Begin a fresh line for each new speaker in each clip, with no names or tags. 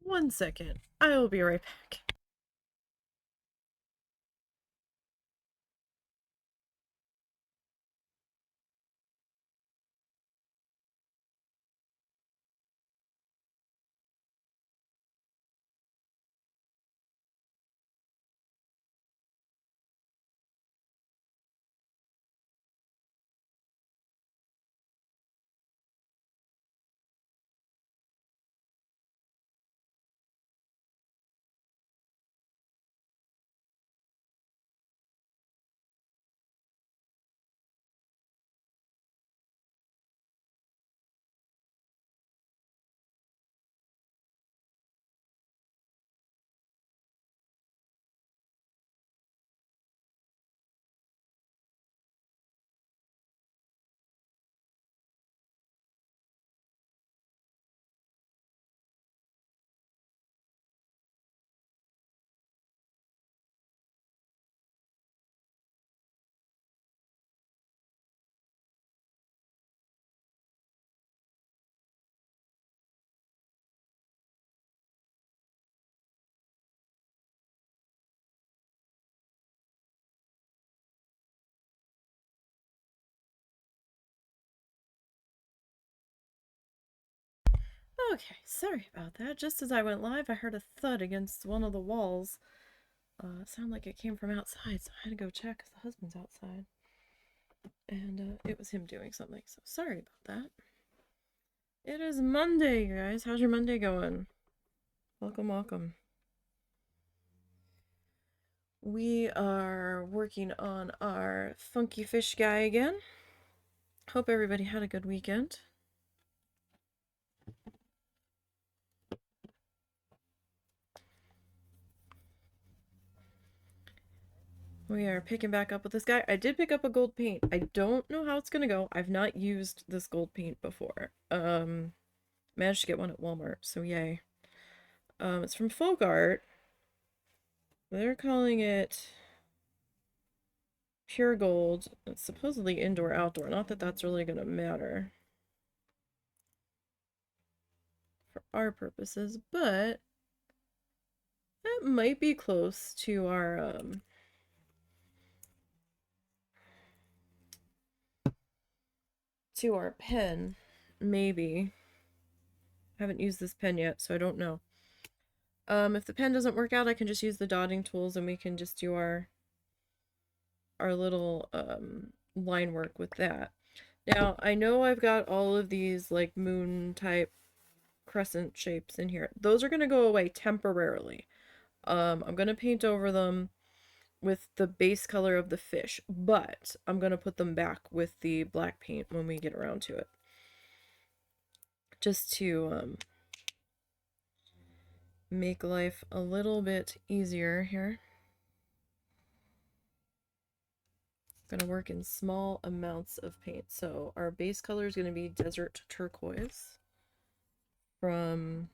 1 second. I will be right back. Okay, sorry about that. Just as I went live, I heard a thud against one of the walls. It sounded like it came from outside, so I had to go check because the husband's outside. And it was him doing something, so sorry about that. It is Monday, guys. How's your Monday going? Welcome, welcome. We are working on our funky fish guy again. Hope everybody had a good weekend. We are picking back up with this guy. I did pick up a gold paint. I don't know how it's gonna go. I've not used this gold paint before. Managed to get one at Walmart, so yay. It's from Folk Art. They're calling it Pure Gold. It's supposedly indoor-outdoor. Not that that's really gonna matter for our purposes, but that might be close to our pen, maybe. I haven't used this pen yet, so I don't know. If the pen doesn't work out, I can just use the dotting tools and we can just do our little line work with that. Now, I know I've got all of these like moon type crescent shapes in here. Those are going to go away temporarily. I'm going to paint over them with the base color of the fish, but I'm going to put them back with the black paint when we get around to it. Just to make life a little bit easier here. I'm going to work in small amounts of paint. So our base color is going to be Desert Turquoise from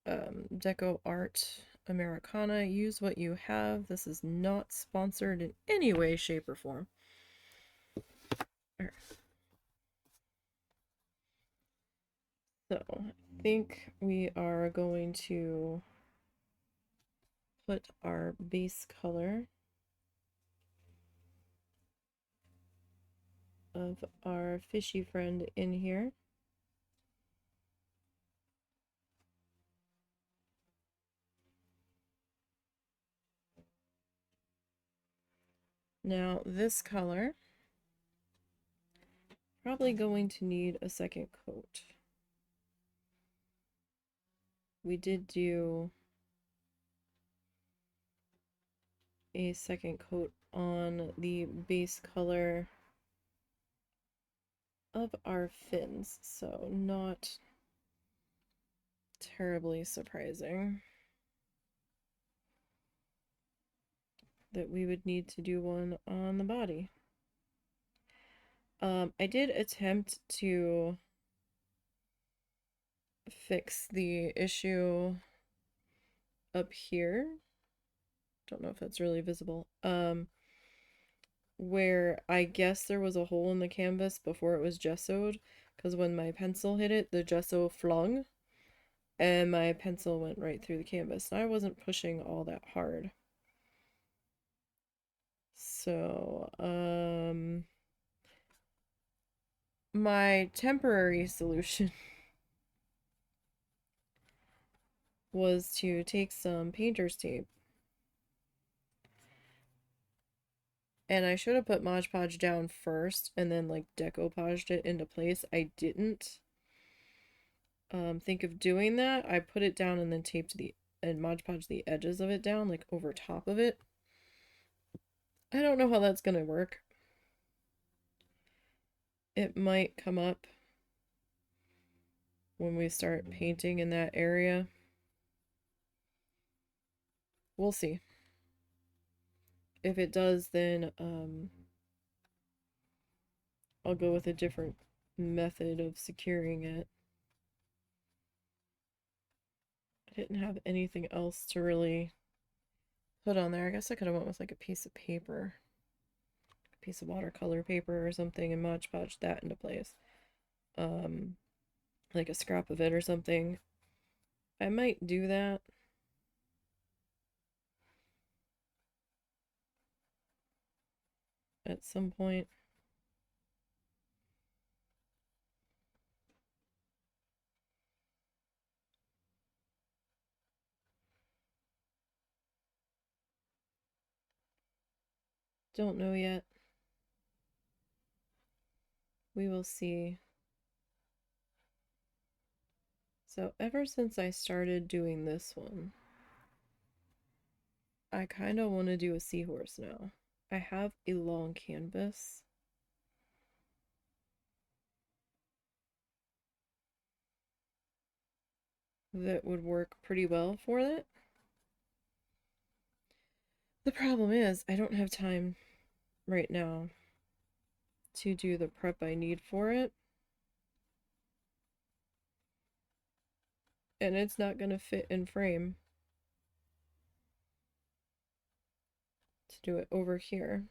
Deco Art Americana. Use what you have. This is not sponsored in any way, shape, or form. Right. So I think we are going to put our base color of our fishy friend in here. Now this color, probably going to need a second coat. We did do a second coat on the base color of our fins, so not terribly surprising that we would need to do one on the body. I did attempt to fix the issue up here. Don't know if that's really visible. Where I guess there was a hole in the canvas before it was gessoed, because when my pencil hit it, the gesso flung. and my pencil went right through the canvas. And I wasn't pushing all that hard. So, my temporary solution was to take some painter's tape. And I should have put Mod Podge down first and then like decoupaged it into place. I didn't think of doing that. I put it down and then taped and Mod Podge the edges of it down, like over top of it. I don't know how that's gonna work. It might come up when we start painting in that area. We'll see. If it does, then I'll go with a different method of securing it. I didn't have anything else to really put on there. I guess I could have went with like a piece of paper, a piece of watercolor paper or something, and Mod Podge that into place. Like a scrap of it or something. I might do that. At some point. Don't know yet. We will see. So ever since I started doing this one, I kind of want to do a seahorse now. I have a long canvas. That would work pretty well for it. The problem is I don't have time right now to do the prep I need for it. And it's not going to fit in frame to do it over here.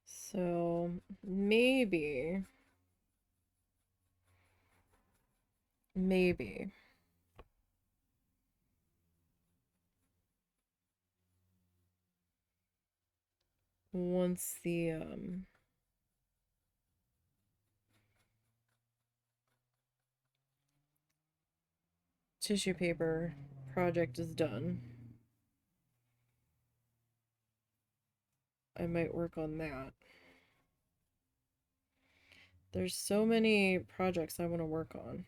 So maybe once the tissue paper project is done, I might work on that. There's so many projects I want to work on.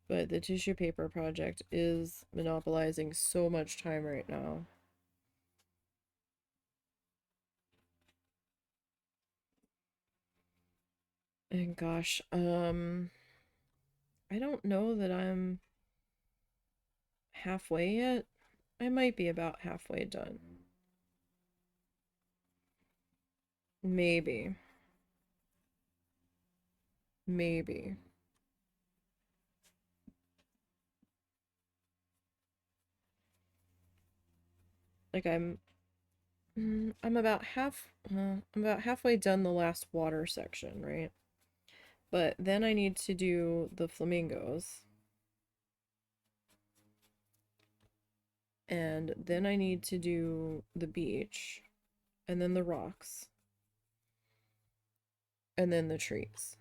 But the tissue paper project is monopolizing so much time right now. And gosh, I don't know that I'm halfway yet. I might be about halfway done. Maybe. Maybe. Like I'm about I'm about halfway done the last water section, right? But then I need to do the flamingos. And then I need to do the beach, and then the rocks, and then the trees.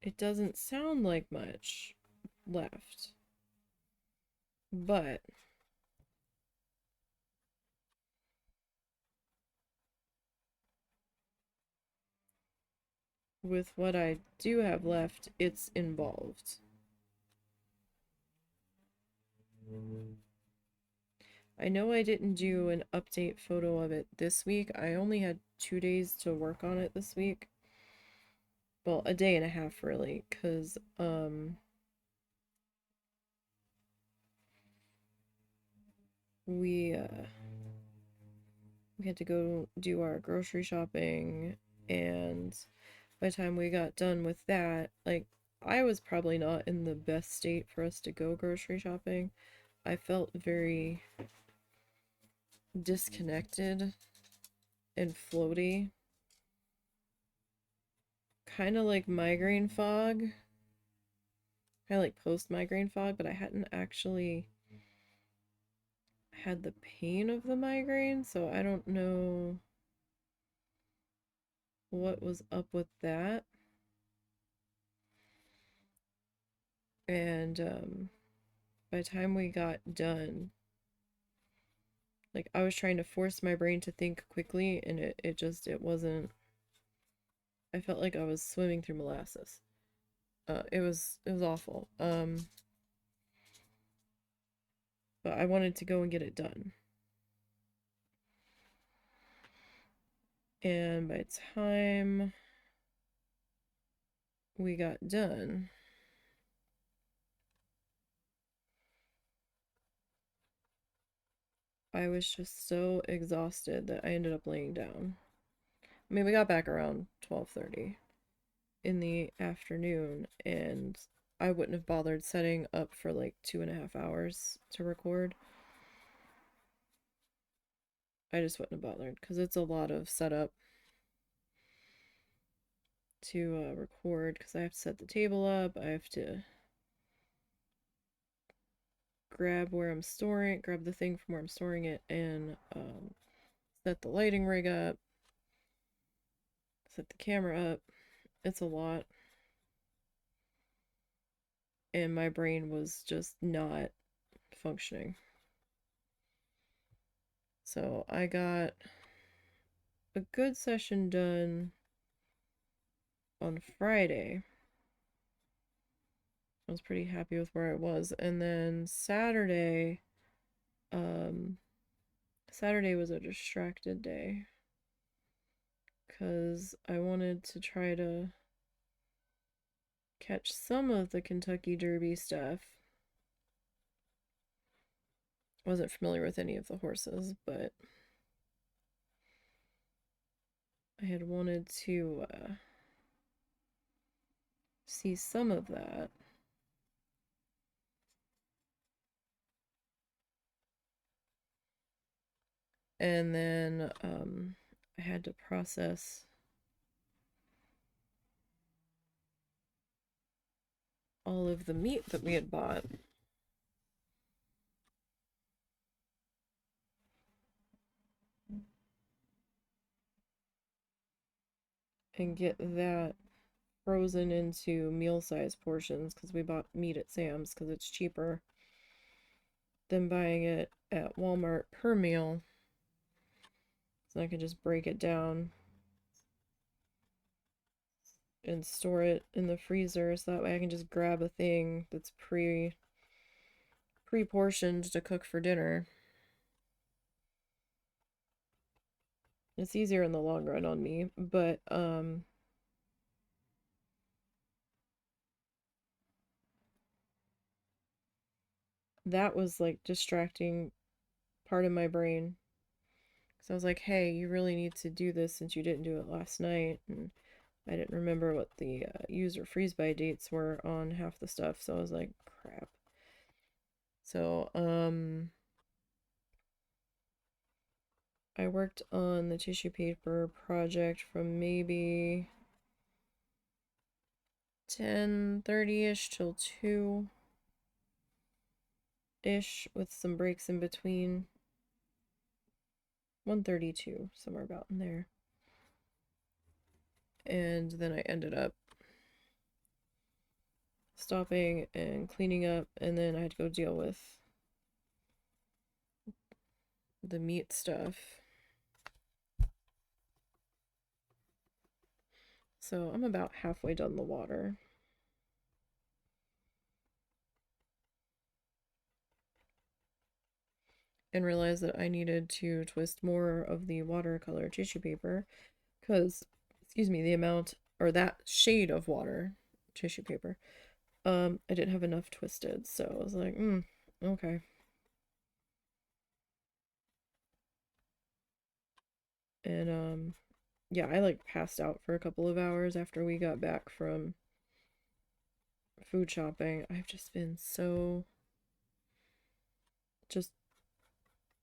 It doesn't sound like much left, but with what I do have left, it's involved. I know I didn't do an update photo of it this week. I only had 2 days to work on it this week. Well, a day and a half really, because we had to go do our grocery shopping, and by the time we got done with that, like I was probably not in the best state for us to go grocery shopping. I felt very disconnected and floaty. Kind of like migraine fog. Kind of like post-migraine fog, but I hadn't actually had the pain of the migraine, so I don't know what was up with that. And by the time we got done, like I was trying to force my brain to think quickly, and it wasn't. I felt like I was swimming through molasses. It was awful. But I wanted to go and get it done. And by the time we got done, I was just so exhausted that I ended up laying down. I mean, we got back around 12:30 in the afternoon, and I wouldn't have bothered setting up for like 2.5 hours to record. I just wouldn't have bothered because it's a lot of setup to record because I have to set the table up. I have to grab the thing from where I'm storing it, and set the lighting rig up, set the camera up. It's a lot. And my brain was just not functioning. So I got a good session done on Friday. I was pretty happy with where I was. And then Saturday was a distracted day because I wanted to try to catch some of the Kentucky Derby stuff. I wasn't familiar with any of the horses, but I had wanted to see some of that. And then I had to process all of the meat that we had bought. And get that frozen into meal-sized portions because we bought meat at Sam's because it's cheaper than buying it at Walmart per meal. So I can just break it down and store it in the freezer so that way I can just grab a thing that's pre-portioned to cook for dinner. It's easier in the long run on me, but that was like distracting part of my brain. So I was like, hey, you really need to do this since you didn't do it last night. And I didn't remember what the user freeze by dates were on half the stuff. So I was like, crap. So, I worked on the tissue paper project from maybe 10:30-ish till 2-ish with some breaks in between. 1:32, somewhere about in there. And then I ended up stopping and cleaning up, and then I had to go deal with the meat stuff. So I'm about halfway done the water. And realized that I needed to twist more of the watercolor tissue paper because, excuse me, the amount or that shade of water tissue paper, I didn't have enough twisted. So I was like, okay. And yeah, I like passed out for a couple of hours after we got back from food shopping. I've just been so just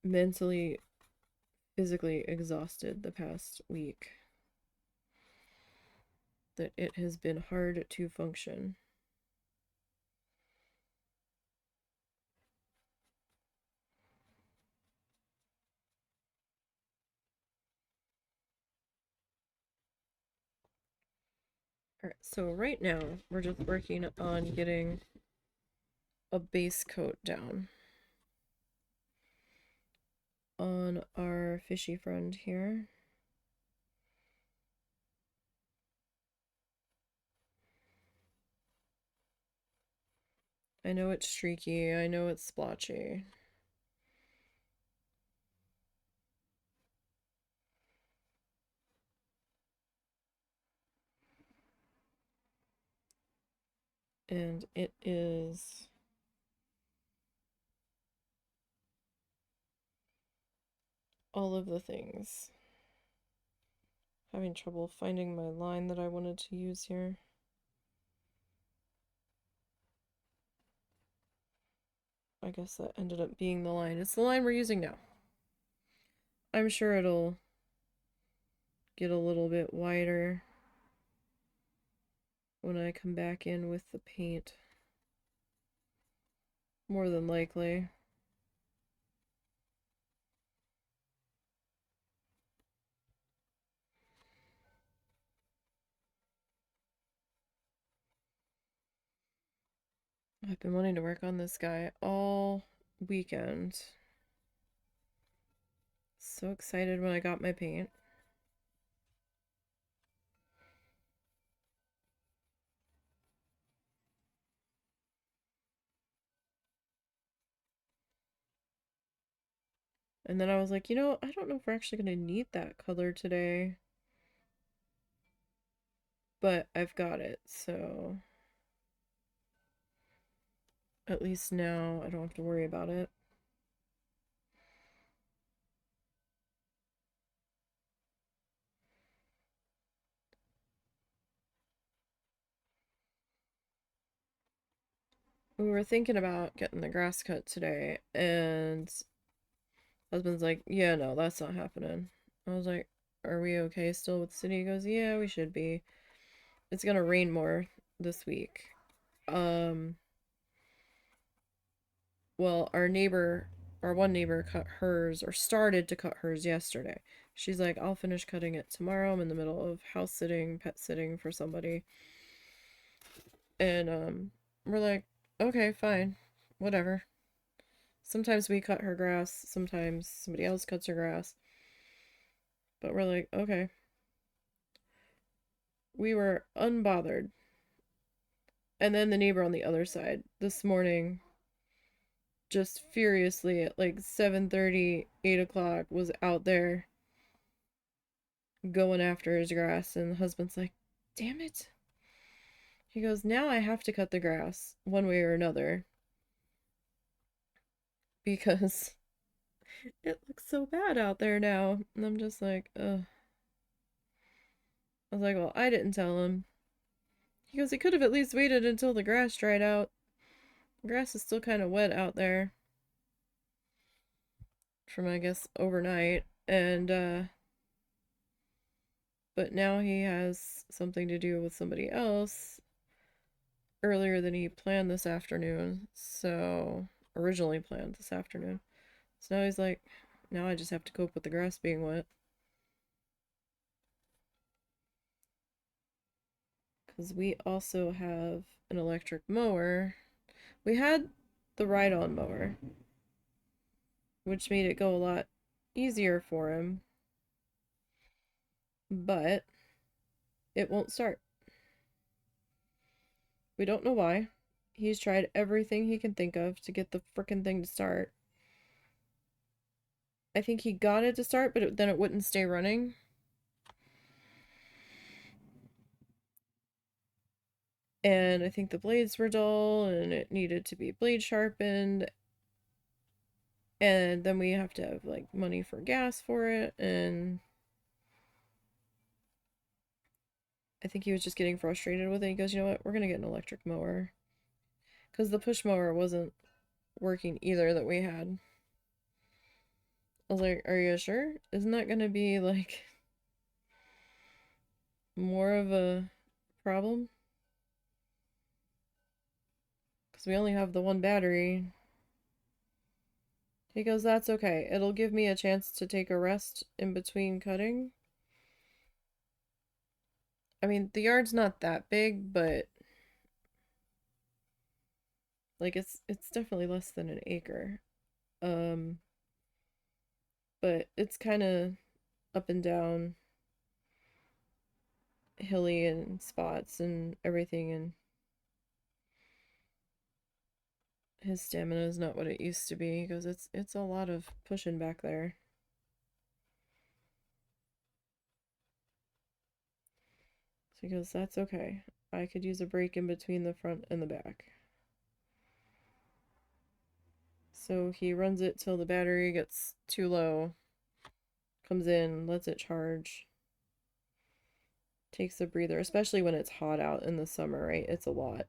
mentally, physically exhausted the past week that it has been hard to function. Alright, so right now we're just working on getting a base coat down on our fishy friend here. I know it's streaky, I know it's splotchy. And it is all of the things. Having trouble finding my line that I wanted to use here. I guess that ended up being the line. It's the line we're using now. I'm sure it'll get a little bit wider when I come back in with the paint. More than likely. I've been wanting to work on this guy all weekend. So excited when I got my paint. And then I was like, you know, I don't know if we're actually going to need that color today. But I've got it, so at least now I don't have to worry about it. We were thinking about getting the grass cut today, and husband's like, yeah, no, that's not happening. I was like, are we okay still with the city? He goes, yeah, we should be. It's gonna rain more this week. Well, our one neighbor cut hers, or started to cut hers yesterday. She's like, I'll finish cutting it tomorrow. I'm in the middle of house sitting, pet sitting for somebody. And we're like, okay, fine, whatever. Sometimes we cut her grass, sometimes somebody else cuts her grass. But we're like, okay. We were unbothered. And then the neighbor on the other side this morning, just furiously at like 7:30, 8 o'clock, was out there going after his grass. And the husband's like, damn it. He goes, now I have to cut the grass one way or another because it looks so bad out there now. And I'm just like, ugh. I was like, well, I didn't tell him. He goes, he could have at least waited until the grass dried out. The grass is still kind of wet out there from, I guess, overnight. And, but now he has something to do with somebody else earlier than he planned this afternoon. So, originally planned this afternoon. So now he's like, now I just have to cope with the grass being wet. Because we also have an electric mower. We had the ride-on mower, which made it go a lot easier for him, but it won't start. We don't know why. He's tried everything he can think of to get the frickin' thing to start. I think he got it to start, but then it wouldn't stay running. And I think the blades were dull and it needed to be blade sharpened. And then we have to have like money for gas for it. And I think he was just getting frustrated with it. He goes, you know what? We're going to get an electric mower. Because the push mower wasn't working either that we had. I was like, are you sure? Isn't that gonna be like more of a problem? Because we only have the one battery. He goes, that's okay. It'll give me a chance to take a rest in between cutting. I mean, the yard's not that big, but like it's definitely less than an acre. Um, but it's kind of up and down, hilly and spots and everything, and his stamina is not what it used to be. He goes, it's a lot of pushing back there. So he goes, that's okay. I could use a break in between the front and the back. So he runs it till the battery gets too low, comes in, lets it charge, takes a breather, especially when it's hot out in the summer, right? It's a lot.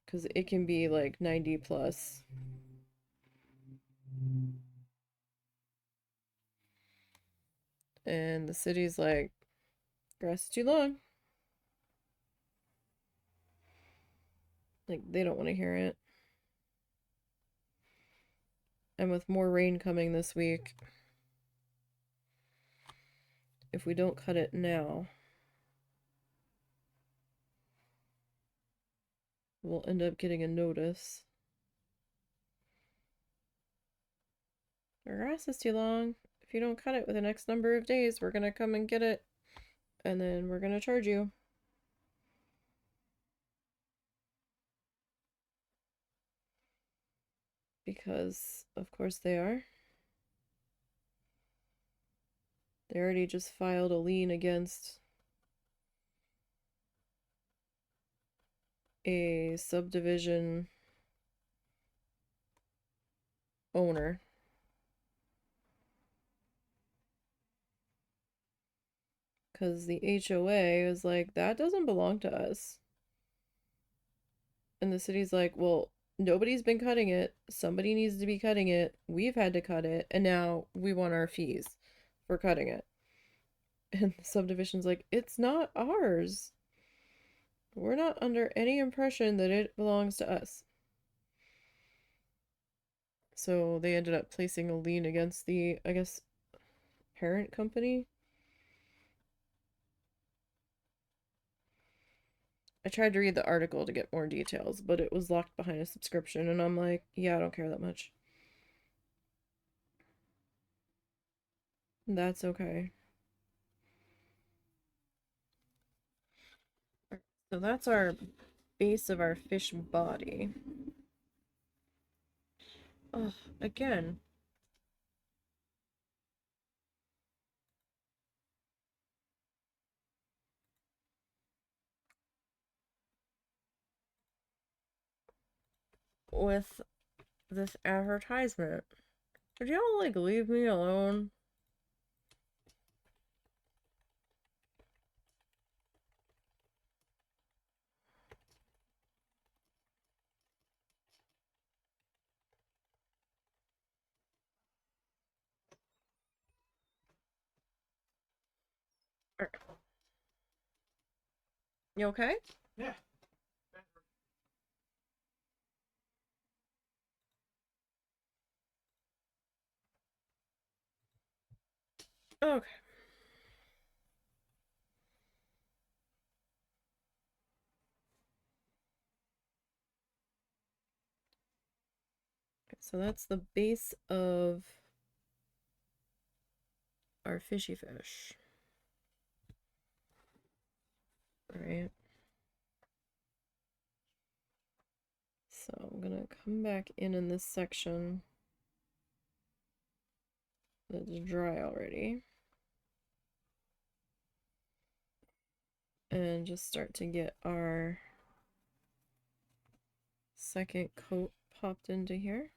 Because it can be like 90 plus. And the city's like, grass is too long. Like, they don't want to hear it. And with more rain coming this week, if we don't cut it now, we'll end up getting a notice. Our grass is too long. If you don't cut it within X number of days, we're gonna come and get it, and then we're gonna charge you. Because, of course, they are. They already just filed a lien against a subdivision owner. Because the HOA was like, that doesn't belong to us. And the city's like, well, nobody's been cutting it. Somebody needs to be cutting it. We've had to cut it. And now we want our fees for cutting it. And the subdivision's like, it's not ours. We're not under any impression that it belongs to us. So they ended up placing a lien against the, I guess, parent company. I tried to read the article to get more details, but it was locked behind a subscription, and I'm like, yeah, I don't care that much. That's okay. So that's our base of our fish body. Oh, again. With this advertisement. Could y'all, like, leave me alone? You okay?
Yeah.
Okay. So that's the base of our fishy fish. Alright. So I'm gonna come back in this section that's dry already. And just start to get our second coat popped into here.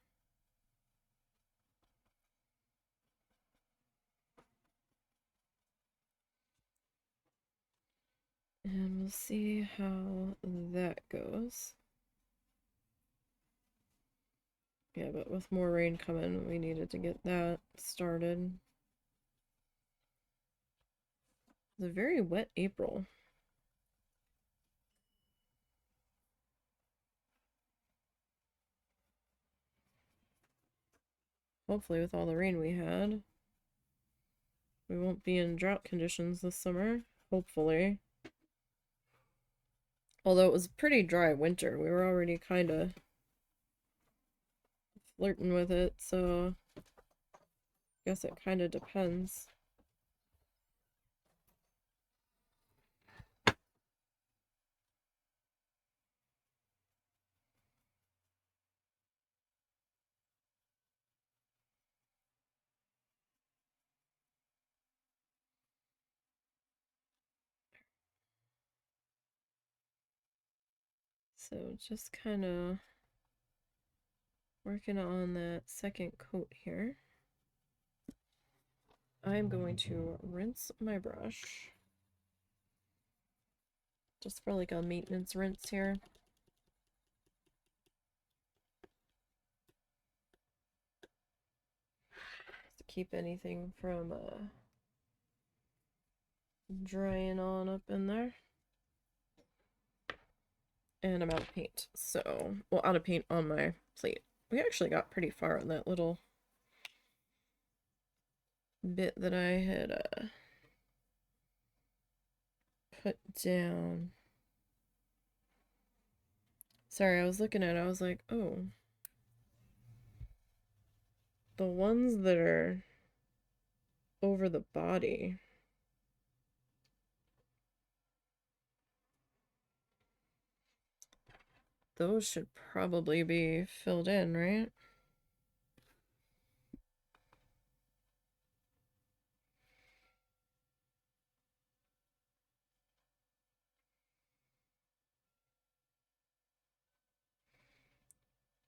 And we'll see how that goes. Yeah, but with more rain coming, we needed to get that started. It was a very wet April. Hopefully with all the rain we had, we won't be in drought conditions this summer. Hopefully. Although it was a pretty dry winter. We were already kind of flirting with it, so I guess it kind of depends. So just kind of working on that second coat here. I'm going to rinse my brush. Just for like a maintenance rinse here. To keep anything from drying on up in there. And I'm out of paint. So, well, out of paint on my plate. We actually got pretty far on that little bit that I had put down. Sorry, I was looking at it, I was like, oh. The ones that are over the body. Those should probably be filled in, right?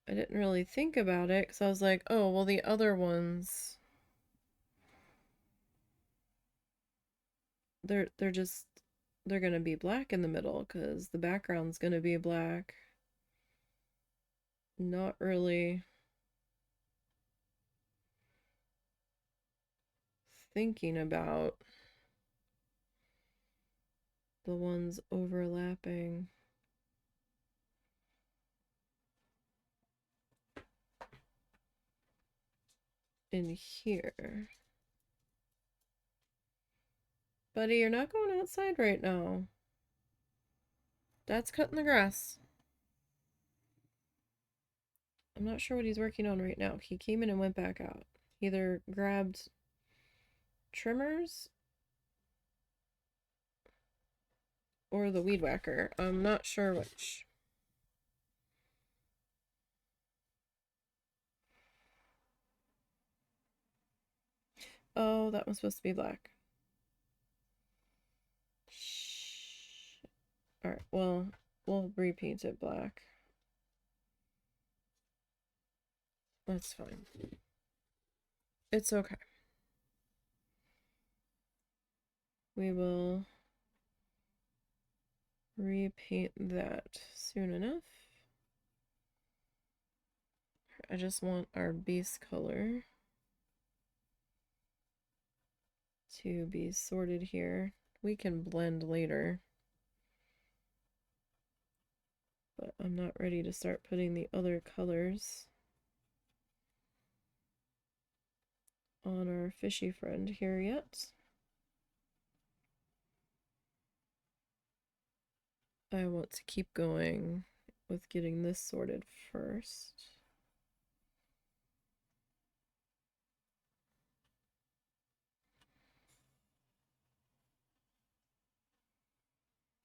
I didn't really think about it because I was like, oh, well, the other ones, they're gonna be black in the middle because the background's gonna be black. Not really thinking about the ones overlapping. In here. Buddy, you're not going outside right now. Dad's cutting the grass. I'm not sure what he's working on right now. He came in and went back out. He either grabbed trimmers or the weed whacker. I'm not sure which. Oh, that one's supposed to be black. Alright, well, we'll repaint it black. That's fine. It's okay. We will repaint that soon enough. I just want our base color to be sorted here. We can blend later, but I'm not ready to start putting the other colors on our fishy friend here yet. I want to keep going with getting this sorted first.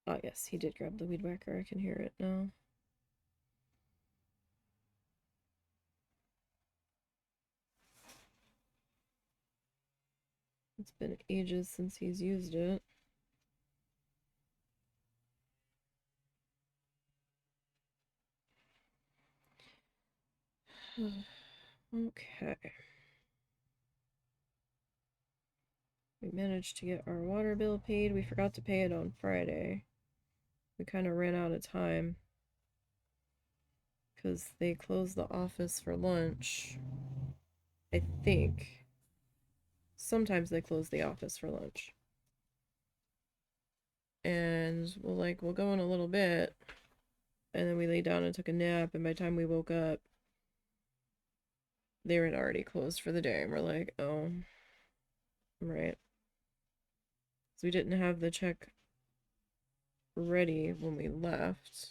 Ah, yes, he did grab the weed whacker. I can hear it now. It's been ages since he's used it. Okay. We managed to get our water bill paid. We forgot to pay it on Friday. We kind of ran out of time because they close the office for lunch. I think. Sometimes they close the office for lunch. And we'll go in a little bit. And then we laid down and took a nap, and by the time we woke up, they were already closed for the day. And we're like, oh, right. So we didn't have the check ready when we left.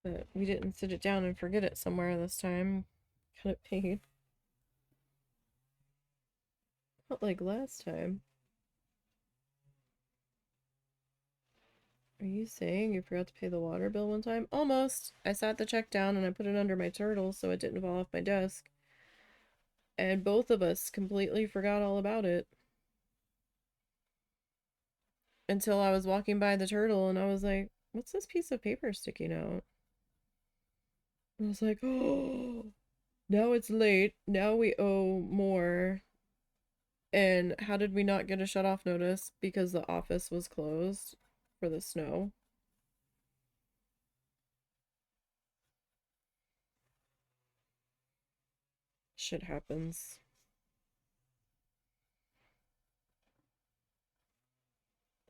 But we didn't sit it down and forget it somewhere this time. Got it paid. Not like last time. Are you saying you forgot to pay the water bill one time? Almost. I sat the check down and I put it under my turtle so it didn't fall off my desk. And both of us completely forgot all about it. Until I was walking by the turtle and I was like, what's this piece of paper sticking out? And I was like, oh, now it's late. Now we owe more. And how did we not get a shut off notice? Because the office was closed for the snow. Shit happens.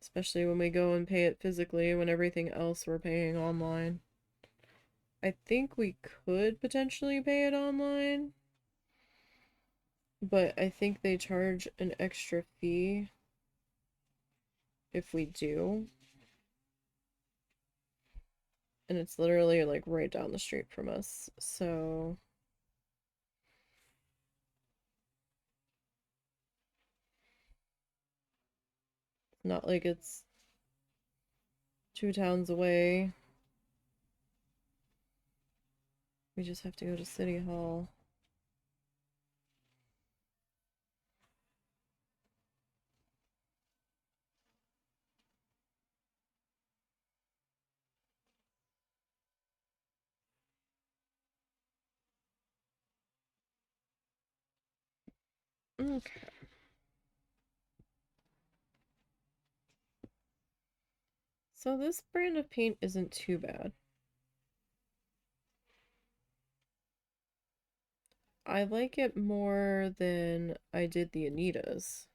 Especially when we go and pay it physically when everything else we're paying online. I think we could potentially pay it online, but I think they charge an extra fee if we do. And it's literally like right down the street from us, so not like it's 2 towns away. We just have to go to City Hall. Okay. So this brand of paint isn't too bad. I like it more than I did the Anita's.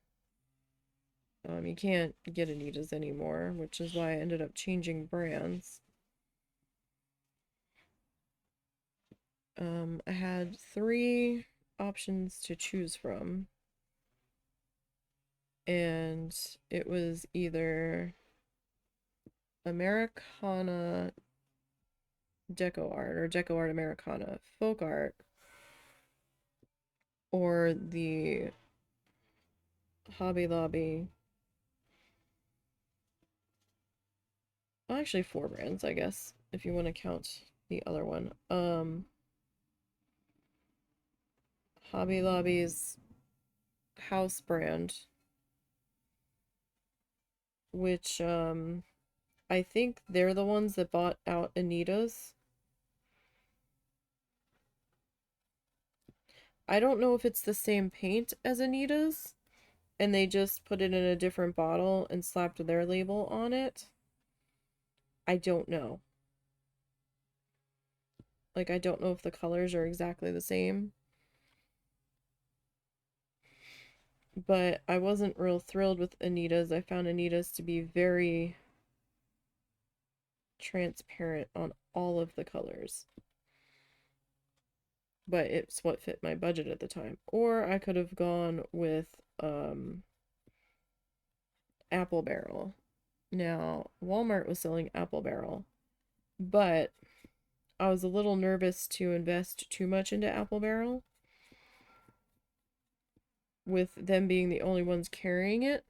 You can't get Anita's anymore, which is why I ended up changing brands. I had 3 options to choose from, and it was either Americana Deco Art or Deco Art Americana Folk Art, or the Hobby Lobby. Well, actually 4 brands, I guess, if you want to count the other one. Hobby Lobby's house brand, which I think they're the ones that bought out Anita's. I don't know if it's the same paint as Anita's and they just put it in a different bottle and slapped their label on it. I don't know. Like, I don't know if the colors are exactly the same. But I wasn't real thrilled with Anita's. I found Anita's to be very transparent on all of the colors. But it's what fit my budget at the time. Or I could have gone with Apple Barrel. Now, Walmart was selling Apple Barrel, but I was a little nervous to invest too much into Apple Barrel with them being the only ones carrying it,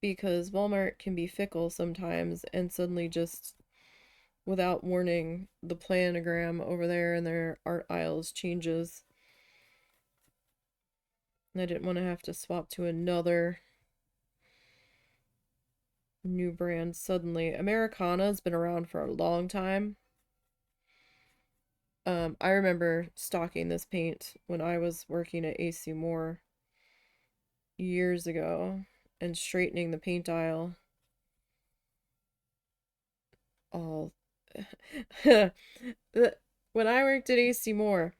because Walmart can be fickle sometimes and suddenly just without warning the planogram over there in their art aisles changes. And I didn't want to have to swap to another new brand suddenly. Americana's been around for a long time. I remember stocking this paint when I was working at AC Moore years ago and straightening the paint aisle all when I worked at AC Moore.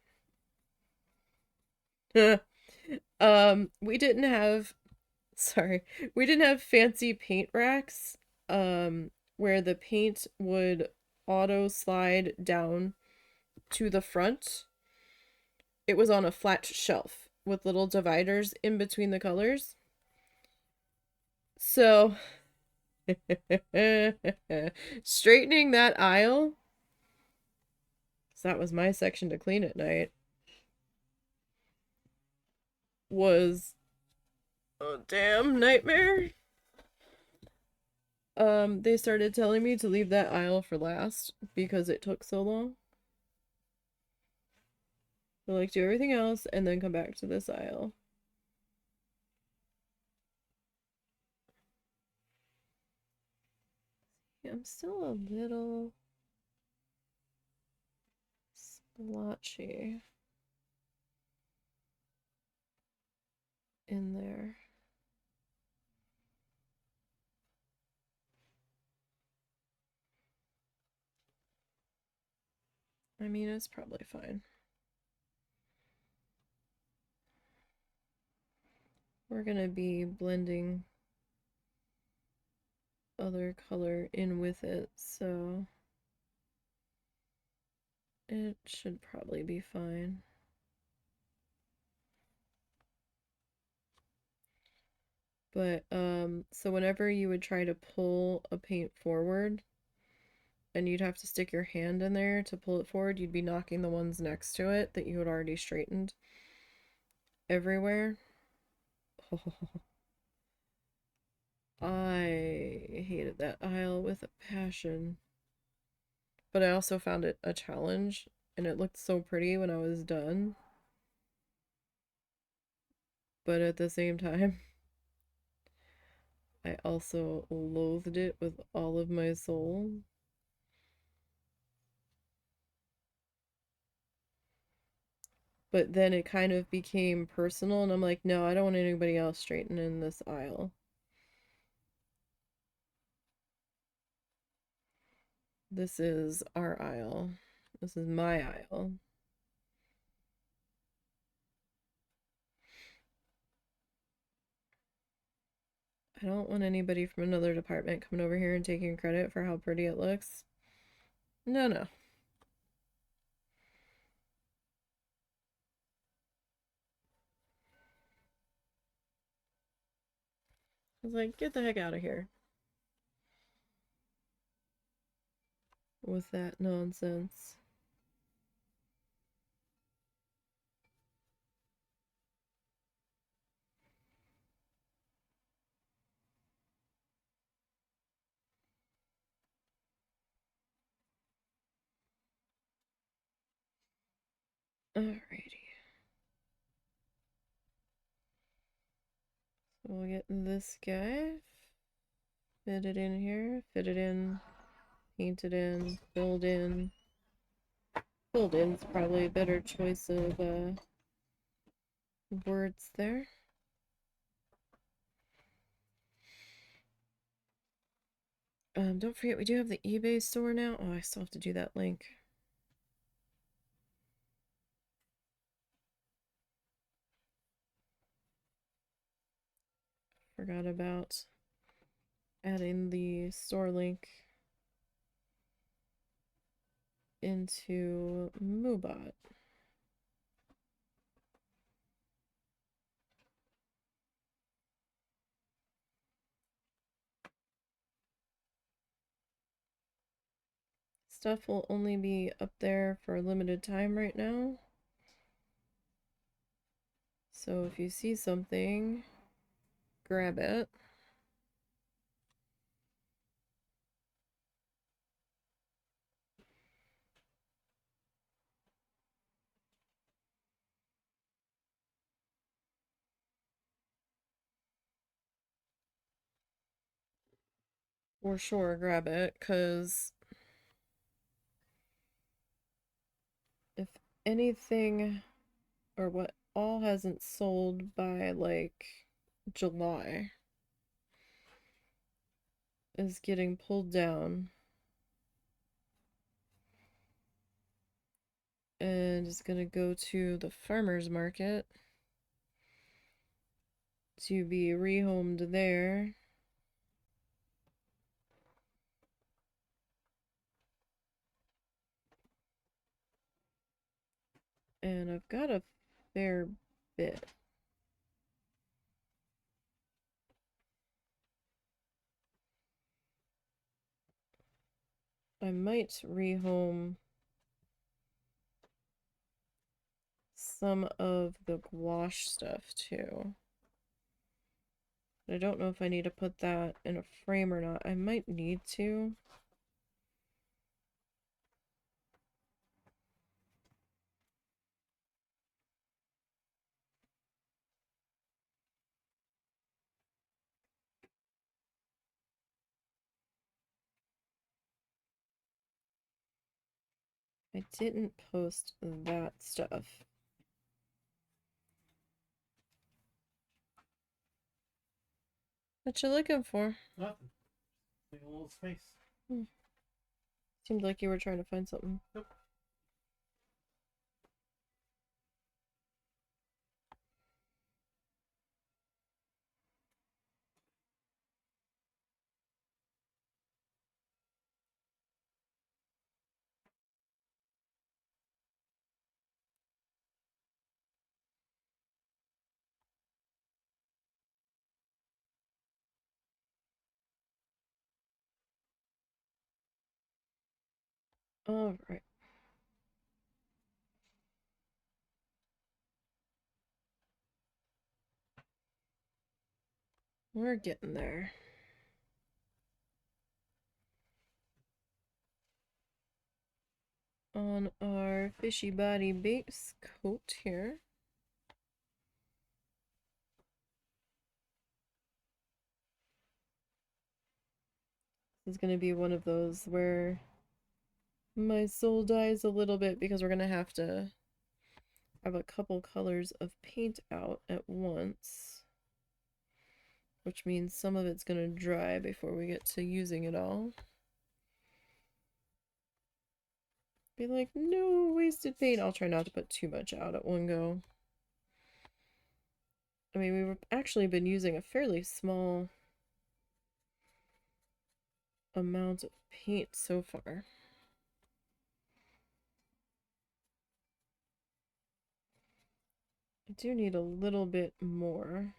We didn't have sorry, we didn't have fancy paint racks where the paint would auto slide down to the front. It was on a flat shelf with little dividers in between the colors. So, straightening that aisle, so that was my section to clean at night, was a damn nightmare. They started telling me to leave that aisle for last because it took so long. So, like, do everything else and then come back to this aisle. Yeah, I'm still a little splotchy in there. I mean, it's probably fine. We're gonna be blending other color in with it, so it should probably be fine. But so whenever you would try to pull a paint forward and you'd have to stick your hand in there to pull it forward, you'd be knocking the ones next to it that you had already straightened everywhere. I hated that aisle with a passion. But I also found it a challenge, and it looked so pretty when I was done. But at the same time, I also loathed it with all of my soul. But then it kind of became personal, and I'm like, no, I don't want anybody else straightening this aisle. This is our aisle. This is my aisle. I don't want anybody from another department coming over here and taking credit for how pretty it looks. No, no. I was like, get the heck out of here with that nonsense. Alrighty. So we'll get this guy, fit it in here, fit it in, paint it in, build in. Build in's probably a better choice of words there. Don't forget we do have the eBay store now. Oh, I still have to do that link. Forgot about adding the store link into Moobot. Stuff will only be up there for a limited time right now. So if you see something, grab it. For sure, grab it, because anything or what all hasn't sold by like July is getting pulled down and is going to go to the farmer's market to be rehomed there. And I've got a fair bit. I might rehome some of the gouache stuff too. I don't know if I need to put that in a frame or not. I might need to. I didn't post that stuff. What you looking for?
Nothing. Take a little space.
Seemed like you were trying to find something.
Nope.
All right. We're getting there. On our fishy body base coat here. This is going to be one of those where my soul dies a little bit because we're going to have a couple colors of paint out at once. Which means some of it's going to dry before we get to using it all. Be like, no wasted paint. I'll try not to put too much out at one go. I mean, we've actually been using a fairly small amount of paint so far. I do need a little bit more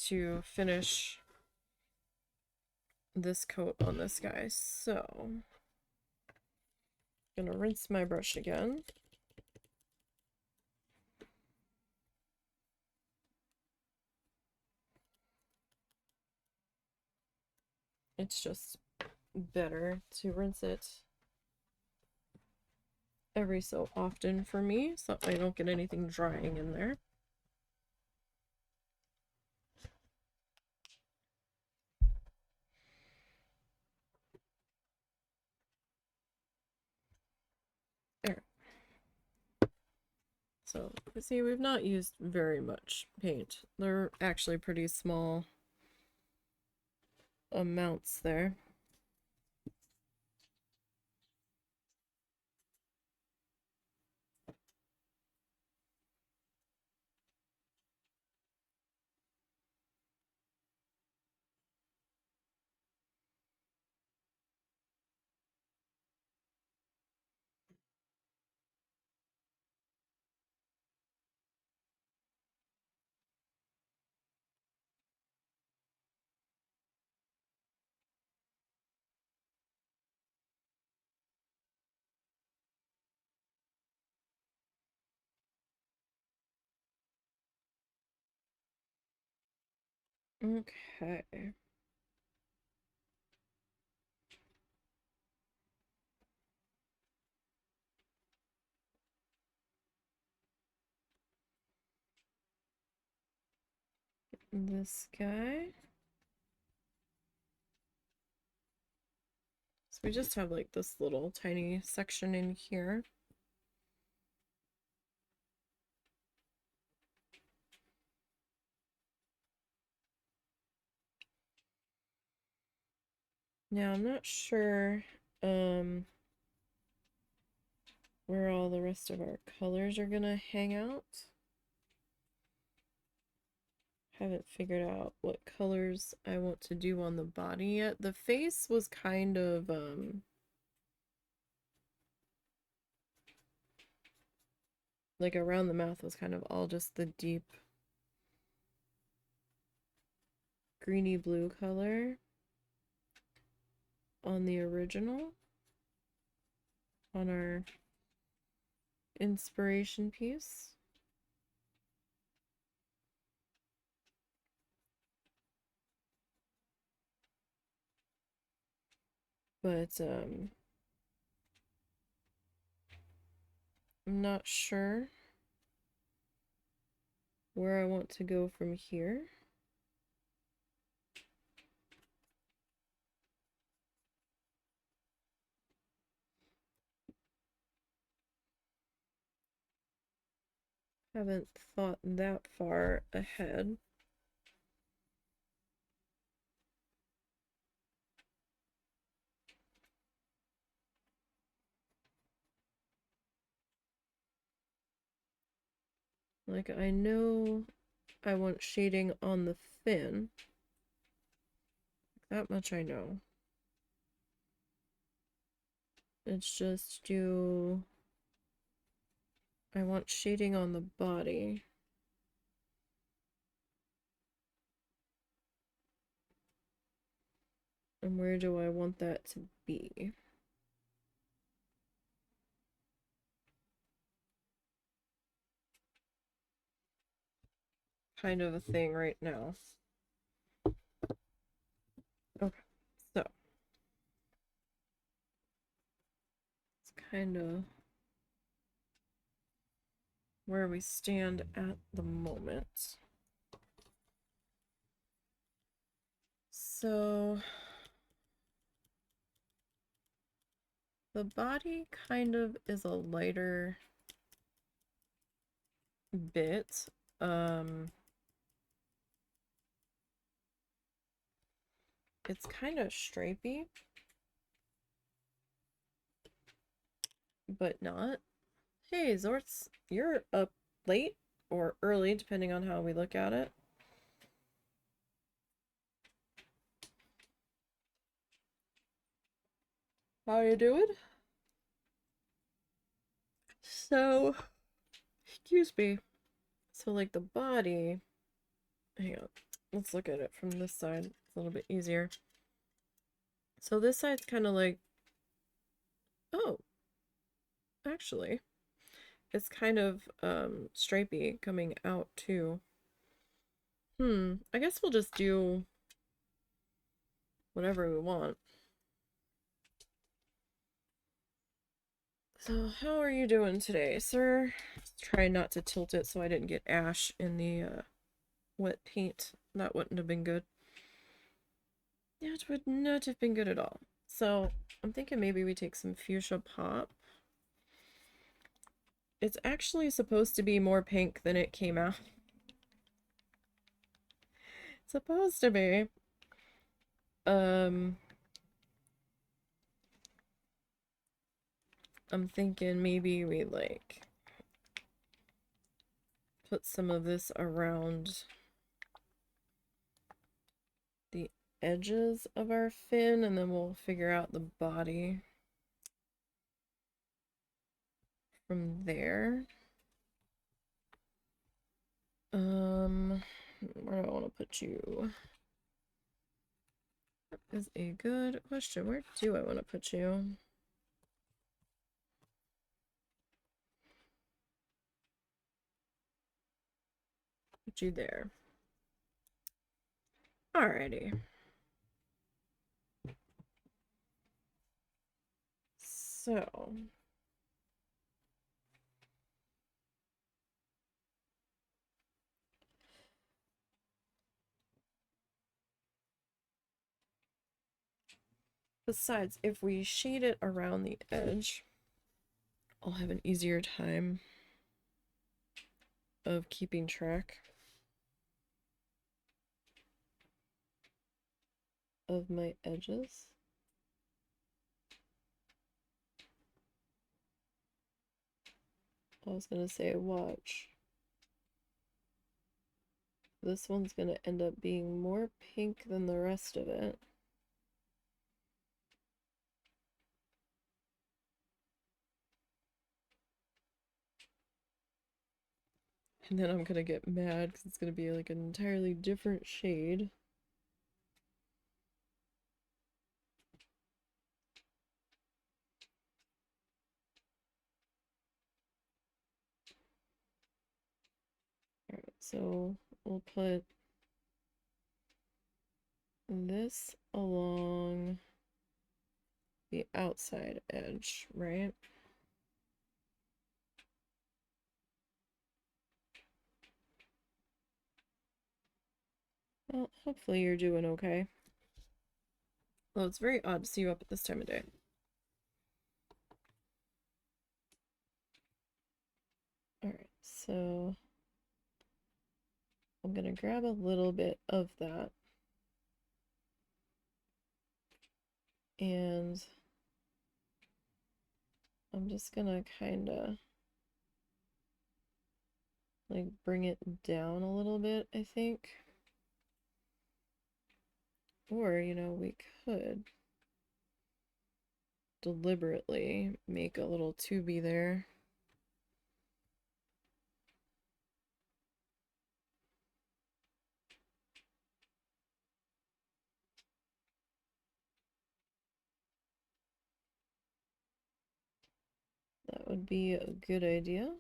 to finish this coat on this guy. So, I'm gonna rinse my brush again. It's just better to rinse it every so often for me so I don't get anything drying in there. There. So, you see, we've not used very much paint. They're actually pretty small amounts there. Okay. This guy. So we just have like this little tiny section in here. Now I'm not sure where all the rest of our colors are gonna hang out. Haven't figured out what colors I want to do on the body yet. The face was kind of like around the mouth was kind of all just the deep greeny blue color on the original, on our inspiration piece. But I'm not sure where I want to go from here. Haven't thought that far ahead. Like, I know I want shading on the fin. That much I know. It's just I want shading on the body. And where do I want that to be? Kind of a thing right now. Okay, so it's kind of where we stand at the moment. So the body kind of is a lighter bit. It's kind of stripy, but not. Hey, Zorts, you're up late or early, depending on how we look at it. How you doing? So, excuse me. So, like the body, hang on, let's look at it from this side. It's a little bit easier. So this side's kind of like, oh, actually, it's kind of stripy coming out too. I guess we'll just do whatever we want. So how are you doing today, sir? Try not to tilt it so I didn't get ash in the wet paint. That wouldn't have been good. That would not have been good at all. So I'm thinking maybe we take some fuchsia pop. It's actually supposed to be more pink than it came out. It's supposed to be. I'm thinking maybe we like put some of this around the edges of our fin and then we'll figure out the body from there. Where do I want to put you? That is a good question. Where do I want to put you? Put you there. Alrighty. So besides, if we shade it around the edge, I'll have an easier time of keeping track of my edges. I was gonna say, watch. This one's gonna end up being more pink than the rest of it. And then I'm gonna get mad because it's gonna be like an entirely different shade. Alright, so we'll put this along the outside edge, right? Well, hopefully you're doing okay. Well, it's very odd to see you up at this time of day. Alright, so I'm gonna grab a little bit of that. And I'm just gonna kinda like bring it down a little bit, I think. Or, you know, we could deliberately make a little tubey there. That would be a good idea.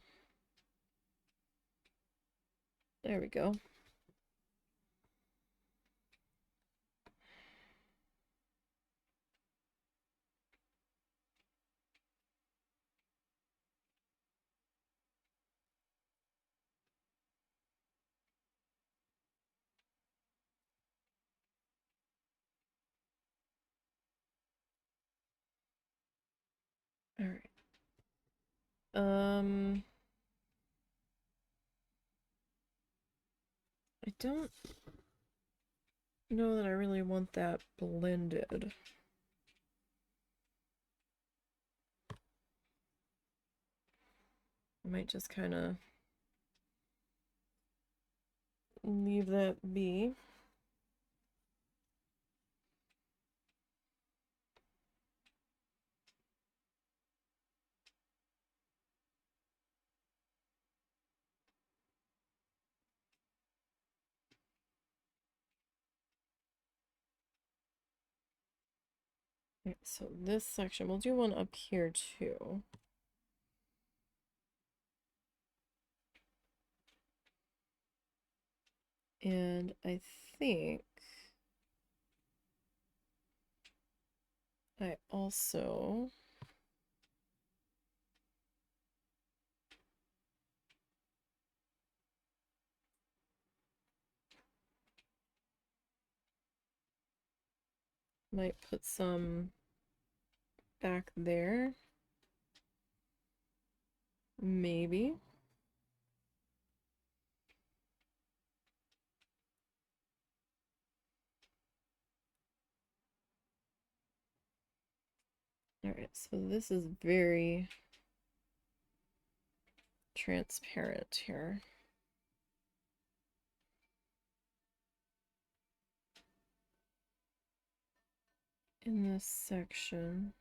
There we go. All right. I don't know that I really want that blended. I might just kind of leave that be. Right, so this section, we'll do one up here too. And I think I also might put some back there. Maybe. All right, so this is very transparent here. In this section.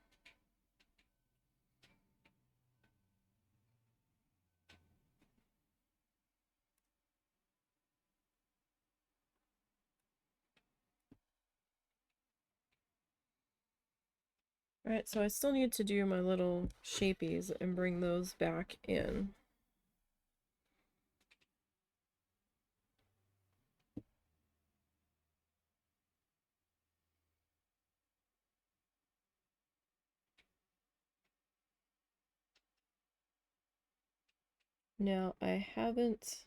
Alright, so I still need to do my little shapies and bring those back in. Now, I haven't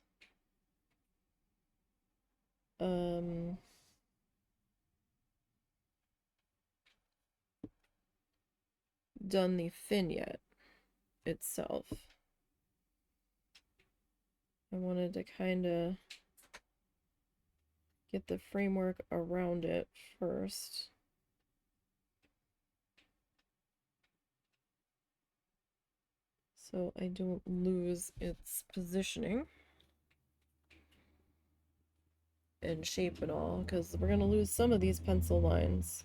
done the fin yet itself. I wanted to kind of get the framework around it first. so I don't lose its positioning and shape and all, because we're going to lose some of these pencil lines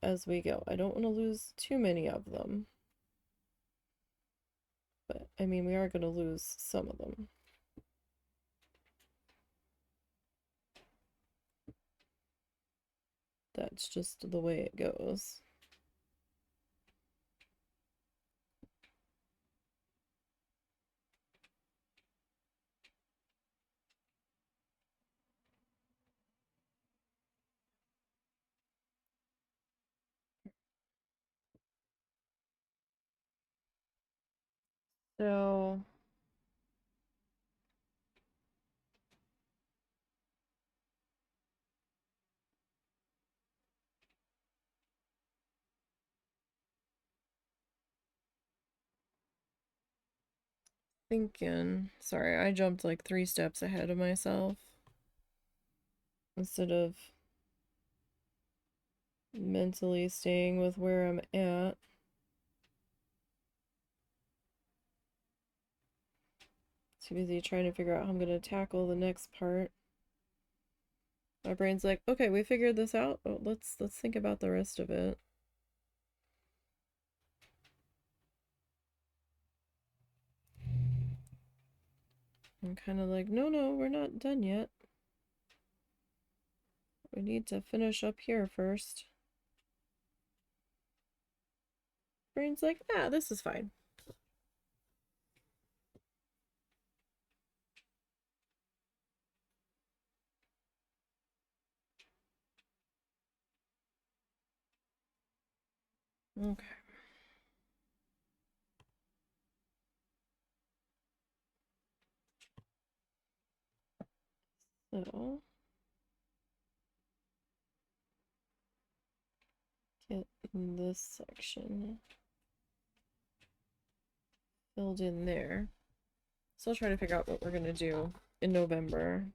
as we go. I don't want to lose too many of them, but I mean, we are going to lose some of them. That's just the way it goes. So thinking, sorry, I jumped like 3 steps ahead of myself instead of mentally staying with where I'm at. Too busy trying to figure out how I'm going to tackle the next part. My brain's like, okay, we figured this out. Oh, let's think about the rest of it. I'm kind of like, no, we're not done yet. We need to finish up here first. Brain's like, this is fine. Okay. So, get this section filled in there. Still trying to figure out what we're going to do in November,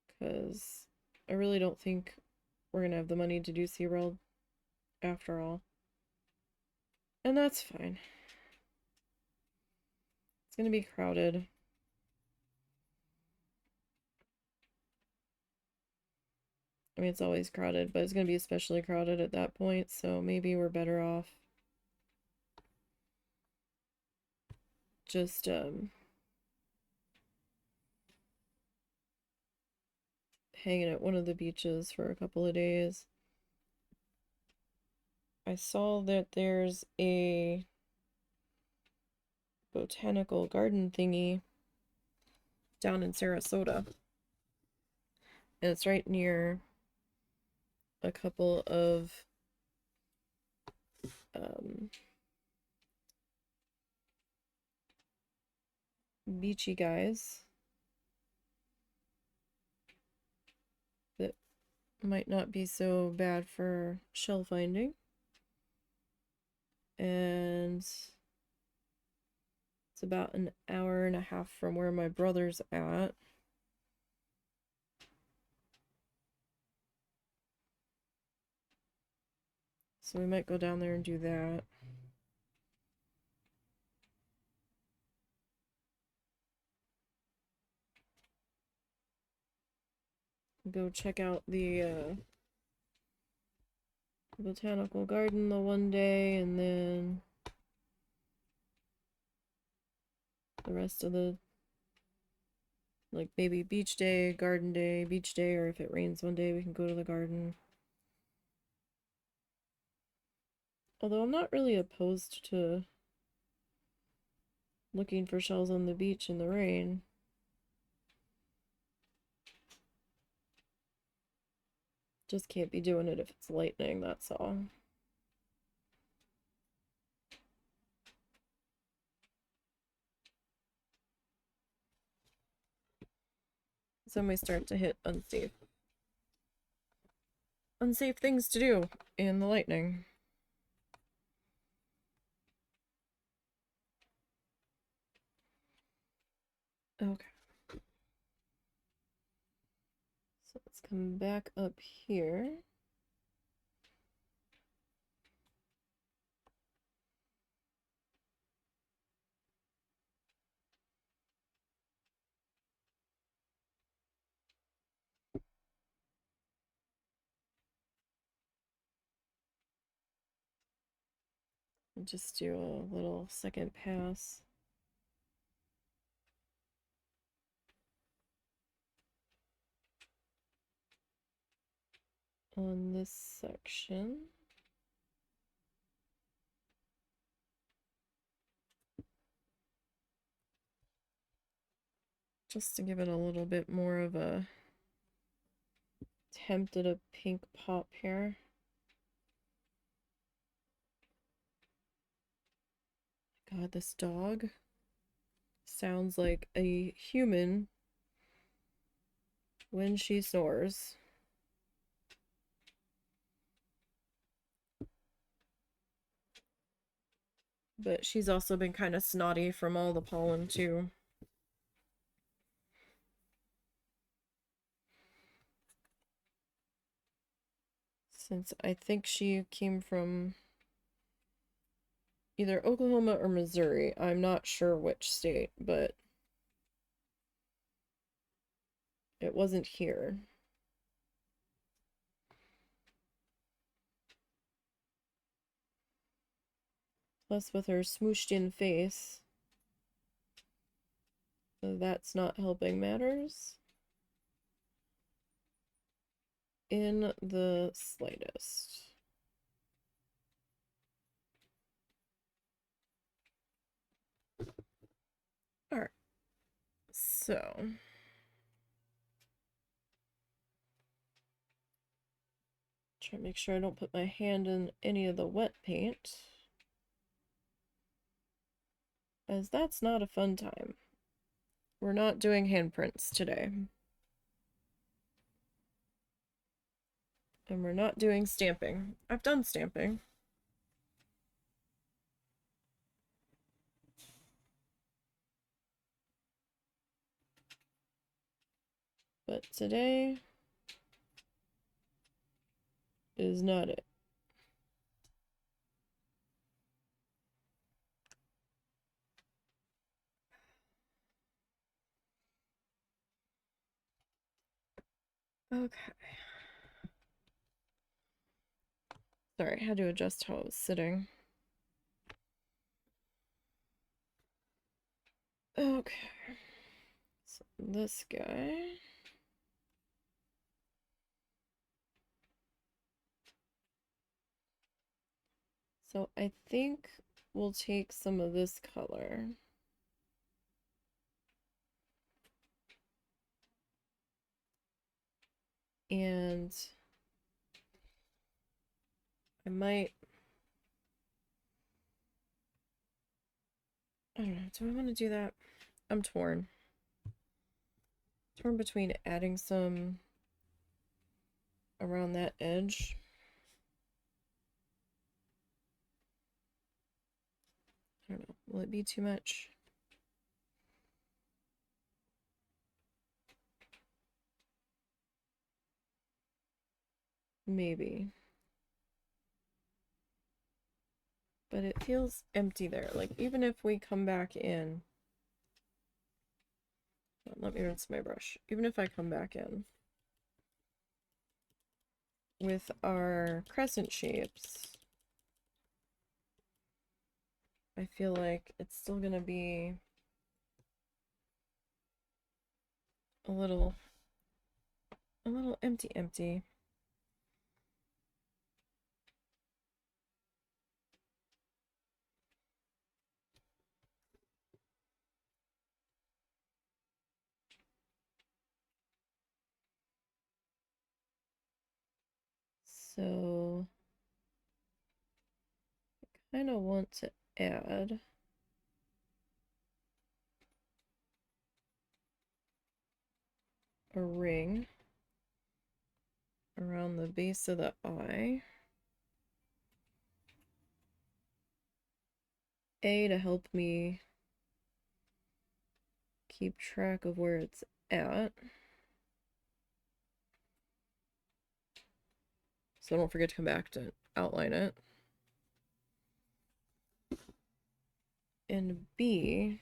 because I really don't think we're going to have the money to do SeaWorld after all. And that's fine. It's going to be crowded. I mean, it's always crowded, but it's going to be especially crowded at that point, so maybe we're better off just hanging at one of the beaches for a couple of days. I saw that there's a botanical garden thingy down in Sarasota, and it's right near a couple of beachy guys that might not be so bad for shell finding. And it's about an hour and a half from where my brother's at. So we might go down there and do that. Go check out the botanical garden the one day, and then the rest of the, like, maybe beach day, garden day, beach day, or if it rains one day we can go to the garden. Although I'm not really opposed to looking for shells on the beach in the rain. Just can't be doing it if it's lightning, that's all. So then we start to hit unsafe things to do in the lightning. Okay. So let's come back up here. I'll just do a little second pass. On this section. Just to give it a little bit more of a attempt at a pink pop here. God, this dog sounds like a human when she snores. But she's also been kind of snotty from all the pollen too. Since I think she came from either Oklahoma or Missouri. I'm not sure which state, but it wasn't here. Plus, with her smooshed in face, that's not helping matters in the slightest. Alright, so try to make sure I don't put my hand in any of the wet paint, as that's not a fun time. We're not doing handprints today. And we're not doing stamping. I've done stamping. But today is not it. Okay. Sorry, I had to adjust how I was sitting. Okay. So this guy. So I think we'll take some of this color. And I might, I don't know, do I want to do that? I'm torn. Torn between adding some around that edge. I don't know, will it be too much? Maybe. But it feels empty there. Like, even if we come back in. Let me rinse my brush. Even if I come back in with our crescent shapes, I feel like it's still gonna be a little empty. So I kind of want to add a ring around the base of the eye. To help me keep track of where it's at. So don't forget to come back to outline it. And B,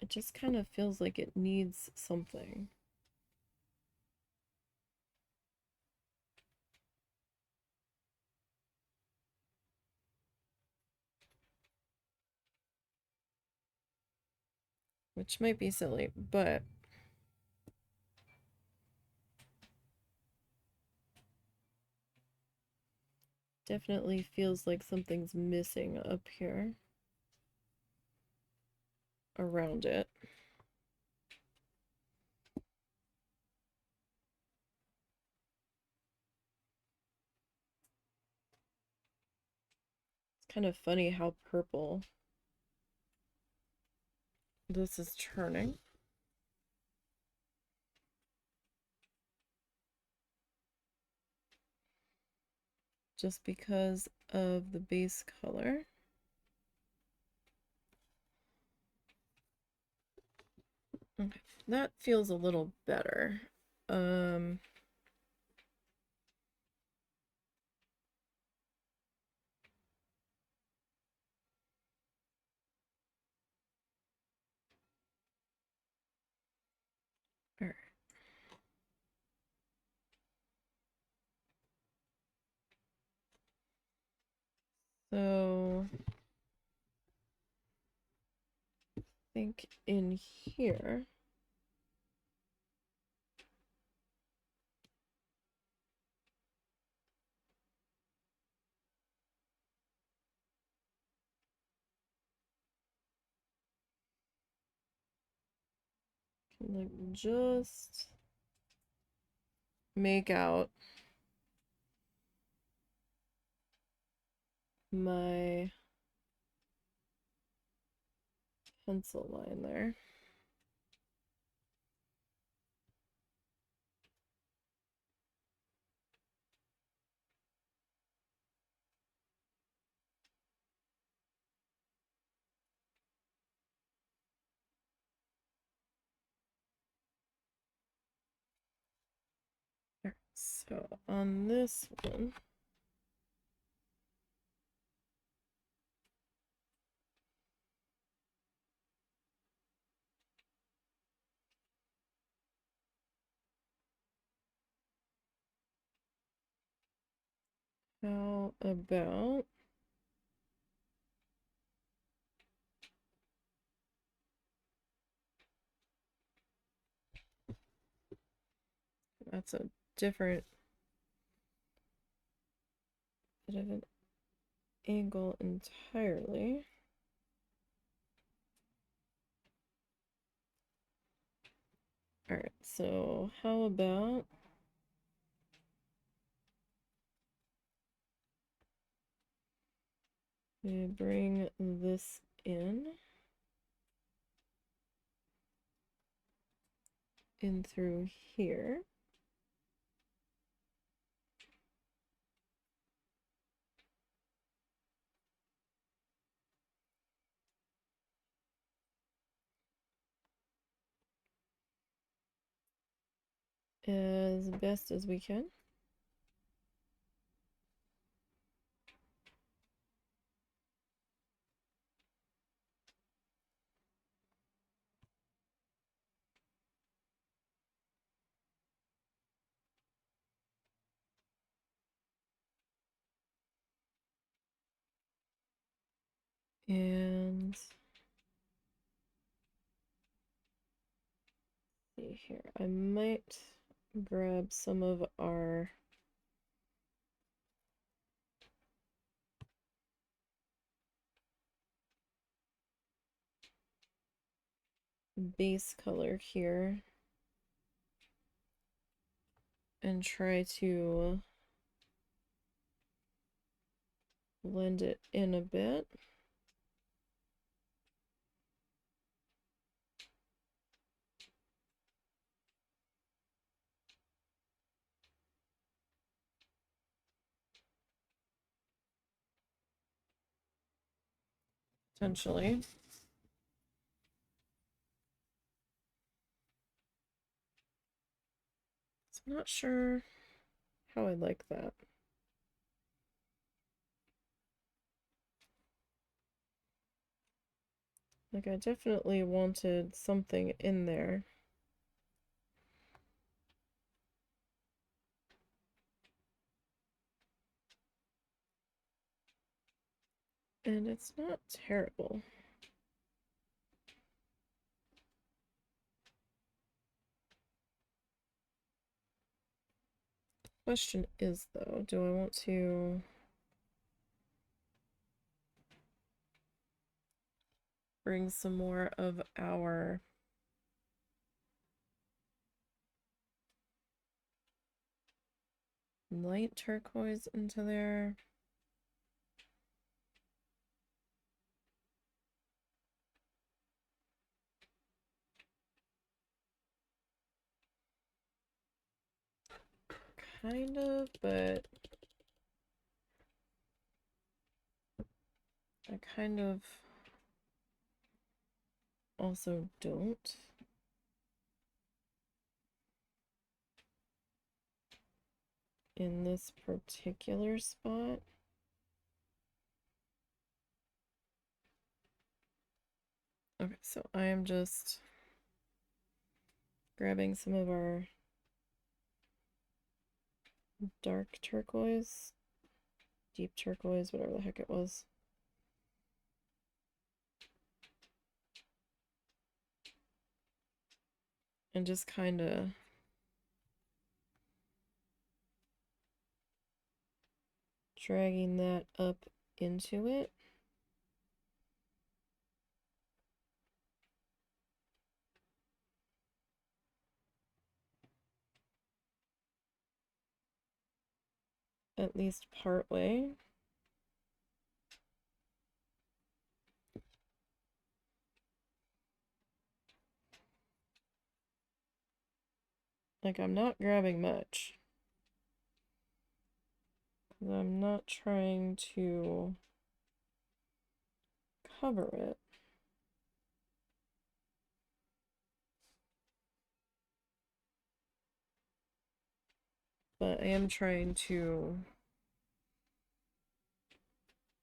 it just kind of feels like it needs something. which might be silly, but definitely feels like something's missing up here around it. It's kind of funny how purple this is turning. Just because of the base color. Okay, that feels a little better. Um, all right. So I think in here, can like just make out my pencil line there. All right, so on this one, how about that's a different bit of an angle entirely. All right, so how about we bring this in through here. As best as we can. And see here, I might grab some of our base color here and try to blend it in a bit. Potentially. So I'm not sure how I like that. Like, I definitely wanted something in there. And it's not terrible. Question is, though, do I want to bring some more of our light turquoise into there? Kind of, but I kind of also don't. In this particular spot. Okay, so I am just grabbing some of our dark turquoise, deep turquoise, whatever the heck it was. And just kind of dragging that up into it. At least part way. Like, I'm not grabbing much. I'm not trying to cover it. But I am trying to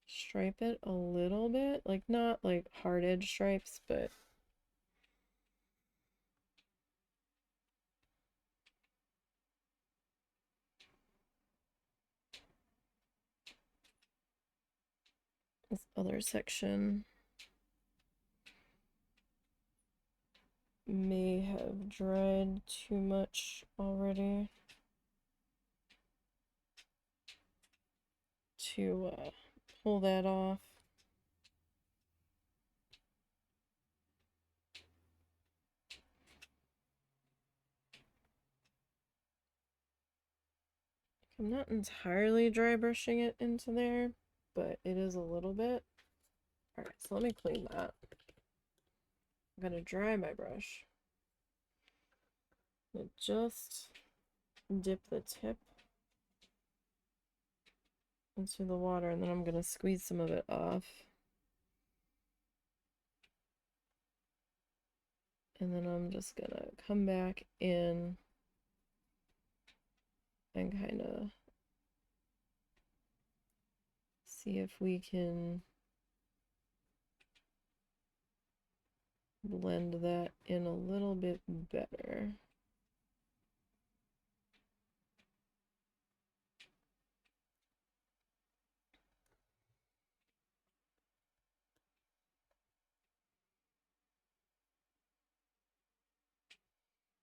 stripe it a little bit. Like, not like hard edge stripes, but this other section may have dried too much already to pull that off. I'm not entirely dry brushing it into there, but it is a little bit. Alright, so let me clean that. I'm gonna dry my brush. And just dip the tip into the water, and then I'm gonna squeeze some of it off. And then I'm just gonna come back in and kind of see if we can blend that in a little bit better.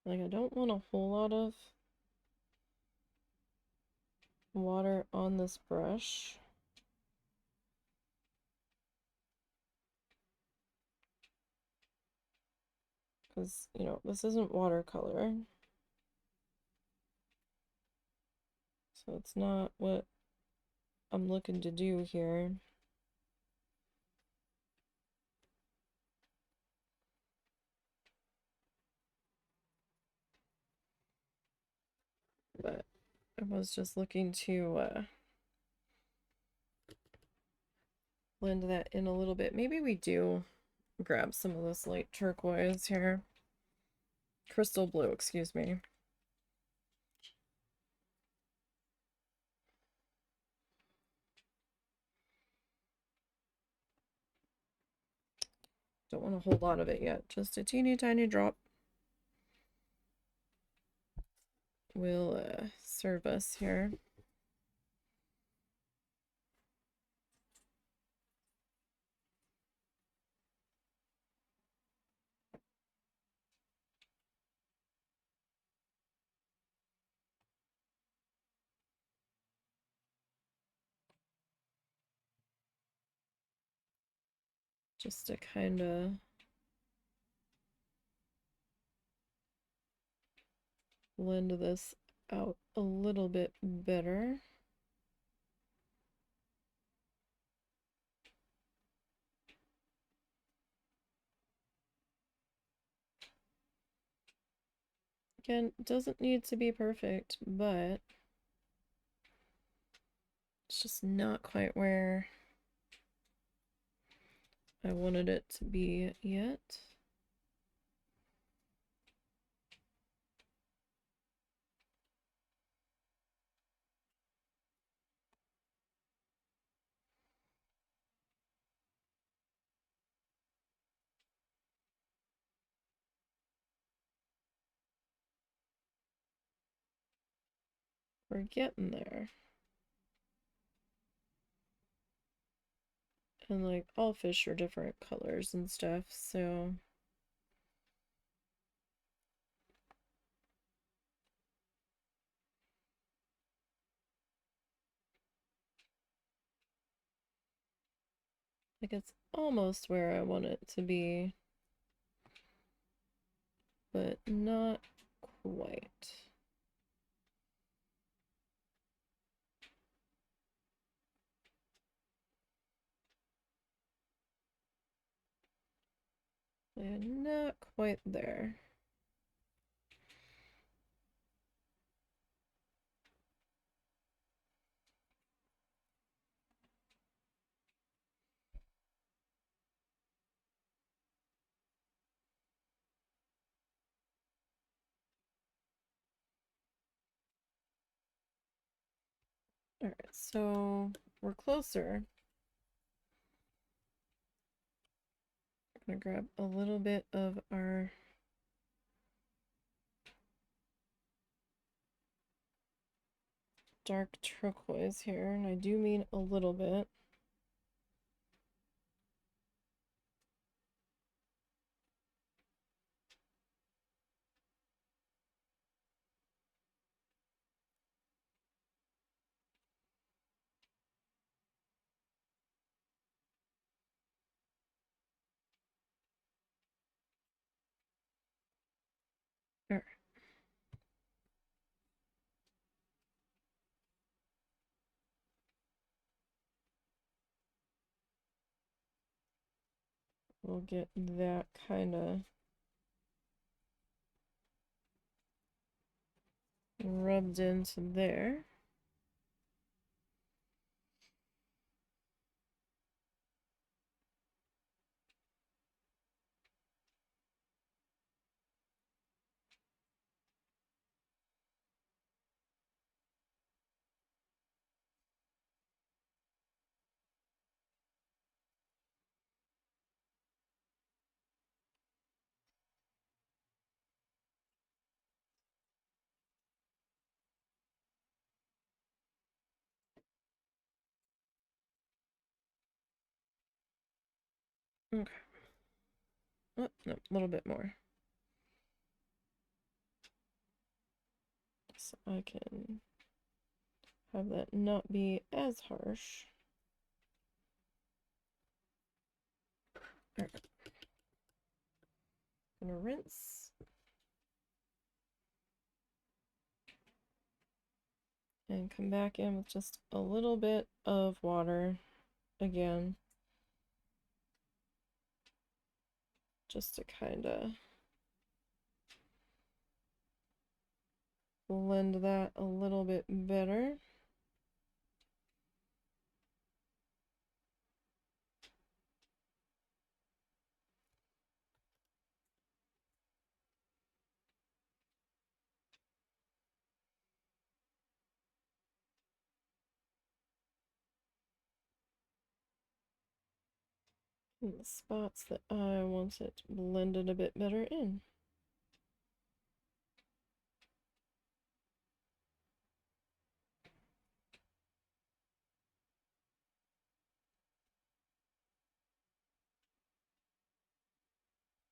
Like, I don't want a whole lot of water on this brush. Because, you know, this isn't watercolor. So it's not what I'm looking to do here. But I was just looking to blend that in a little bit. Maybe we do grab some of this light turquoise here. Crystal blue, excuse me. Don't want a whole lot of it yet, just a teeny tiny drop will serve us here. just to kind of blend this out a little bit better. Again, it doesn't need to be perfect, but it's just not quite where I wanted it to be yet. We're getting there. And like all fish are different colors and stuff, so like it's almost where I want it to be, but not quite. And not quite there. All right, so we're closer. I'm gonna grab a little bit of our dark turquoise here, and I do mean a little bit. All right. We'll get that kind of rubbed into there. Okay. Oh, no, a little bit more. So I can have that not be as harsh. All right. I'm gonna rinse. And come back in with just a little bit of water again. Just to kind of blend that a little bit better. In the spots that I want it blended a bit better in.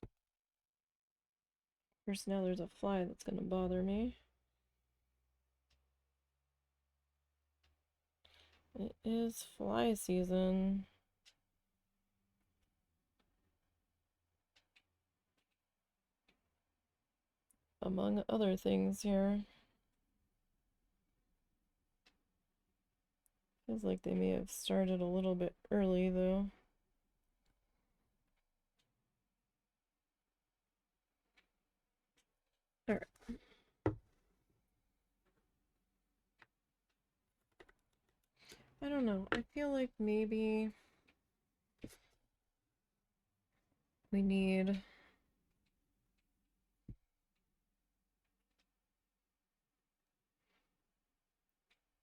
Of course, now there's a fly that's going to bother me. It is fly season. among other things here. Feels like they may have started a little bit early though. All right. I don't know. I feel like maybe we need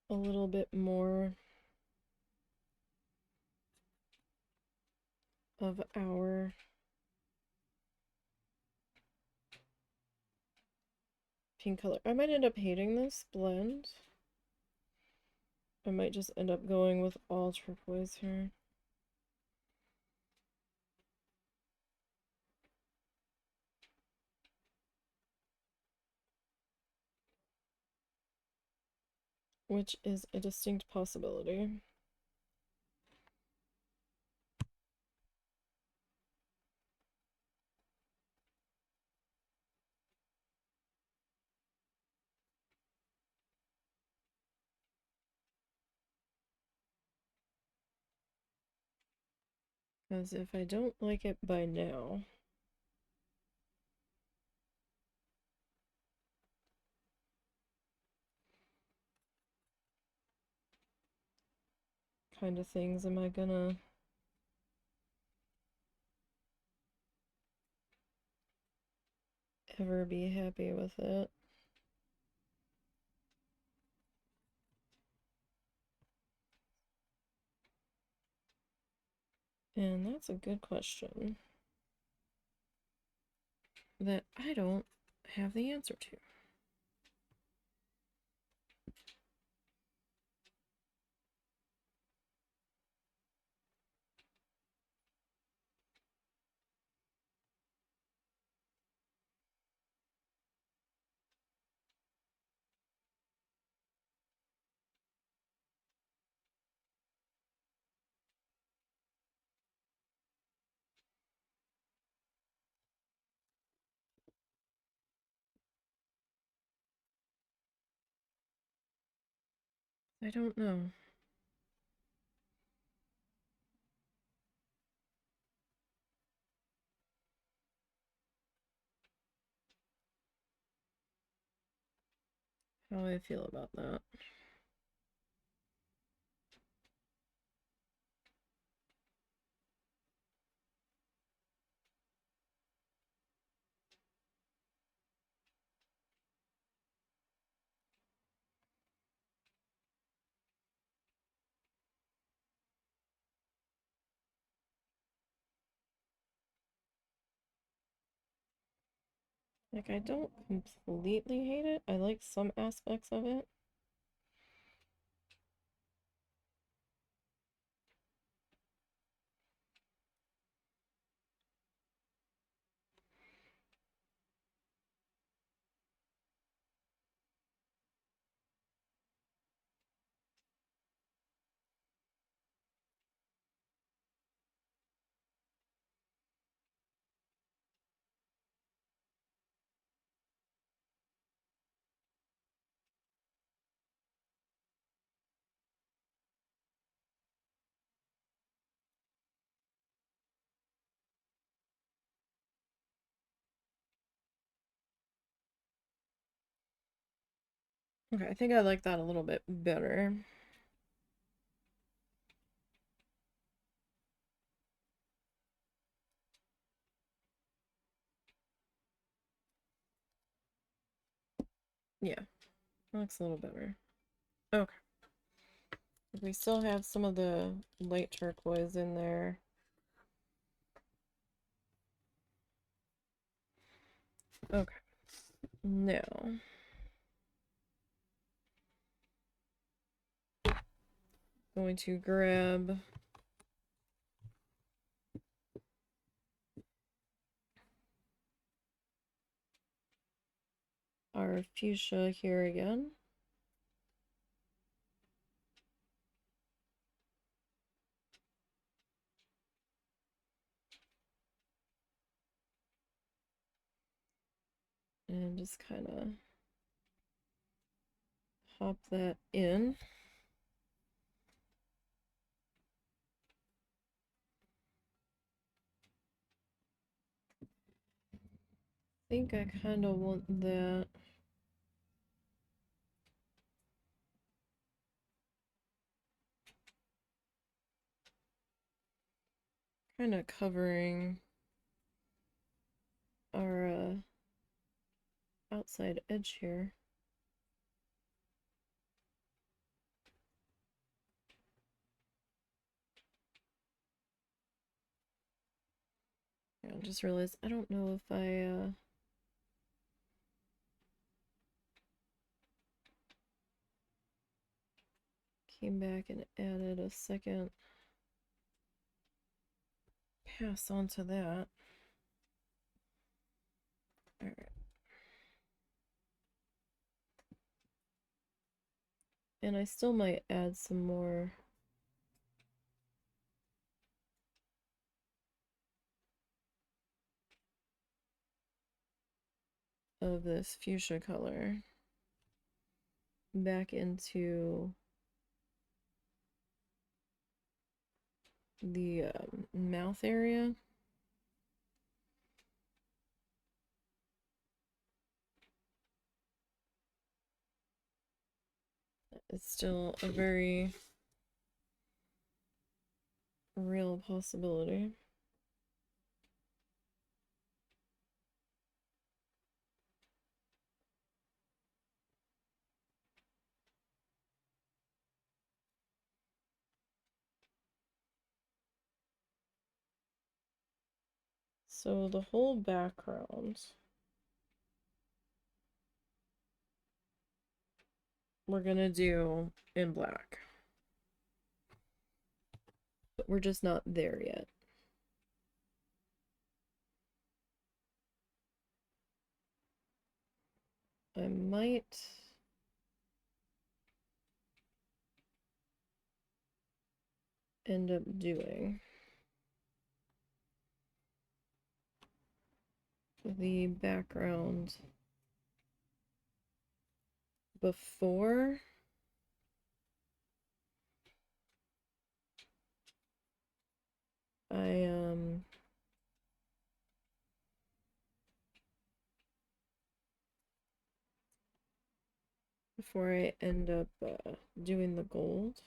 a little bit more of our pink color. I might end up hating this blend. I might just end up going with all turquoise here. Which is a distinct possibility. Because if I don't like it by now, kind of things am I gonna ever be happy with it? And that's a good question that I don't have the answer to. I don't know. How I feel about that. Like, I don't completely hate it. I like some aspects of it. Okay, I think I like that a little bit better. Yeah, looks a little better. Okay. We still have some of the light turquoise in there. Okay. Now, going to grab our fuchsia here again. And just kind of pop that in. I think I kind of want that kind of covering our outside edge here. I just realized I don't know if I came back and added a second pass onto that. All right. And I still might add some more of this fuchsia color back into the mouth area. It's still a very real possibility. So the whole background we're gonna do in black, but we're just not there yet. I might end up doing the background before I end up doing the gold.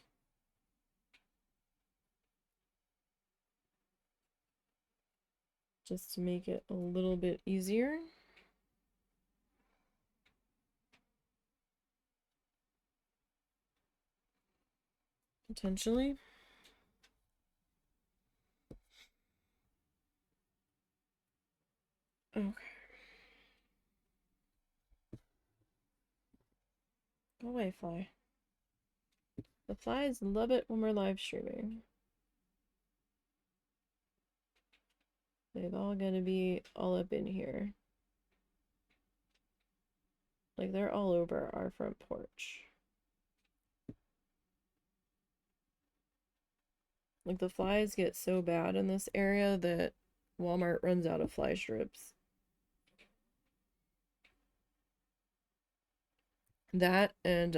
Just to make it a little bit easier. Potentially. Okay. Go away, fly. The flies love it when we're live streaming. They've all gonna be all up in here. Like they're all over our front porch. Like the flies get so bad in this area that Walmart runs out of fly strips. That and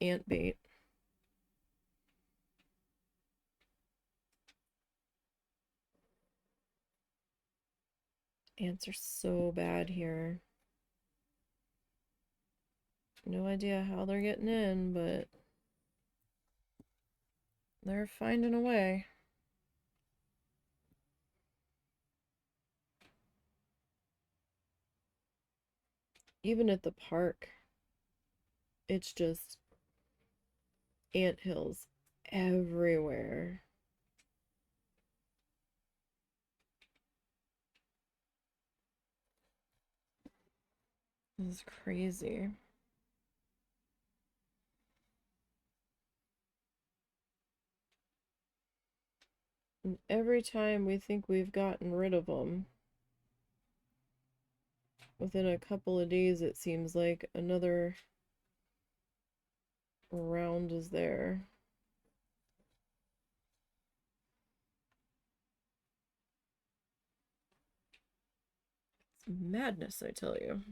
ant bait. Ants are so bad here. No idea how they're getting in, but they're finding a way. Even at the park, it's just ant hills everywhere. This is crazy. And every time we think we've gotten rid of them, within a couple of days it seems like another round is there. It's madness, I tell you.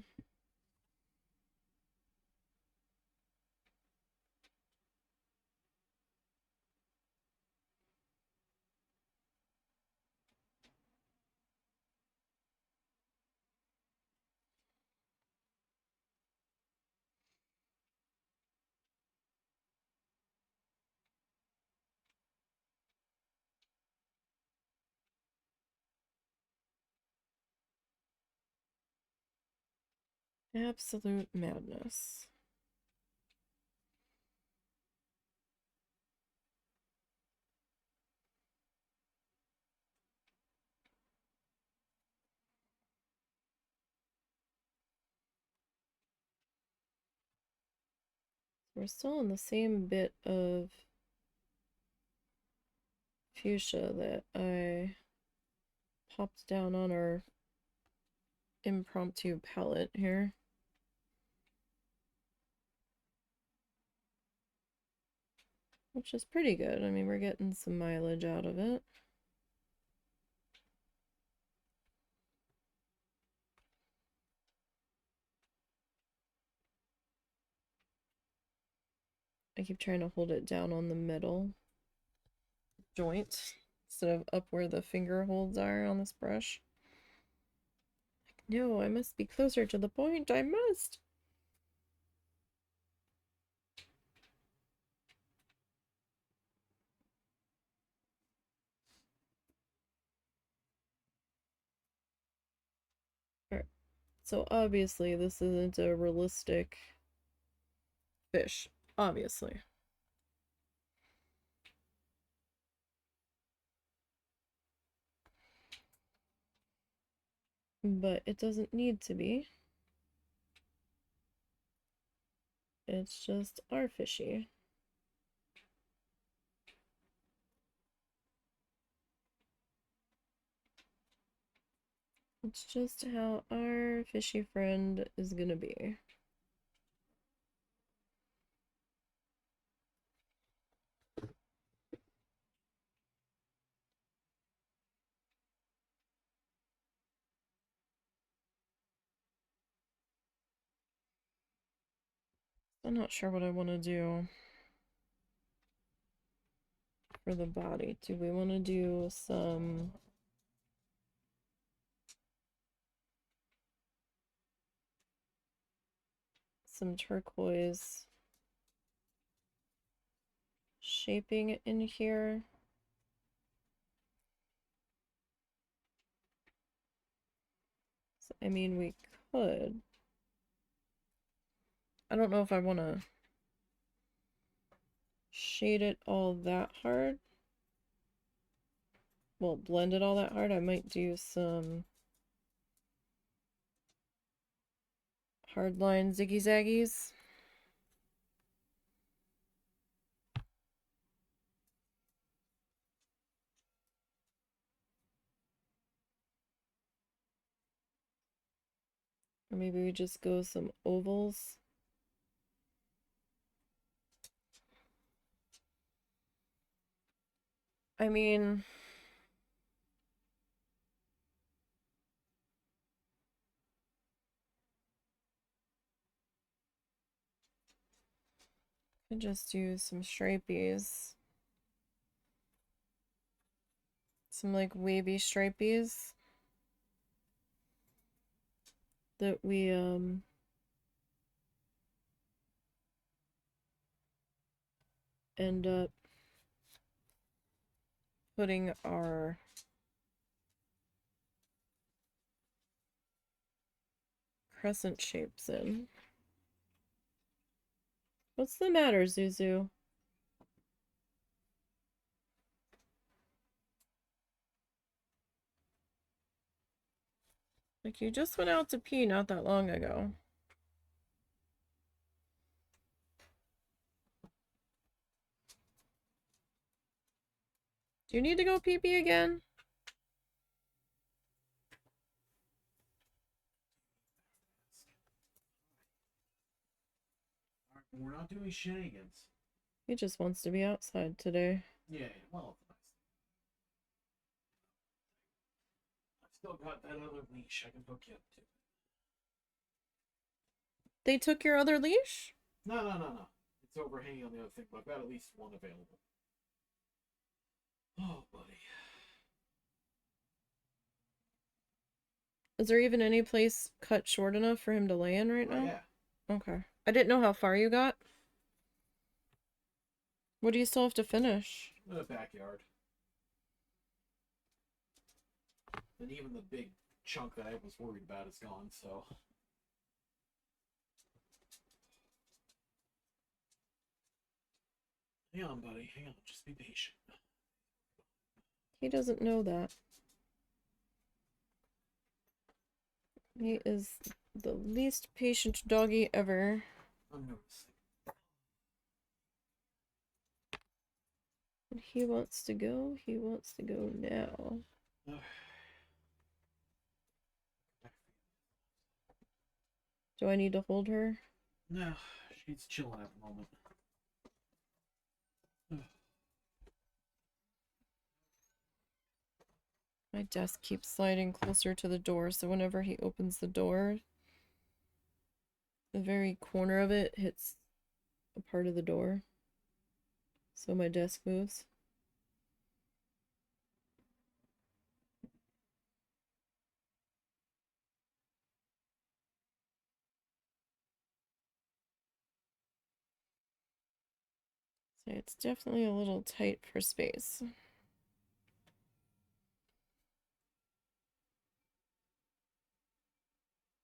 Absolute madness. We're still in the same bit of fuchsia that I popped down on our impromptu palette here. Which is pretty good. I mean, we're getting some mileage out of it. I keep trying to hold it down on the middle joint instead of up where the finger holds are on this brush. No, I must be closer to the point. I must. Alright. So obviously this isn't a realistic fish. Obviously. But it doesn't need to be. It's just our fishy. It's just how our fishy friend is gonna be. I'm not sure what I want to do for the body. Do we want to do some turquoise shaping in here? So, I mean, we could. I don't know if I want to shade it all that hard. Well, blend it all that hard. I might do some hardline ziggy-zaggies. Or maybe we just go some ovals. I mean, I could just do some stripies. Some like wavy stripies that we end up putting our crescent shapes in. What's the matter, Zuzu? Like, you just went out to pee not that long ago. Do you need to go pee-pee again?
We're not doing shenanigans.
He just wants to be outside today.
Yeah, well, it's nice. I've still got that other leash I can hook you up to.
They took your other leash?
No. It's overhanging on the other thing, but I've got at least one available. Oh, buddy.
Is there even any place cut short enough for him to lay in right
Oh,
now?
yeah.
Okay. I didn't know how far you got. What do you still have to finish?
The backyard. And even the big chunk that I was worried about is gone, so. Hang on, buddy. Hang on. Just be patient.
He doesn't know that. He is the least patient doggy ever.
I'm noticing.
When he wants to go, he wants to go now. Do I need to hold her?
No, she's chilling at the moment.
My desk keeps sliding closer to the door, so whenever he opens the door, the very corner of it hits a part of the door. So my desk moves. So it's definitely a little tight for space.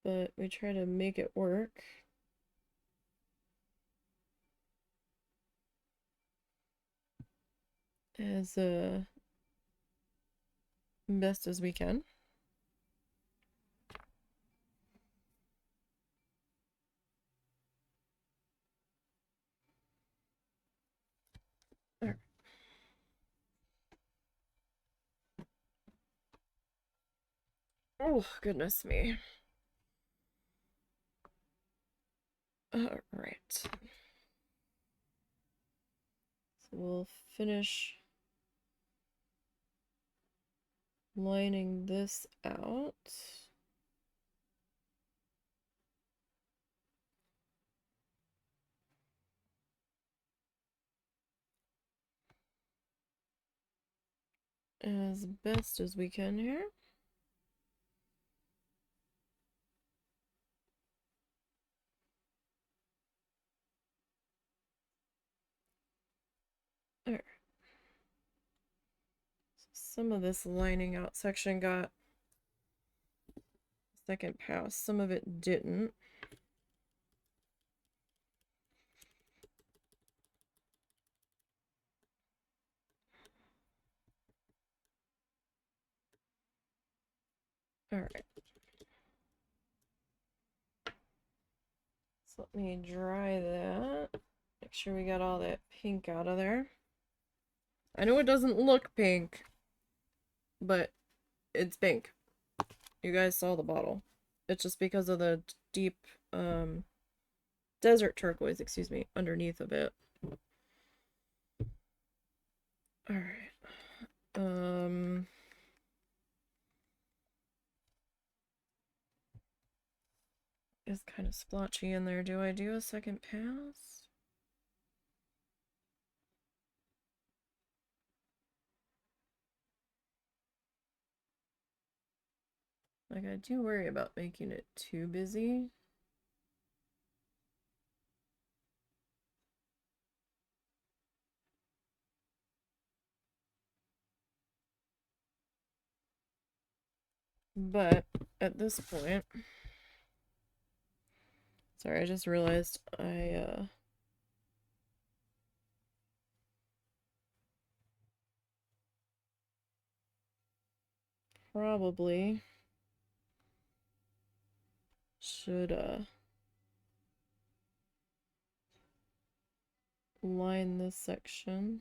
But we try to make it work as best as we can. All right. Oh, goodness me. All right. So we'll finish lining this out. As best as we can here. All right. Some of this lining out section got second pass, some of it didn't. All right. So let me dry that. Make sure we got all that pink out of there. I know it doesn't look pink, but it's pink. You guys saw the bottle. It's just because of the deep desert turquoise, excuse me, underneath of it. All right. It's kind of splotchy in there. Do I do a second pass? Like, I do worry about making it too busy. But at this point, sorry, I just realized I probably should line this section.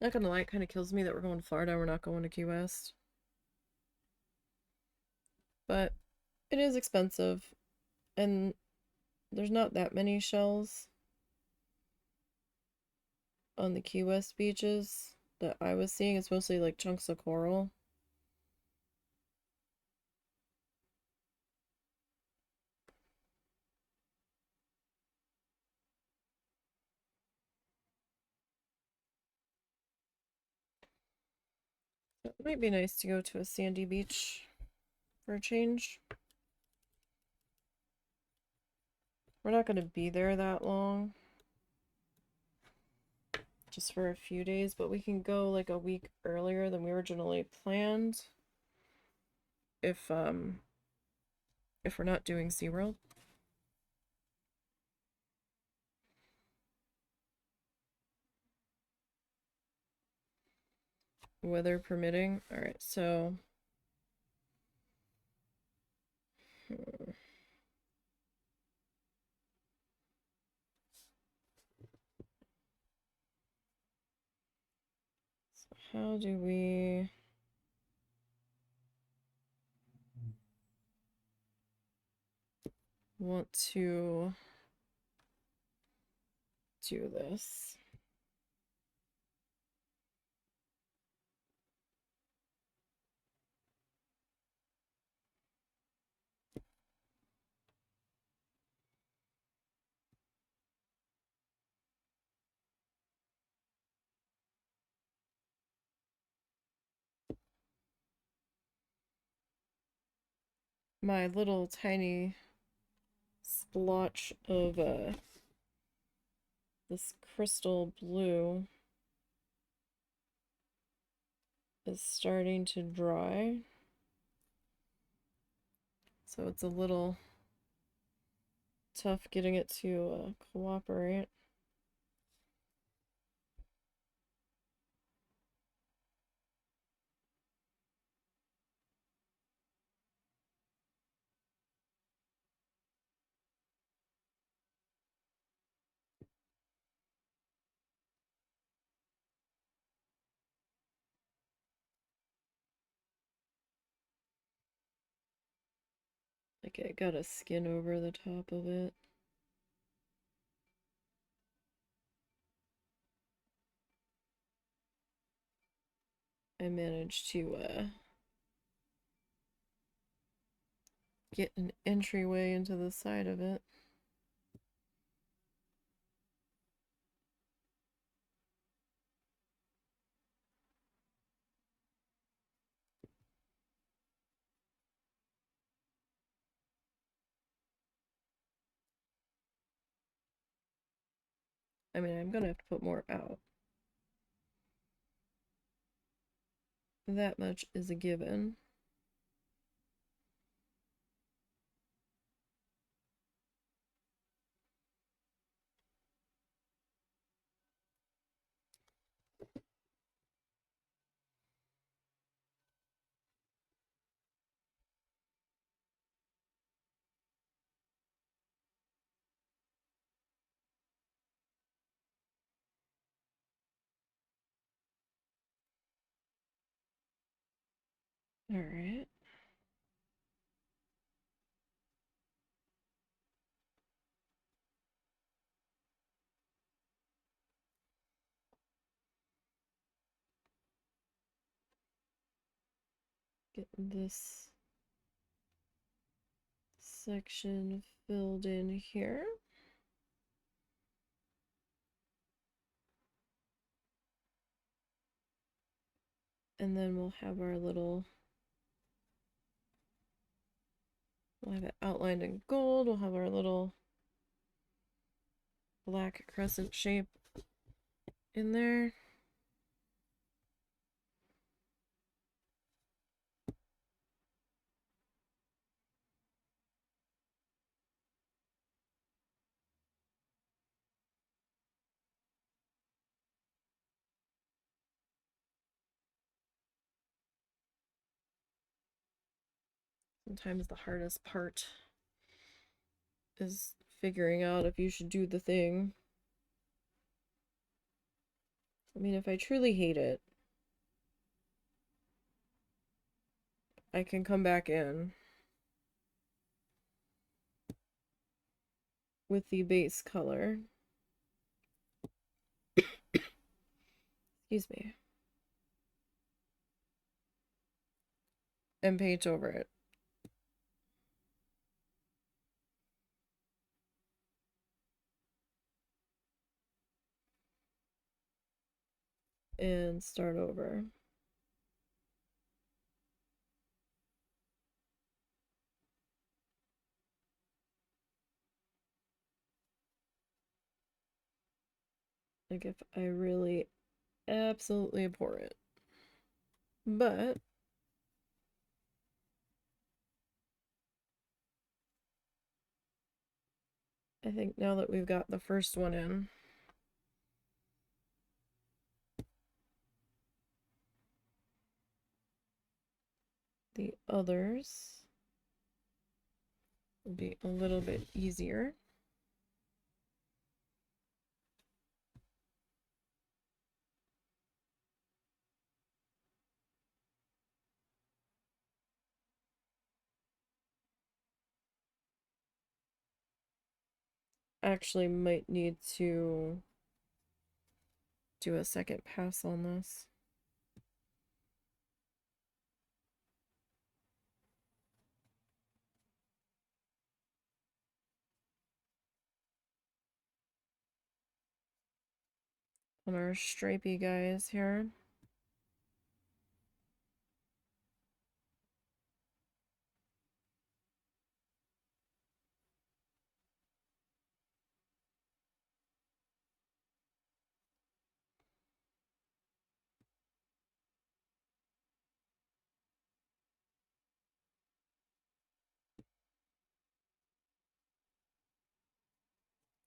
Not gonna lie, it kind of kills me that we're going to Florida and we're not going to Key West. But it is expensive, and there's not that many shells on the Key West beaches that I was seeing. It's mostly like chunks of coral. It might be nice to go to a sandy beach for a change. We're not going to be there that long, just for a few days, but we can go like a week earlier than we originally planned if we're not doing SeaWorld. Weather permitting. All right, so how do we want to do this? My little tiny splotch of this crystal blue is starting to dry. So it's a little tough getting it to cooperate. Like I got a skin over the top of it. I managed to get an entryway into the side of it. I mean, I'm gonna have to put more out. That much is a given. All right. Get this section filled in here. And then we'll have we'll have it outlined in gold. We'll have our little black crescent shape in there. Sometimes the hardest part is figuring out if you should do the thing. I mean, if I truly hate it, I can come back in with the base color. Excuse me. And paint over it. And start over. Like if I really absolutely abhor it. But I think now that we've got the first one in, the others will be a little bit easier. Actually might need to do a second pass on this. On our stripy guys here.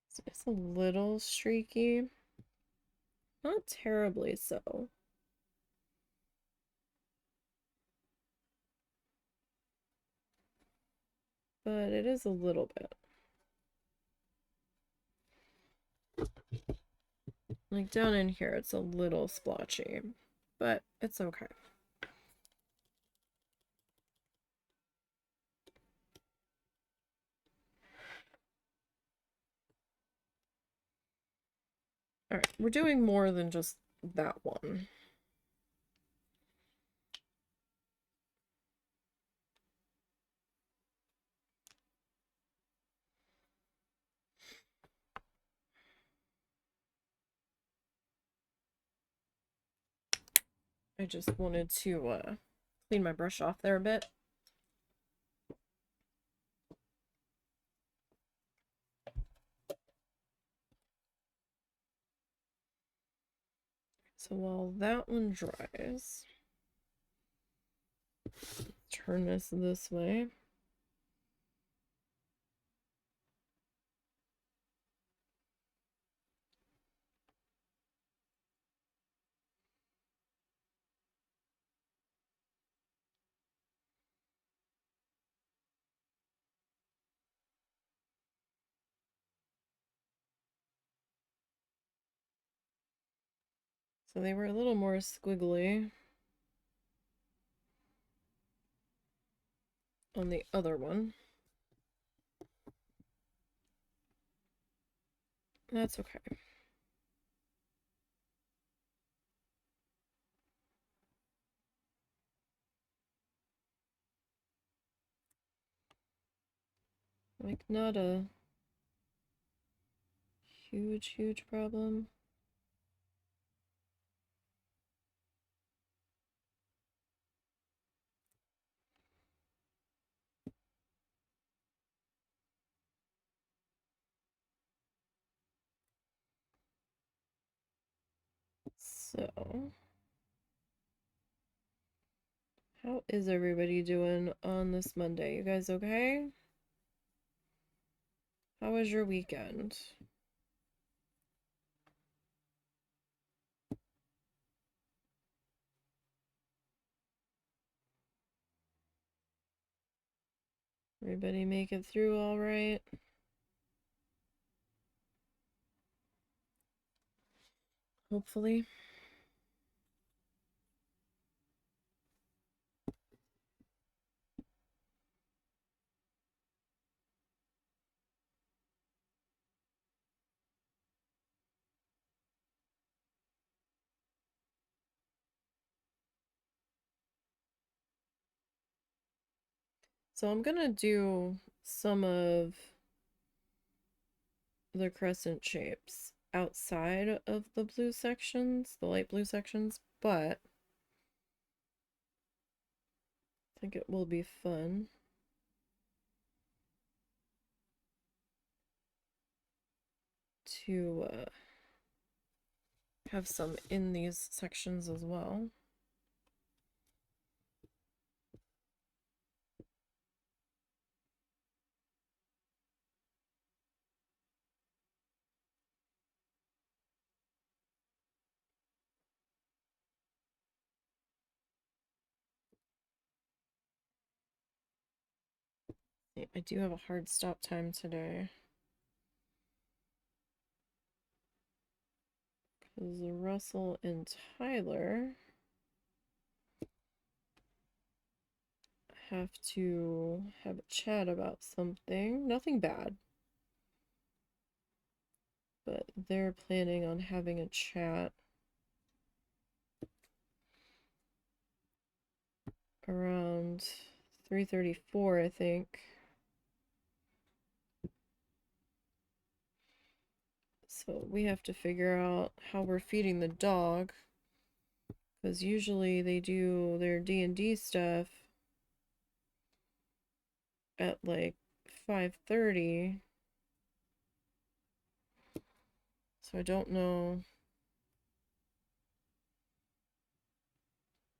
So it's a little streaky. Not terribly so. But it is a little bit. Like down in here, it's a little splotchy, but it's okay. All right, we're doing more than just that one. I just wanted to clean my brush off there a bit. So while that one dries, turn this way. So they were a little more squiggly on the other one. That's okay. Like, not a huge problem. So, how is everybody doing on this Monday? You guys okay? How was your weekend? Everybody make it through all right? Hopefully. So I'm gonna do some of the crescent shapes outside of the blue sections, the light blue sections, but I think it will be fun to have some in these sections as well. I do have a hard stop time today. Because Russell and Tyler have to have a chat about something. Nothing bad. But they're planning on having a chat around 3:34, I think. So we have to figure out how we're feeding the dog, because usually they do their D&D stuff at like 5:30. So I don't know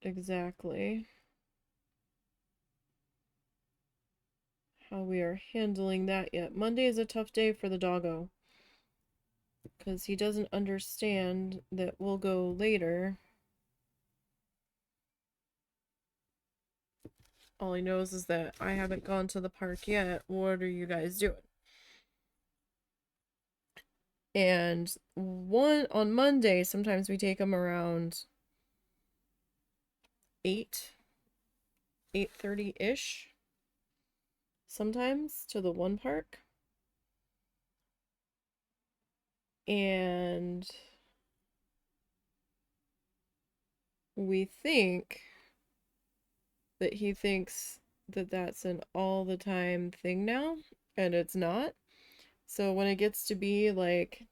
exactly how we are handling that yet. Monday is a tough day for the doggo, because he doesn't understand that we'll go later. All he knows is that I haven't gone to the park yet. What are you guys doing? And on Monday, sometimes we take him around 8:30-ish. Sometimes to the one park. And we think that he thinks that that's an all the time thing now, and it's not. So when it gets to be like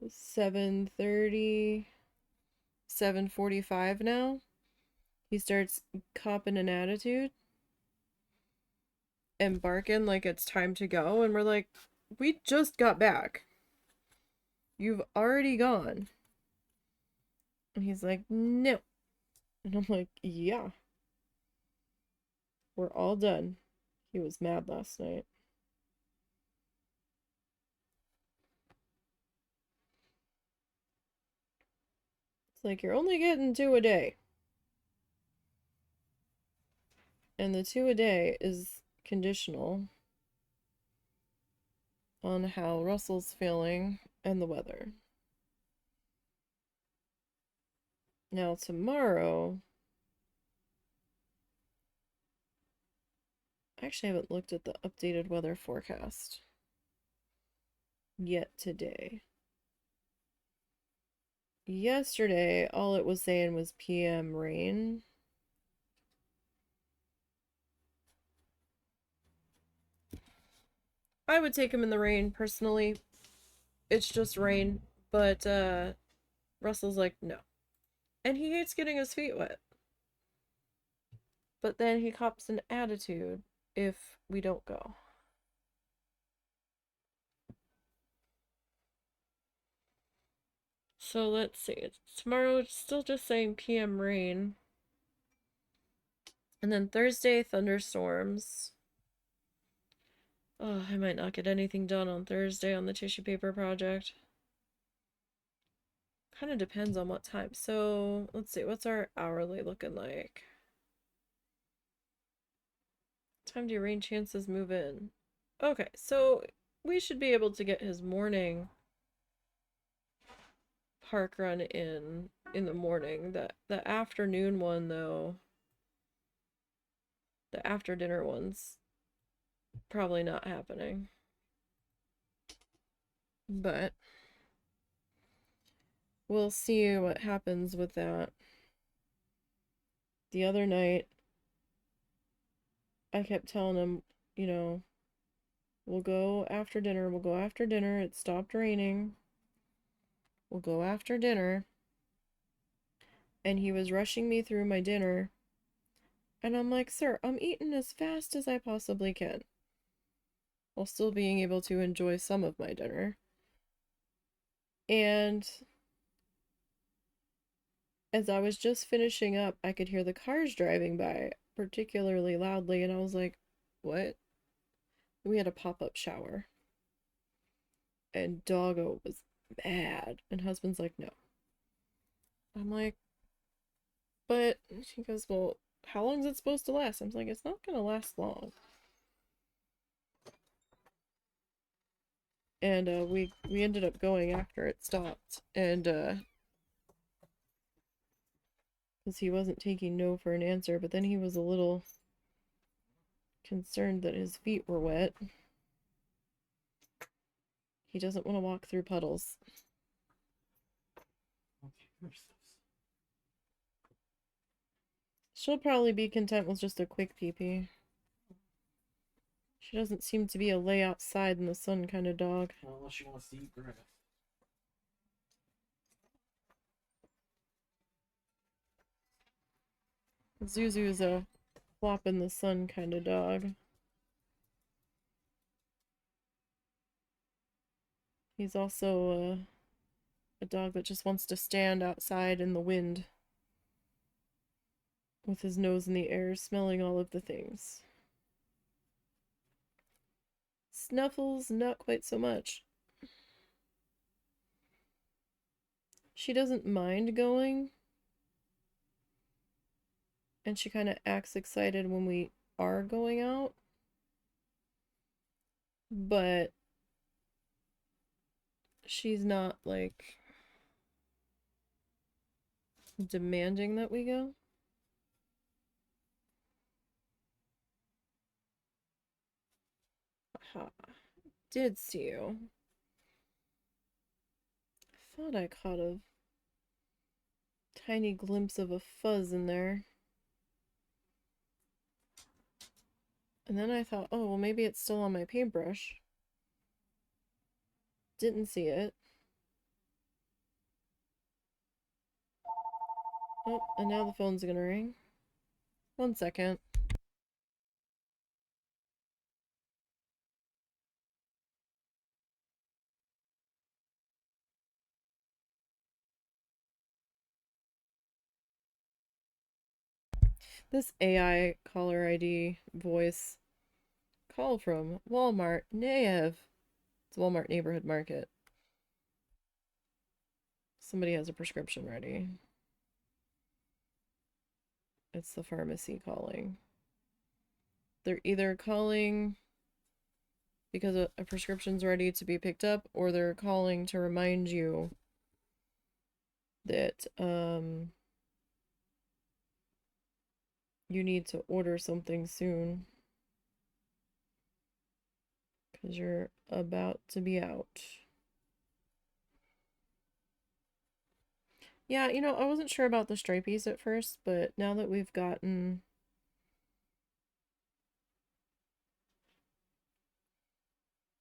7:30, 7:45 now, he starts copping an attitude and barking like it's time to go, and we're like, we just got back. You've already gone. And he's like, no. And I'm like, yeah. We're all done. He was mad last night. It's like, you're only getting 2 a day. And the 2 a day is conditional on how Russell's feeling and the weather. Now, tomorrow, I actually haven't looked at the updated weather forecast yet today. Yesterday, all it was saying was PM rain. I would take him in the rain, personally. It's just rain. But, Russell's like, no. And he hates getting his feet wet. But then he cops an attitude if we don't go. So let's see. Tomorrow it's still just saying PM rain. And then Thursday, thunderstorms. Oh, I might not get anything done on Thursday on the tissue paper project. Kind of depends on what time. So let's see. What's our hourly looking like? What time do rain chances move in? Okay, so we should be able to get his morning park run in the morning. The afternoon one, though, the after dinner one's probably not happening. But we'll see what happens with that. The other night, I kept telling him, you know, we'll go after dinner, we'll go after dinner. It stopped raining. We'll go after dinner. And he was rushing me through my dinner. And I'm like, sir, I'm eating as fast as I possibly can while still being able to enjoy some of my dinner. And as I was just finishing up, I could hear the cars driving by particularly loudly. And I was like, what? We had a pop up shower. And doggo was mad. And husband's like, no. I'm like, but he goes, well, how long is it supposed to last? I'm like, it's not going to last long. And we ended up going after it stopped. And because he wasn't taking no for an answer, but then he was a little concerned that his feet were wet. He doesn't want to walk through puddles. She'll probably be content with just a quick pee-pee. She doesn't seem to be a lay outside in the sun kind of dog.
Well, unless she wants to eat grass.
Zuzu's a flop in the sun kind of dog. He's also a dog that just wants to stand outside in the wind with his nose in the air, smelling all of the things. Snuffles, not quite so much. She doesn't mind going, and she kind of acts excited when we are going out, but she's not like demanding that we go. Aha. Did see you. I thought I caught a tiny glimpse of a fuzz in there. And then I thought, oh, well, maybe it's still on my paintbrush. Didn't see it. Oh, and now the phone's gonna ring. 1 second. This AI caller ID voice call from Walmart Nav. It's Walmart Neighborhood Market. Somebody has a prescription ready. It's the pharmacy calling. They're either calling because a prescription's ready to be picked up, or they're calling to remind you that you need to order something soon because you're about to be out. Yeah, you know, I wasn't sure about the stripies at first, but now that we've gotten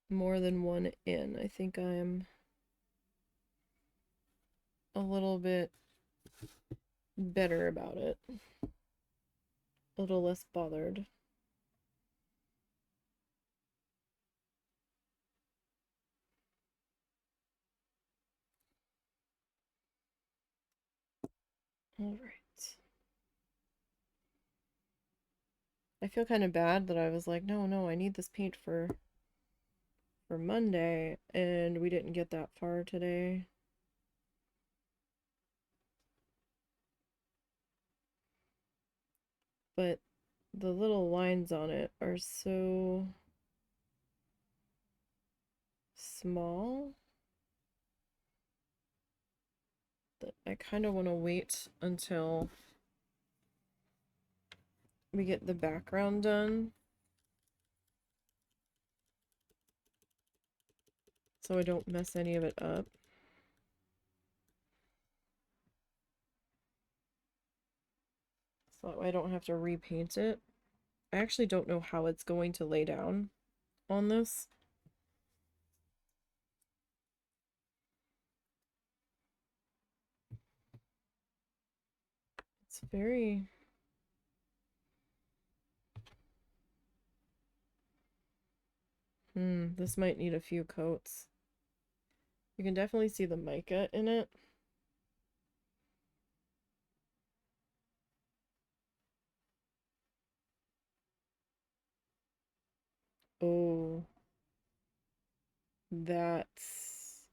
more than one in, I think I'm a little bit better about it. A little less bothered. All right. I feel kind of bad that I was like, no, I need this paint for Monday, and we didn't get that far today. But the little lines on it are so small that I kind of want to wait until we get the background done so I don't mess any of it up. So that way I don't have to repaint it. I actually don't know how it's going to lay down on this. It's very... this might need a few coats. You can definitely see the mica in it. Oh, that's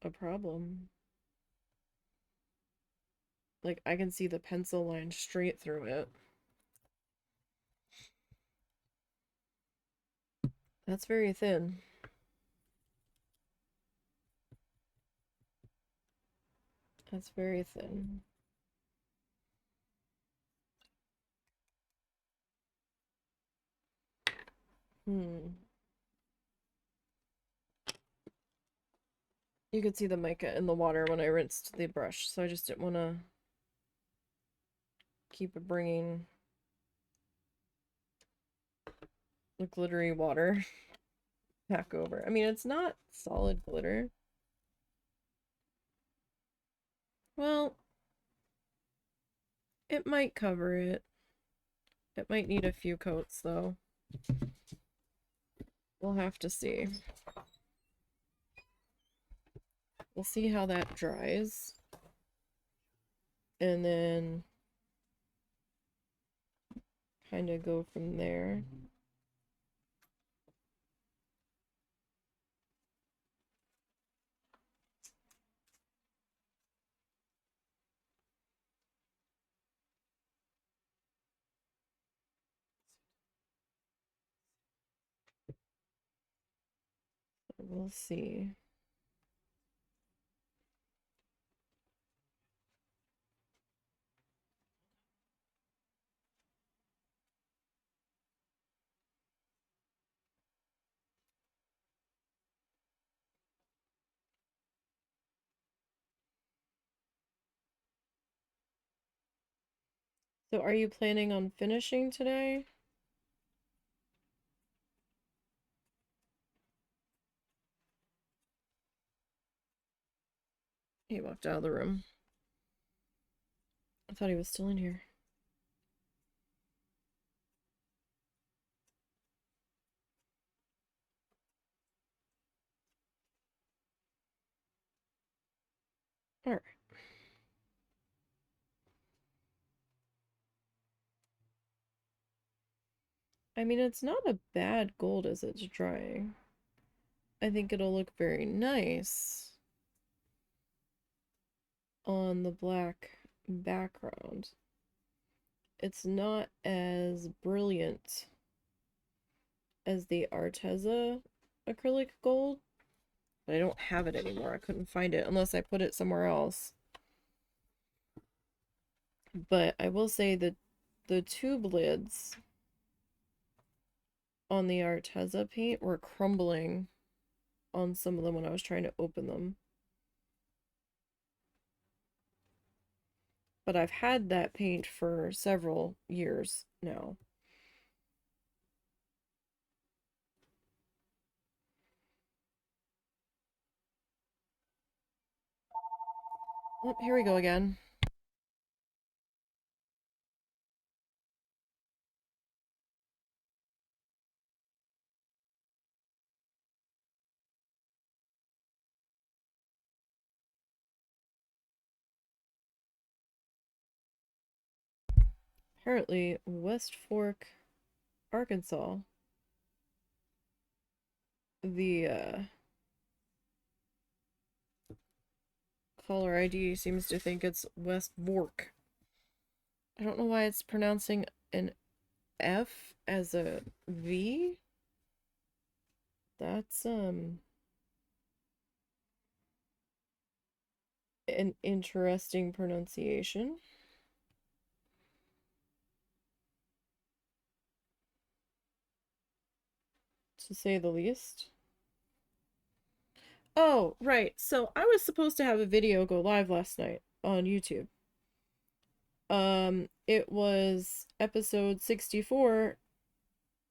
a problem. Like, I can see the pencil line straight through it. That's very thin. That's very thin. Hmm. You could see the mica in the water when I rinsed the brush, so I just didn't want to keep bringing the glittery water back over. I mean, it's not solid glitter. Well, it might cover it. It might need a few coats, though. We'll have to see. We'll see how that dries. And then kind of go from there. We'll see. So are you planning on finishing today? He walked out of the room. I thought he was still in here. All right. I mean, it's not a bad gold as it's drying. I think it'll look very nice on the black background. It's not as brilliant as the Arteza acrylic gold, but I don't have it anymore. I couldn't find it unless I put it somewhere else. But I will say that the tube lids on the Arteza paint were crumbling on some of them when I was trying to open them. But I've had that paint for several years now. Oh, here we go again. Apparently, West Fork, Arkansas, the caller ID seems to think it's West Vork. I don't know why it's pronouncing an F as a V. That's an interesting pronunciation, to say the least. Oh, right. So I was supposed to have a video go live last night on YouTube. It was episode 64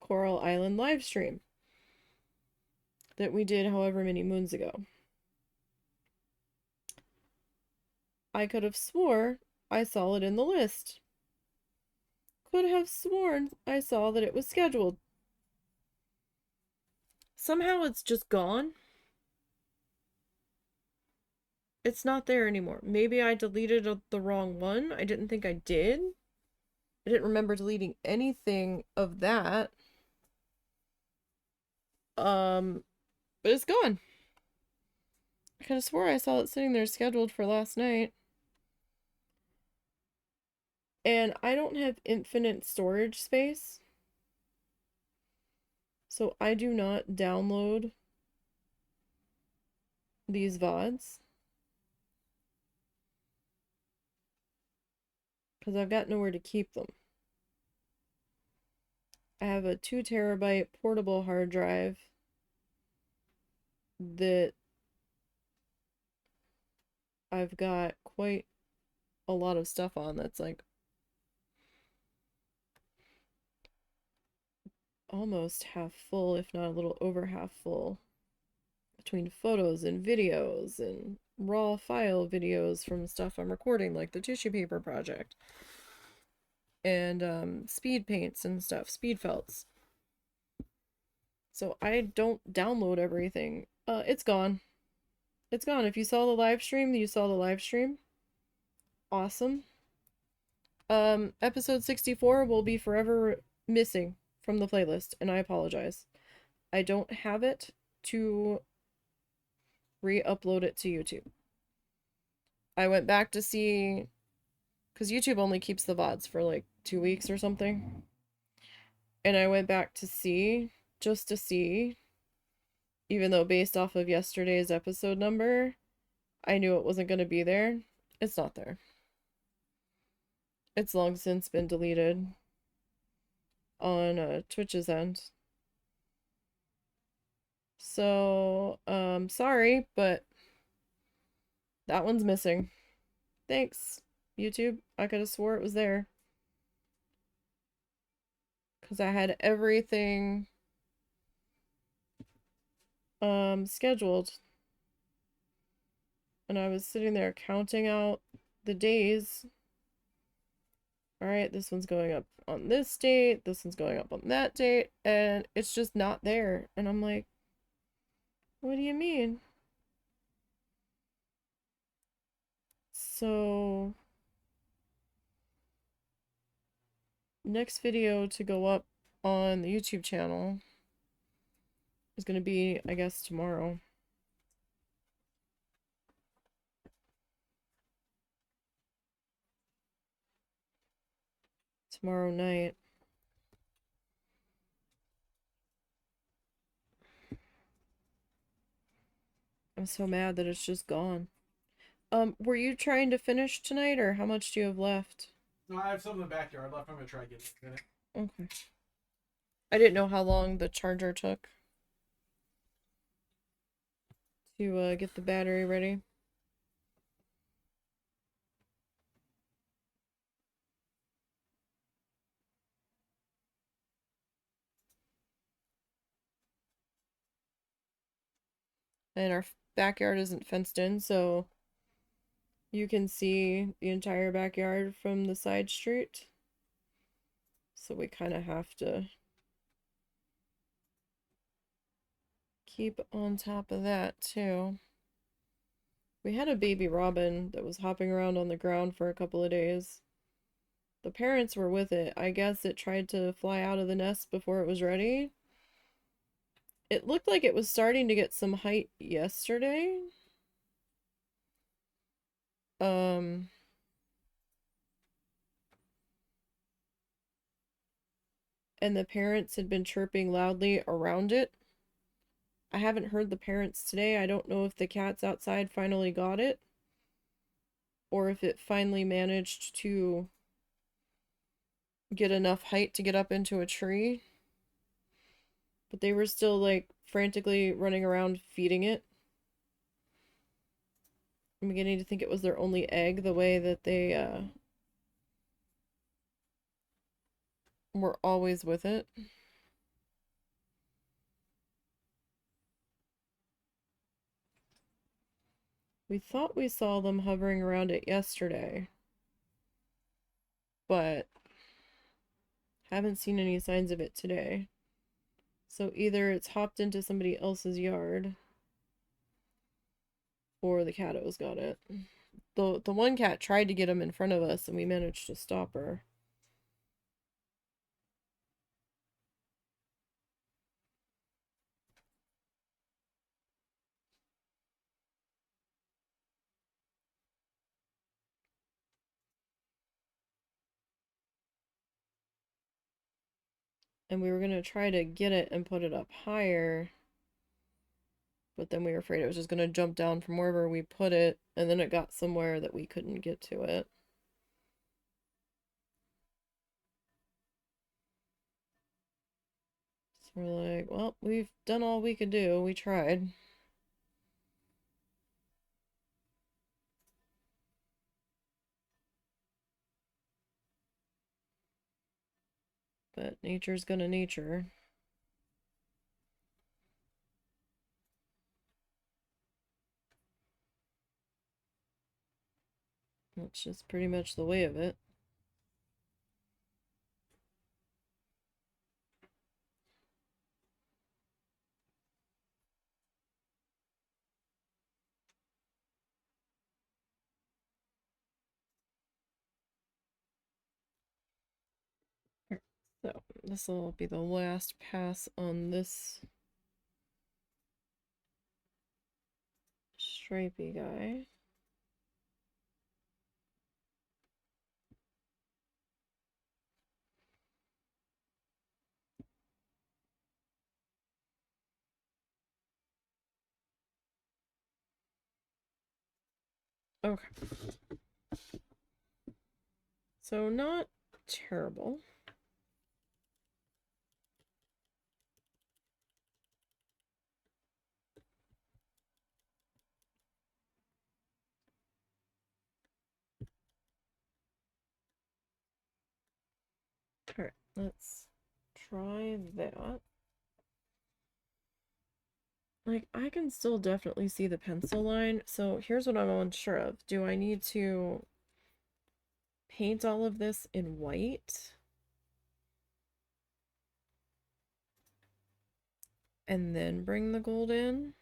Coral Island live stream that we did however many moons ago. I could have swore I saw it in the list. Could have sworn I saw that it was scheduled. Somehow it's just gone. It's not there anymore. Maybe I deleted the wrong one. I didn't think I did. I didn't remember deleting anything of that. But it's gone. I could have swore I saw it sitting there scheduled for last night. And I don't have infinite storage space. So I do not download these VODs. Because I've got nowhere to keep them. I have a 2 terabyte portable hard drive that I've got quite a lot of stuff on that's like almost half full, if not a little over half full, between photos and videos and raw file videos from stuff I'm recording, like the tissue paper project, and speed paints and stuff, speed felts. So I don't download everything. It's gone. It's gone. If you saw the live stream, you saw the live stream. Awesome. Episode 64 will be forever missing from the playlist, and I apologize. I don't have it to re-upload it to YouTube. I went back to see, because YouTube only keeps the VODs for like 2 weeks or something. And I went back to see, just to see, even though based off of yesterday's episode number, I knew it wasn't going to be there. It's not there. It's long since been deleted on Twitch's end. So, sorry, but that one's missing. Thanks, YouTube. I could have swore it was there. Because I had everything scheduled. And I was sitting there counting out the days. Alright, this one's going up on this date, this one's going up on that date, and it's just not there. And I'm like, what do you mean? So, next video to go up on the YouTube channel is going to be, I guess, tomorrow. Tomorrow night. I'm so mad that it's just gone. Were you trying to finish tonight, or how much do you have left?
No, I have some in the backyard left. I'm gonna try getting it.
Okay. I didn't know how long the charger took to get the battery ready. And our backyard isn't fenced in, so you can see the entire backyard from the side street. So we kind of have to keep on top of that too. We had a baby robin that was hopping around on the ground for a couple of days. The parents were with it. I guess it tried to fly out of the nest before it was ready. It looked like it was starting to get some height yesterday. And the parents had been chirping loudly around it. I haven't heard the parents today. I don't know if the cats outside finally got it, or if it finally managed to get enough height to get up into a tree. But they were still like frantically running around feeding it. I'm beginning to think it was their only egg, the way that they were always with it. We thought we saw them hovering around it yesterday, but haven't seen any signs of it today. So either it's hopped into somebody else's yard or the Catos got it. The one cat tried to get him in front of us and we managed to stop her. And we were going to try to get it and put it up higher, but then we were afraid it was just going to jump down from wherever we put it, and then it got somewhere that we couldn't get to it. So we're like, well, we've done all we could do. We tried. But nature's gonna nature. That's just pretty much the way of it. So this will be the last pass on this stripey guy. Okay. So not terrible. Alright, let's try that. Like, I can still definitely see the pencil line, so here's what I'm unsure of. Do I need to paint all of this in white? And then bring the gold in?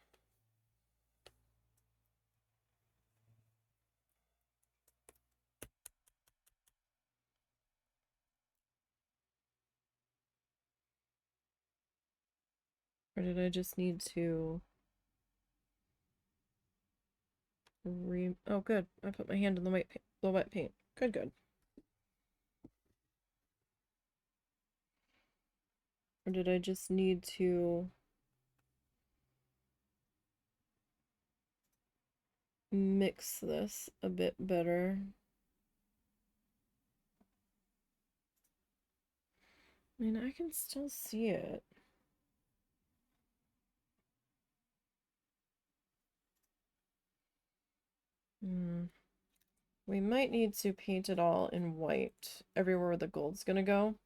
Or did I just need to oh good. I put my hand in the wet paint. Good, good. Or did I just need to mix this a bit better? I mean, I can still see it. We might need to paint it all in white everywhere the gold's gonna go.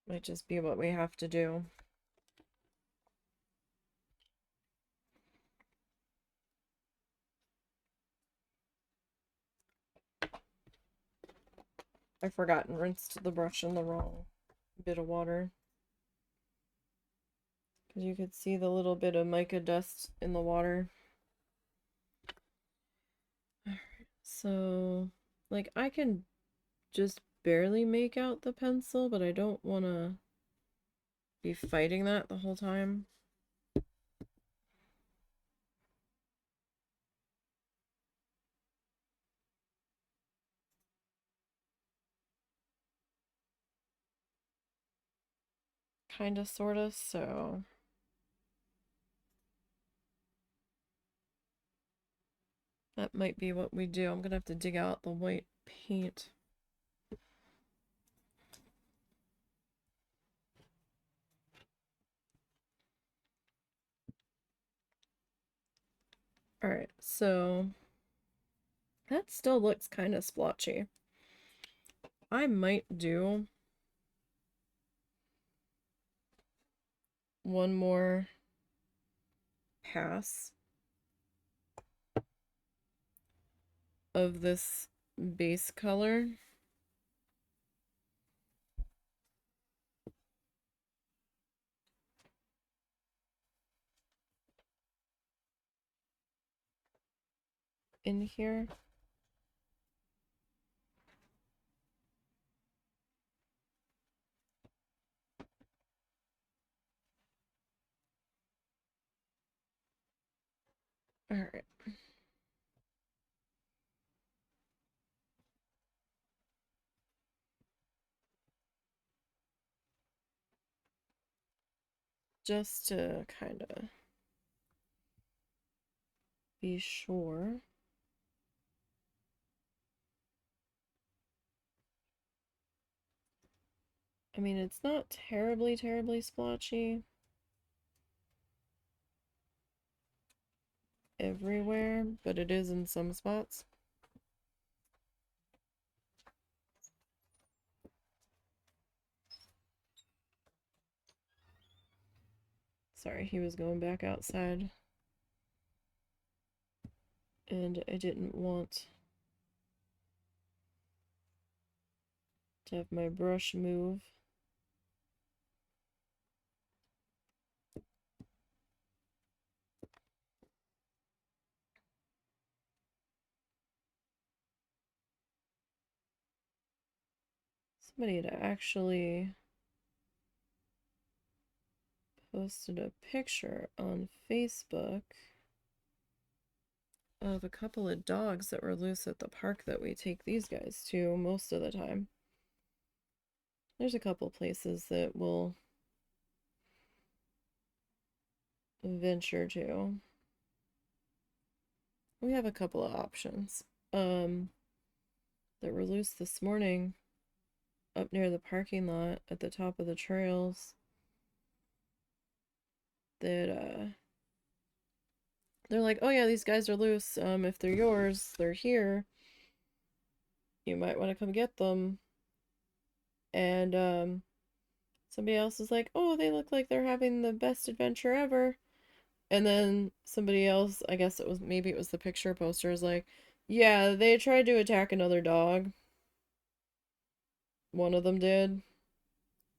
Might just be what we have to do. I forgot and rinsed the brush in the wrong bit of water. Because you could see the little bit of mica dust in the water. So, like, I can just barely make out the pencil, but I don't want to be fighting that the whole time. Kinda, sorta, so... that might be what we do. I'm gonna have to dig out the white paint. Alright, so that still looks kind of splotchy. I might do one more pass of this base color. In here. Alright. Just to kind of be sure. I mean, it's not terribly, terribly splotchy everywhere, but it is in some spots. Sorry, he was going back outside. And I didn't want to have my brush move. Somebody had actually posted a picture on Facebook of a couple of dogs that were loose at the park that we take these guys to most of the time. There's a couple places that we'll venture to. We have a couple of options that were loose this morning up near the parking lot at the top of the trails that they're like, oh yeah, these guys are loose. If they're yours, they're here. You might want to come get them. And somebody else is like, oh, they look like they're having the best adventure ever. And then somebody else, I guess it was, maybe it was the picture poster, is like, yeah, they tried to attack another dog. One of them did.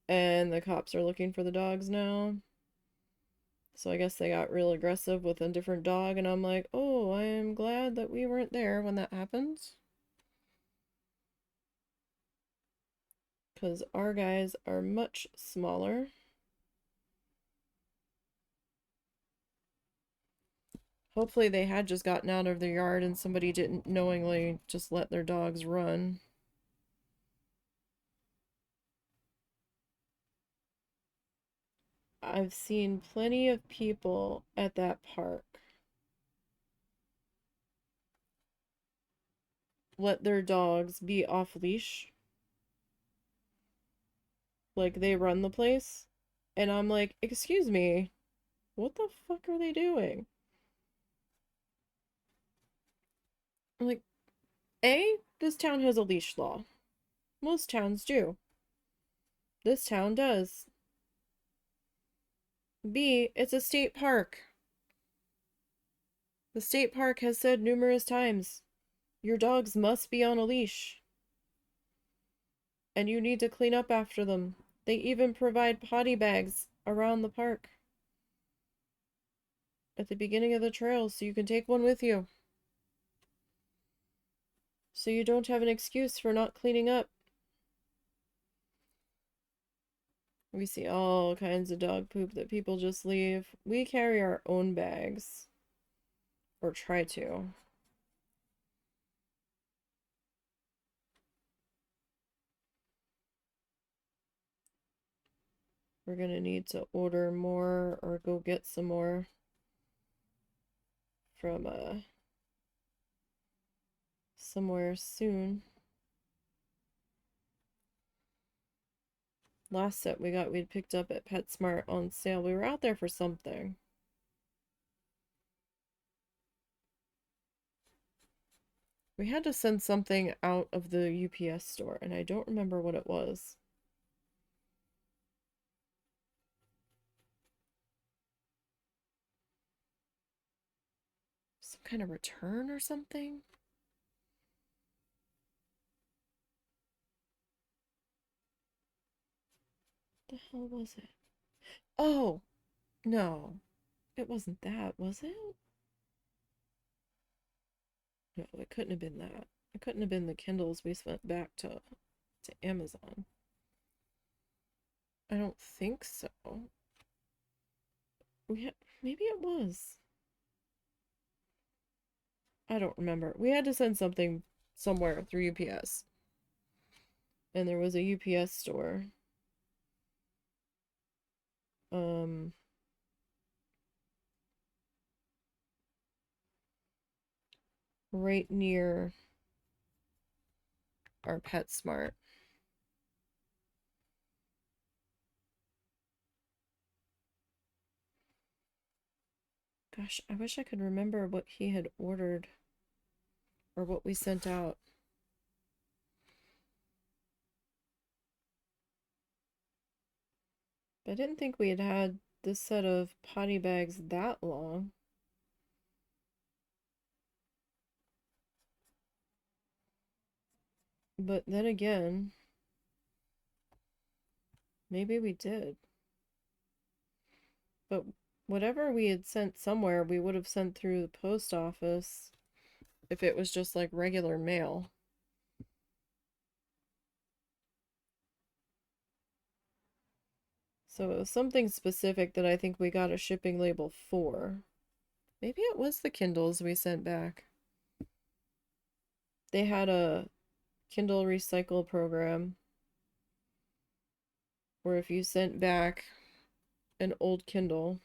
And the cops are looking for the dogs now. So I guess they got real aggressive with a different dog, and I'm like, oh, I am glad that we weren't there when that happened. Because our guys are much smaller. Hopefully they had just gotten out of their yard and somebody didn't knowingly just let their dogs run. I've seen plenty of people at that park let their dogs be off leash. Like they run the place. And I'm like, excuse me, what the fuck are they doing? I'm like, A, this town has a leash law. Most towns do. This town does. B, it's a state park. The state park has said numerous times, your dogs must be on a leash. And you need to clean up after them. They even provide potty bags around the park at the beginning of the trails so you can take one with you. So you don't have an excuse for not cleaning up. We see all kinds of dog poop that people just leave. We carry our own bags. Or try to. We're gonna need to order more or go get some more from somewhere soon. Last set we'd picked up at PetSmart on sale. We were out there for something. We had to send something out of the UPS store, and I don't remember what it was. Some kind of return or something? What the hell was it? Oh, no. It wasn't that, was it? No, it couldn't have been that. It couldn't have been the Kindles we sent back to Amazon. I don't think so. Maybe it was. I don't remember. We had to send something somewhere through UPS. And there was a UPS store. Um right near our PetSmart. Gosh, I wish I could remember what he had ordered or what we sent out. But I didn't think we had had this set of potty bags that long. But then again, maybe we did. But whatever we had sent somewhere, we would have sent through the post office if it was just like regular mail. So it was something specific that I think we got a shipping label for. Maybe it was the Kindles we sent back. They had a Kindle recycle program where if you sent back an old Kindle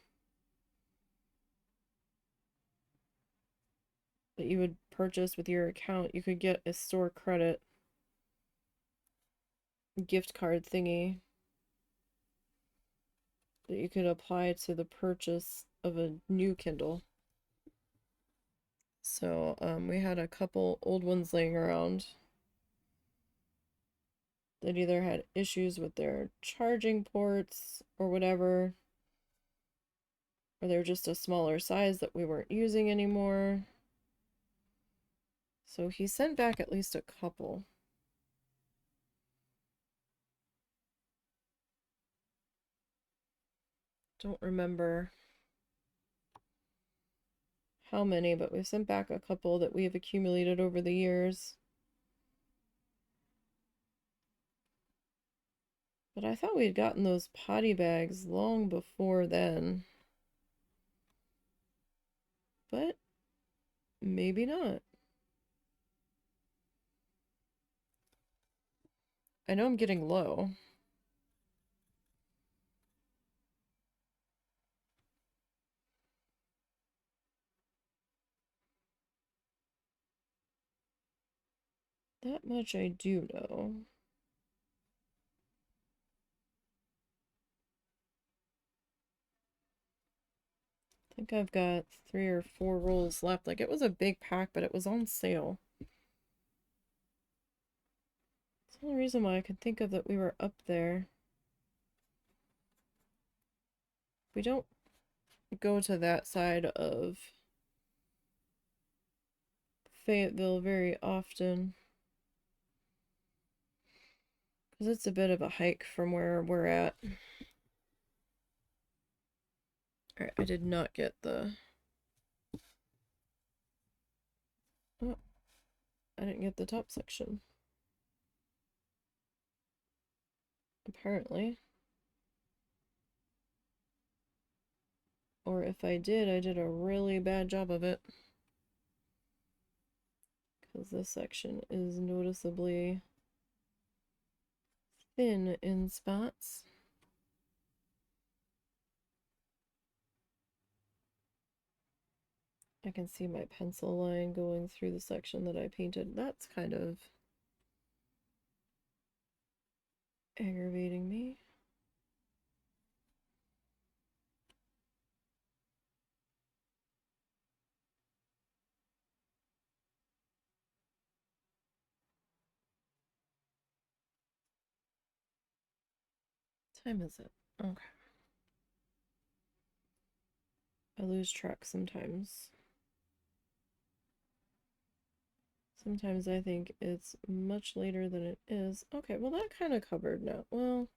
that you would purchase with your account, you could get a store credit gift card thingy that you could apply to the purchase of a new Kindle. So we had a couple old ones laying around that either had issues with their charging ports or whatever, or they were just a smaller size that we weren't using anymore. So he sent back at least a couple. Don't remember how many, but we sent back a couple that we have accumulated over the years. But I thought we had gotten those potty bags long before then. But maybe not. I know I'm getting low. That much I do know. I think I've got 3 or 4 rolls left. Like, it was a big pack, but it was on sale. It's the only reason why I could think of that we were up there. We don't go to that side of Fayetteville very often, because it's a bit of a hike from where we're at. Alright, I did not get the... Oh, I didn't get the top section. Apparently. Or if I did a really bad job of it. Because this section is noticeably thin in spots. I can see my pencil line going through the section that I painted. That's kind of aggravating me. time is it? Okay. I lose track sometimes. Sometimes I think it's much later than it is. Okay, well that kind of covered now. Well,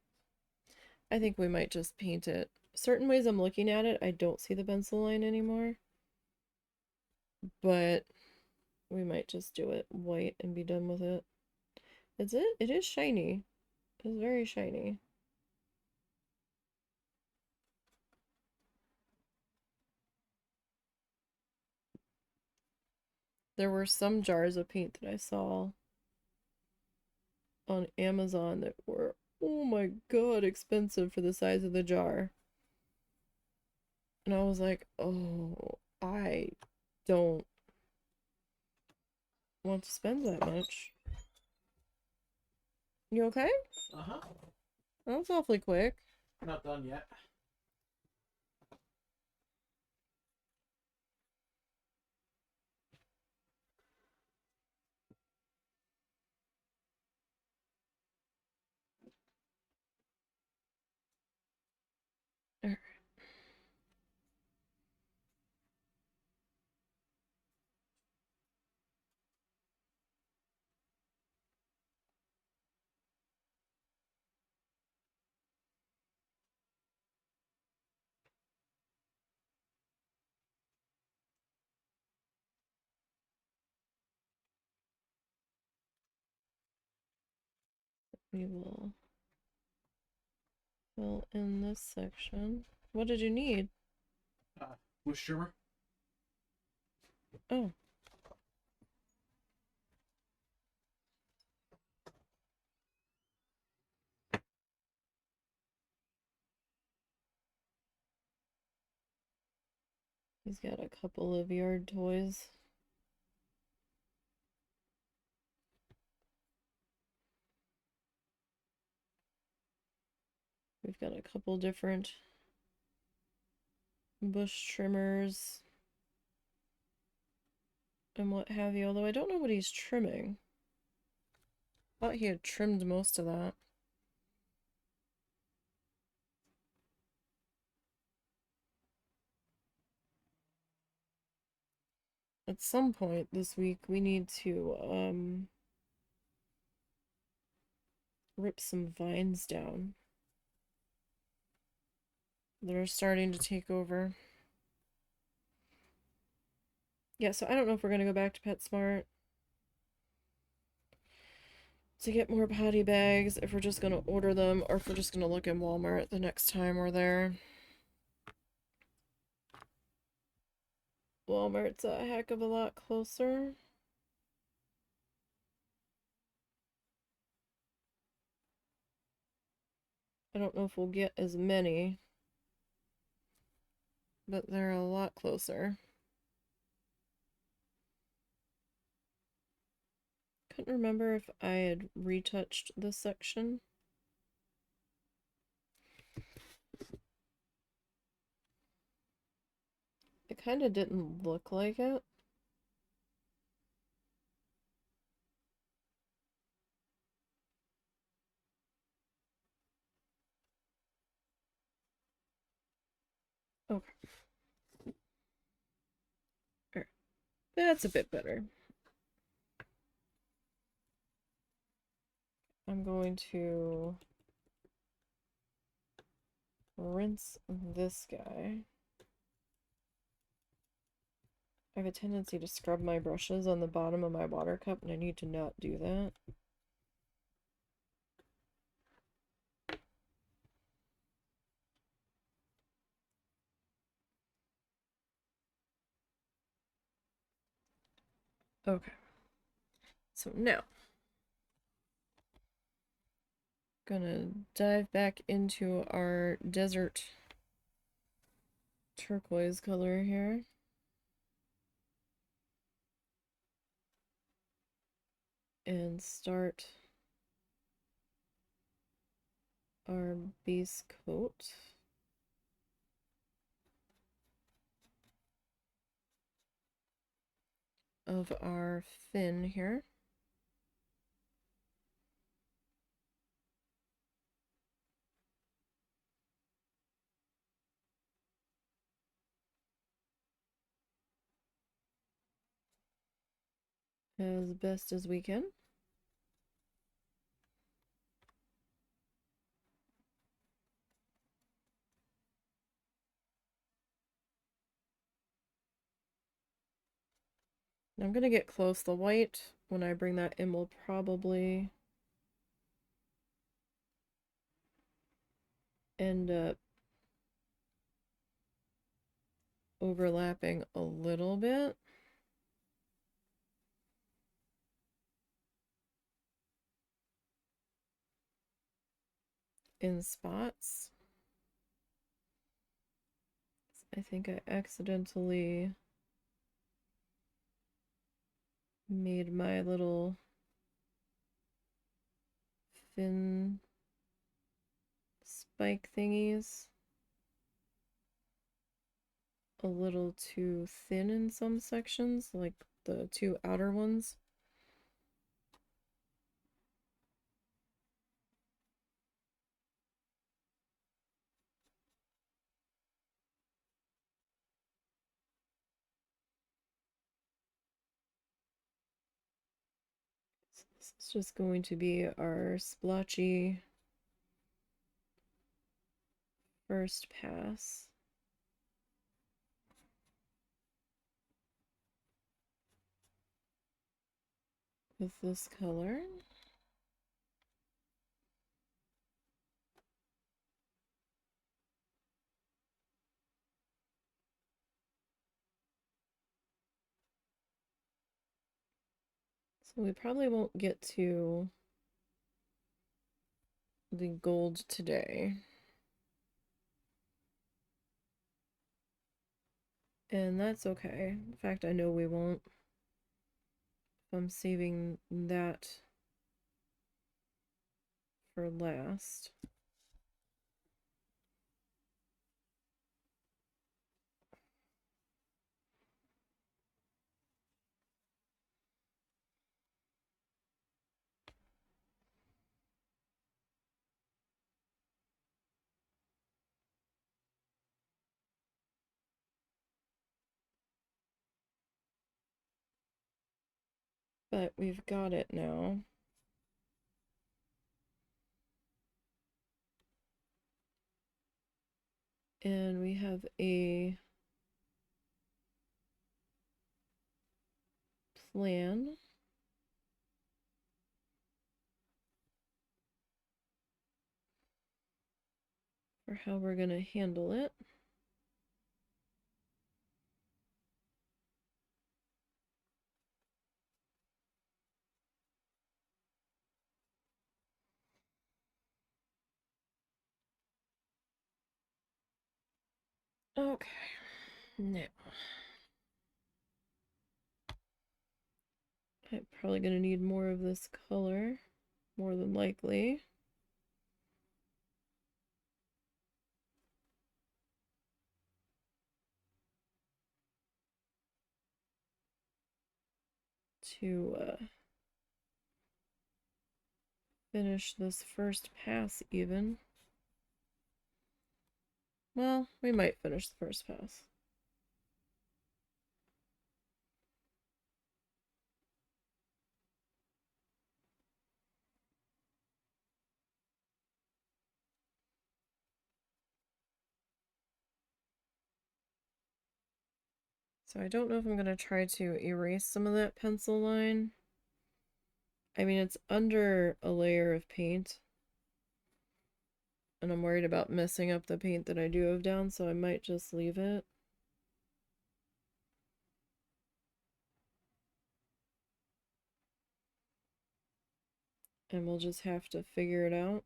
I think we might just paint it. Certain ways I'm looking at it, I don't see the pencil line anymore. But we might just do it white and be done with it. It is shiny. It's very shiny. There were some jars of paint that I saw on Amazon that were, oh my god, expensive for the size of the jar. And I was like, oh, I don't want to spend that much. You okay?
Uh-huh.
That was awfully quick.
Not done yet.
Alright. We will fill in this section. What did you need?
Bush trimmer.
Oh. He's got a couple of yard toys. We've got a couple different bush trimmers and what have you, although I don't know what he's trimming. Thought he had trimmed most of that. At some point this week we need to rip some vines down. They're starting to take over. Yeah, so I don't know if we're gonna go back to PetSmart to get more potty bags, if we're just gonna order them, or if we're just gonna look in Walmart the next time we're there. Walmart's a heck of a lot closer. I don't know if we'll get as many, but they're a lot closer. Couldn't remember if I had retouched this section. It kind of didn't look like it. Okay. Alright. That's a bit better. I'm going to rinse this guy. I have a tendency to scrub my brushes on the bottom of my water cup, and I need to not do that. Okay. So now, gonna dive back into our desert turquoise color here. And start our base coat. Of our fin here. as best as we can. I'm gonna get close. The white, when I bring that in, will probably end up overlapping a little bit in spots. I think I accidentally made my little fin spike thingies a little too thin in some sections, like the two outer ones. So this is just going to be our splotchy first pass with this color. So we probably won't get to the gold today. And that's okay. In fact, I know we won't. I'm saving that for last. But we've got it now. And we have a plan for how we're going to handle it. Okay, now I'm probably going to need more of this color, more than likely. To finish this first pass even. Well, we might finish the first pass. So I don't know if I'm going to try to erase some of that pencil line. I mean, it's under a layer of paint. And I'm worried about messing up the paint that I do have down, so I might just leave it. And we'll just have to figure it out.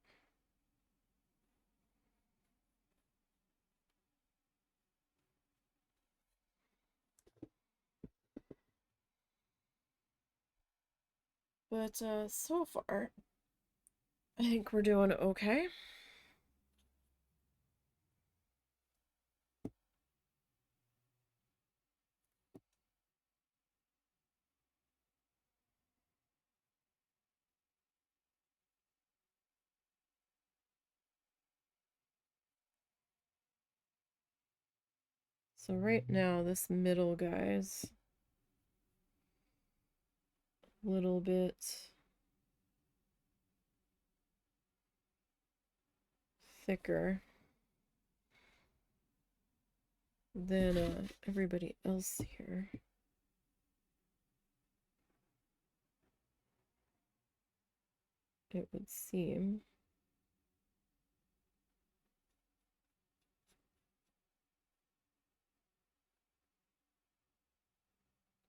But so far, I think we're doing okay. So right now, this middle guy's little bit thicker than everybody else here. It would seem.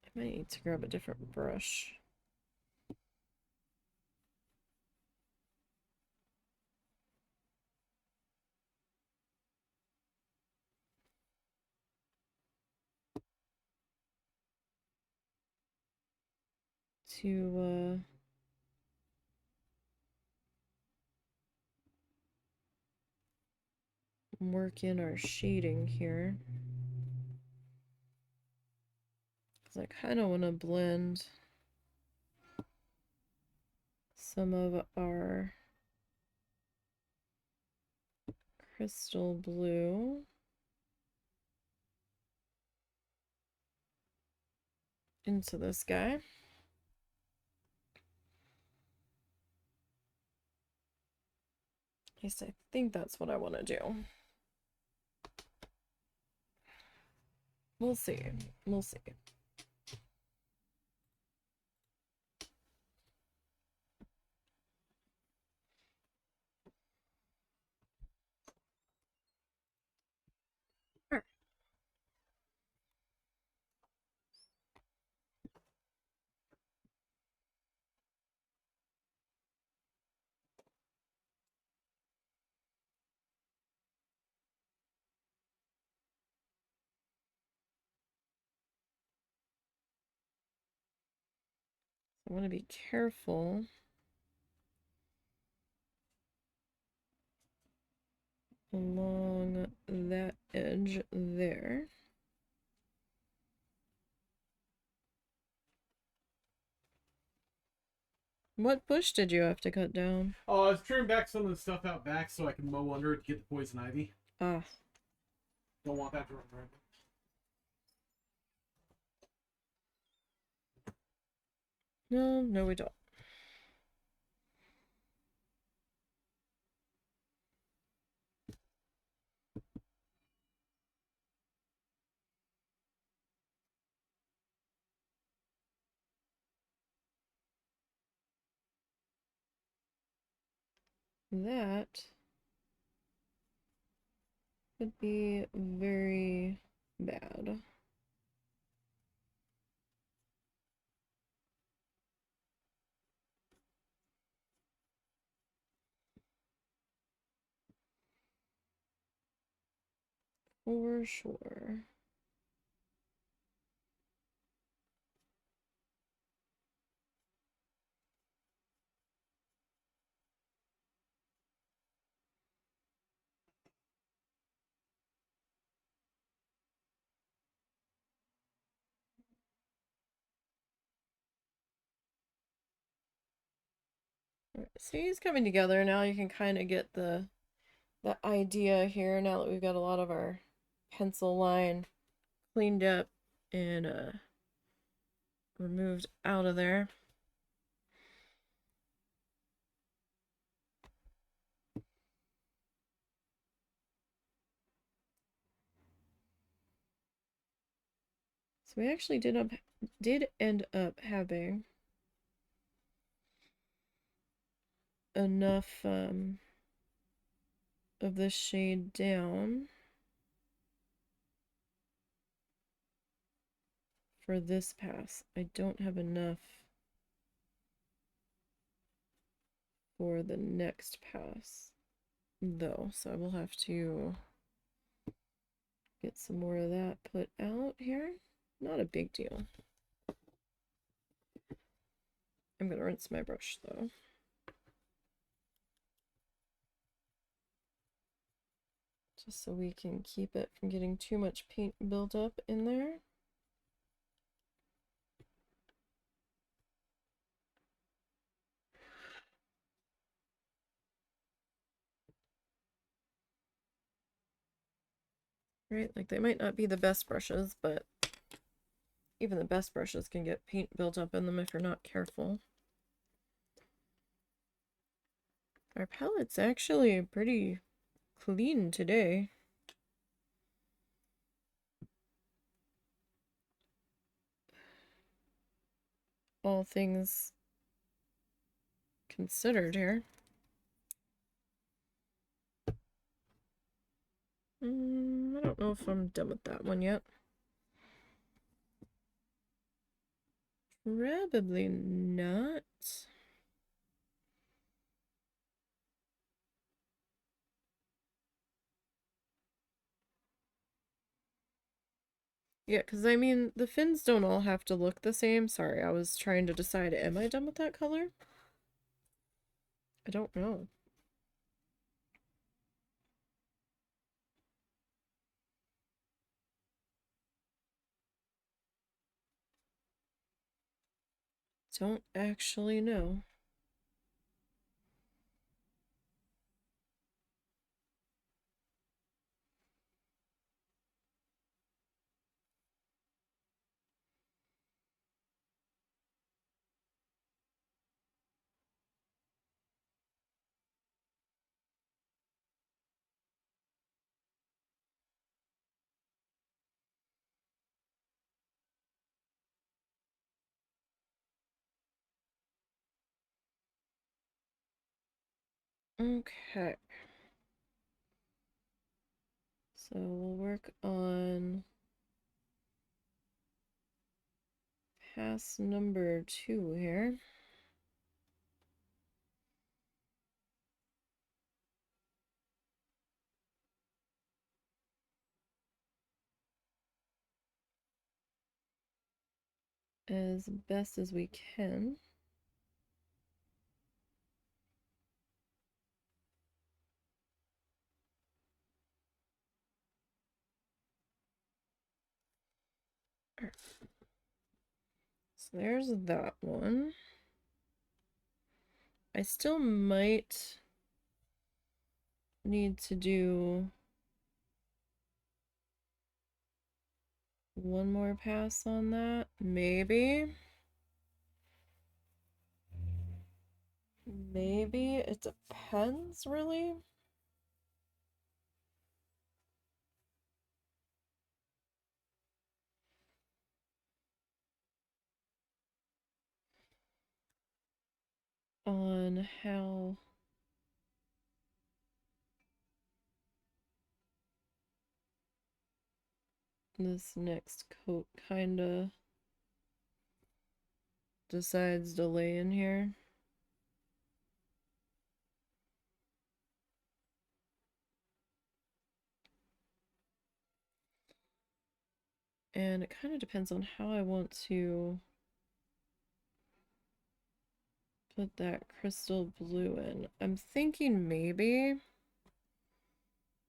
I might need to grab a different brush. To work in our shading here. Because I kind of want to blend some of our crystal blue into this guy. At least I think that's what I want to do. We'll see. We'll see. Sure. I want to be careful along that edge there. What bush did you have to cut down?
Oh, I was trimming back some of the stuff out back so I can mow under it to get the poison ivy.
Ah.
Don't want that to run right.
No, no we don't. That could be very bad. For sure. So he's coming together now. You can kind of get the idea here now that we've got a lot of our pencil line cleaned up and removed out of there. So we actually did end up having enough of this shade down for this pass. I don't have enough for the next pass though, so I will have to get some more of that put out here. Not a big deal. I'm gonna rinse my brush though. Just so we can keep it from getting too much paint built up in there. Right, like they might not be the best brushes, but Even the best brushes can get paint built up in them if you're not careful. Our palette's actually pretty clean today. All things considered here. I don't know if I'm done with that one yet. Probably not. Yeah, because I mean, the fins don't all have to look the same. Sorry, I was trying to decide, am I done with that color? I don't know. Don't actually know. Okay. So we'll work on pass number 2 here. As best as we can. So there's that one. I still might need to do one more pass on that. Maybe. Maybe. It depends, really. On how this next coat kinda decides to lay in here. And it kind of depends on how I want to put that crystal blue in. I'm thinking maybe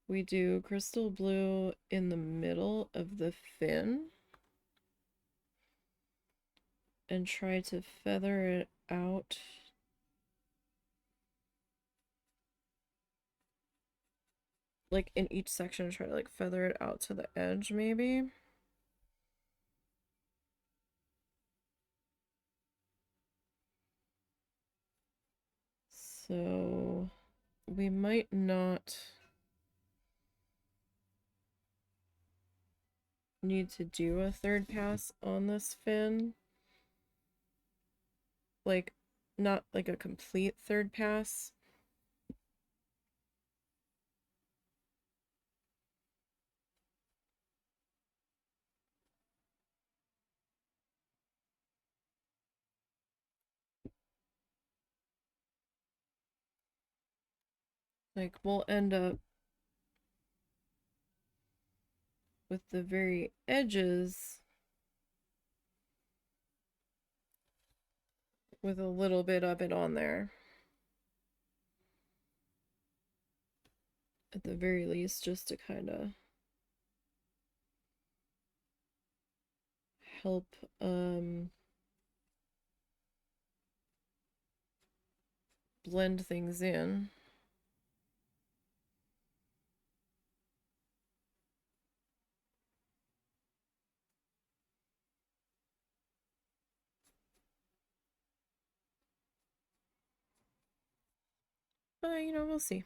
we do crystal blue in the middle of the fin and try to feather it out. Like in each section, try to like feather it out to the edge maybe. So we might not need to do a third pass on this fin. Like, not like a complete third pass. Like, we'll end up with the very edges with a little bit of it on there. At the very least, just to kind of help blend things in. But, you know, we'll see.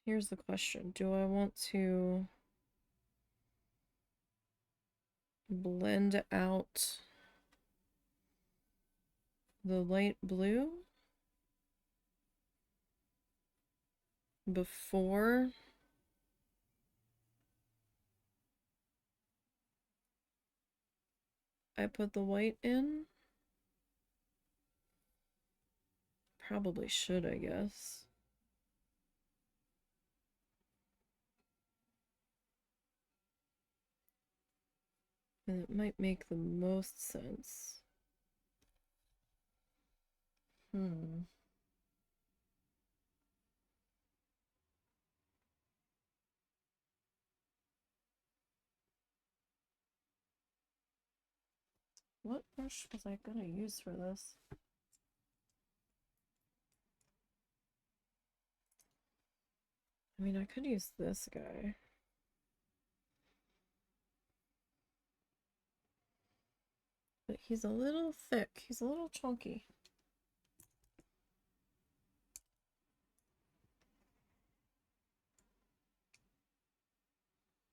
Here's the question. Do I want to blend out the light blue before I put the white in? Probably should, I guess. And it might make the most sense. Hmm. What brush was I gonna use for this? I mean, I could use this guy. But he's a little thick. He's a little chunky.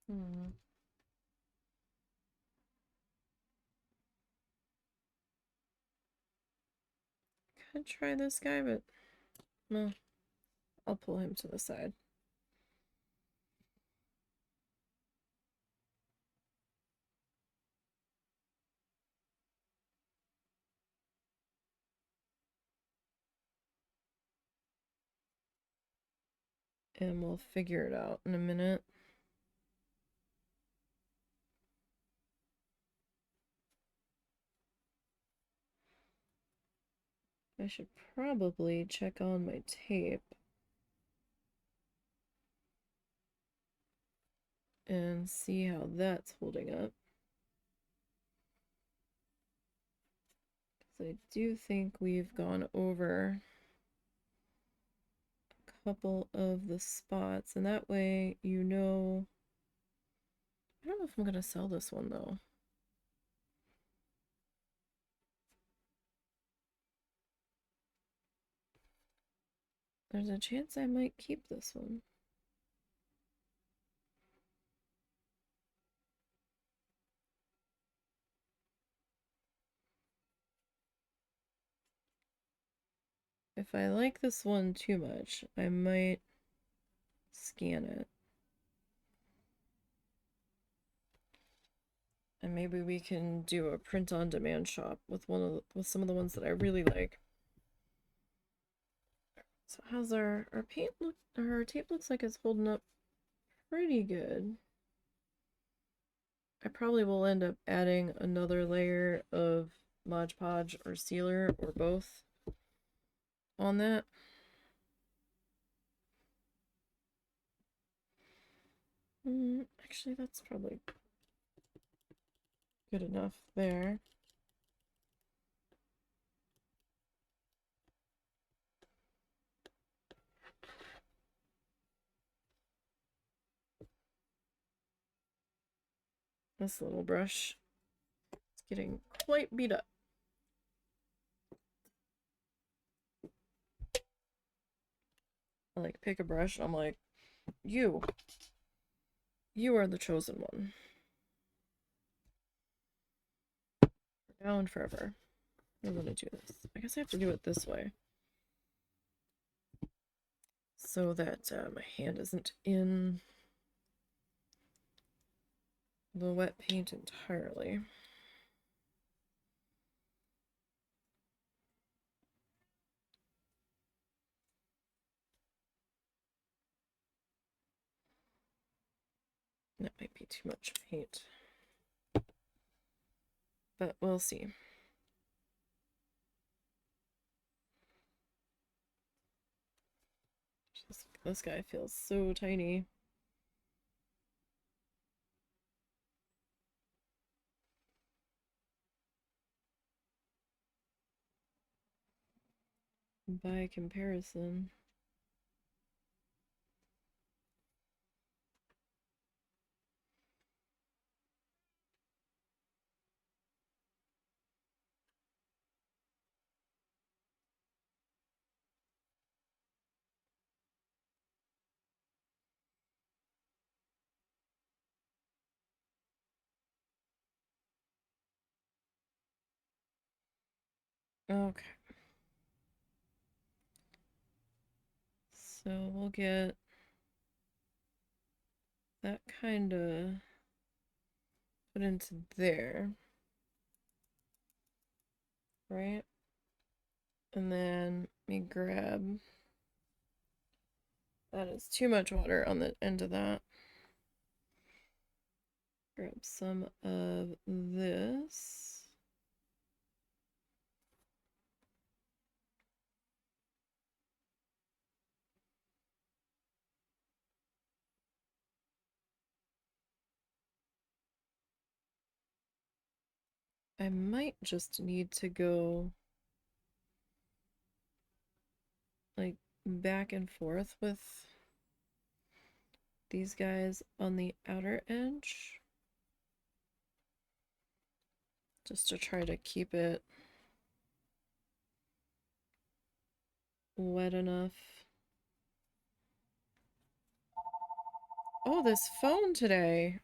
Hmm. Could try this guy, but no. I'll pull him to the side. And we'll figure it out in a minute. I should probably check on my tape and see how that's holding up. Because I do think we've gone over a couple of the spots, and that way you know. I don't know if I'm going to sell this one though. There's a chance I might keep this one. If I like this one too much, I might scan it. And maybe we can do a print on demand shop with some of the ones that I really like. So how's our paint look? Our tape looks like it's holding up pretty good. I probably will end up adding another layer of Mod Podge or sealer or both on that. Actually, that's probably good enough there. This little brush is getting quite beat up. I like pick a brush and I'm like, you are the chosen one. Now and forever. I'm gonna do this. I guess I have to do it this way so that my hand isn't in the wet paint entirely. That might be too much paint, but we'll see. This guy feels so tiny. By comparison. Okay. So we'll get that kind of put into there. Right? And then let me grab. That is too much water on the end of that. Grab some of this. I might just need to go like back and forth with these guys on the outer edge just to try to keep it wet enough. Oh, this phone today.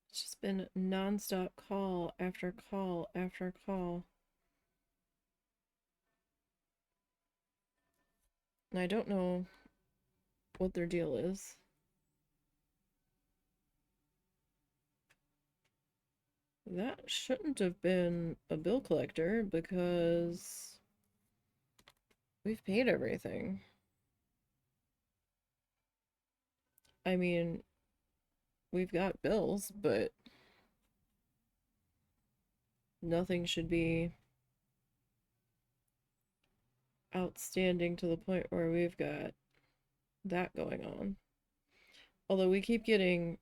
It's just been nonstop call after call after call. And I don't know what their deal is. That shouldn't have been a bill collector because we've paid everything. I mean, we've got bills, but nothing should be outstanding to the point where we've got that going on. Although we keep getting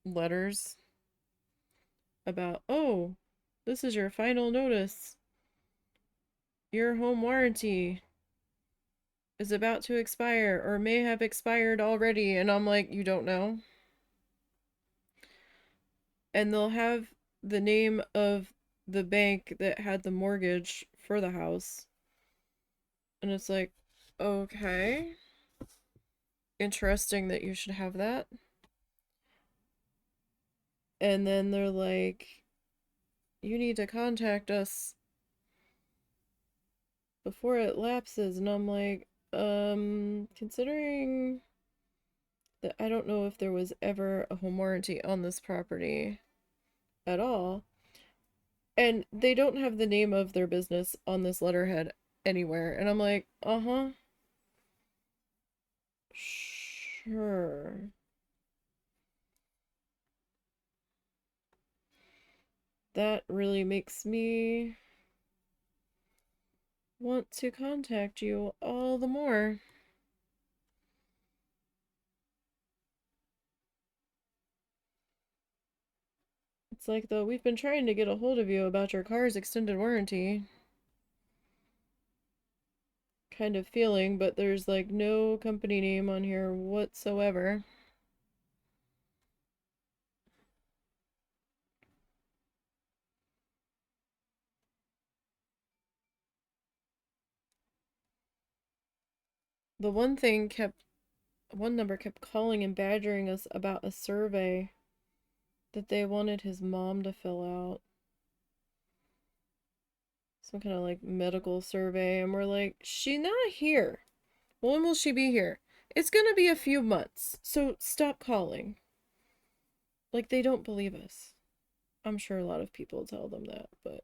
letters about, oh, this is your final notice. Your home warranty is about to expire or may have expired already. And I'm like, you don't know? And they'll have the name of the bank that had the mortgage for the house. And it's like, okay. Interesting that you should have that. And then they're like, you need to contact us before it lapses. And I'm like, considering that I don't know if there was ever a home warranty on this property at all. And they don't have the name of their business on this letterhead anywhere. And I'm like, uh-huh. Sure. That really makes me want to contact you all the more. It's like, though, we've been trying to get a hold of you about your car's extended warranty kind of feeling, but there's like no company name on here whatsoever. The one number kept calling and badgering us about a survey that they wanted his mom to fill out. Some kind of like medical survey, and we're like, she's not here. When will she be here? It's gonna be a few months, so stop calling. Like, they don't believe us. I'm sure a lot of people tell them that, but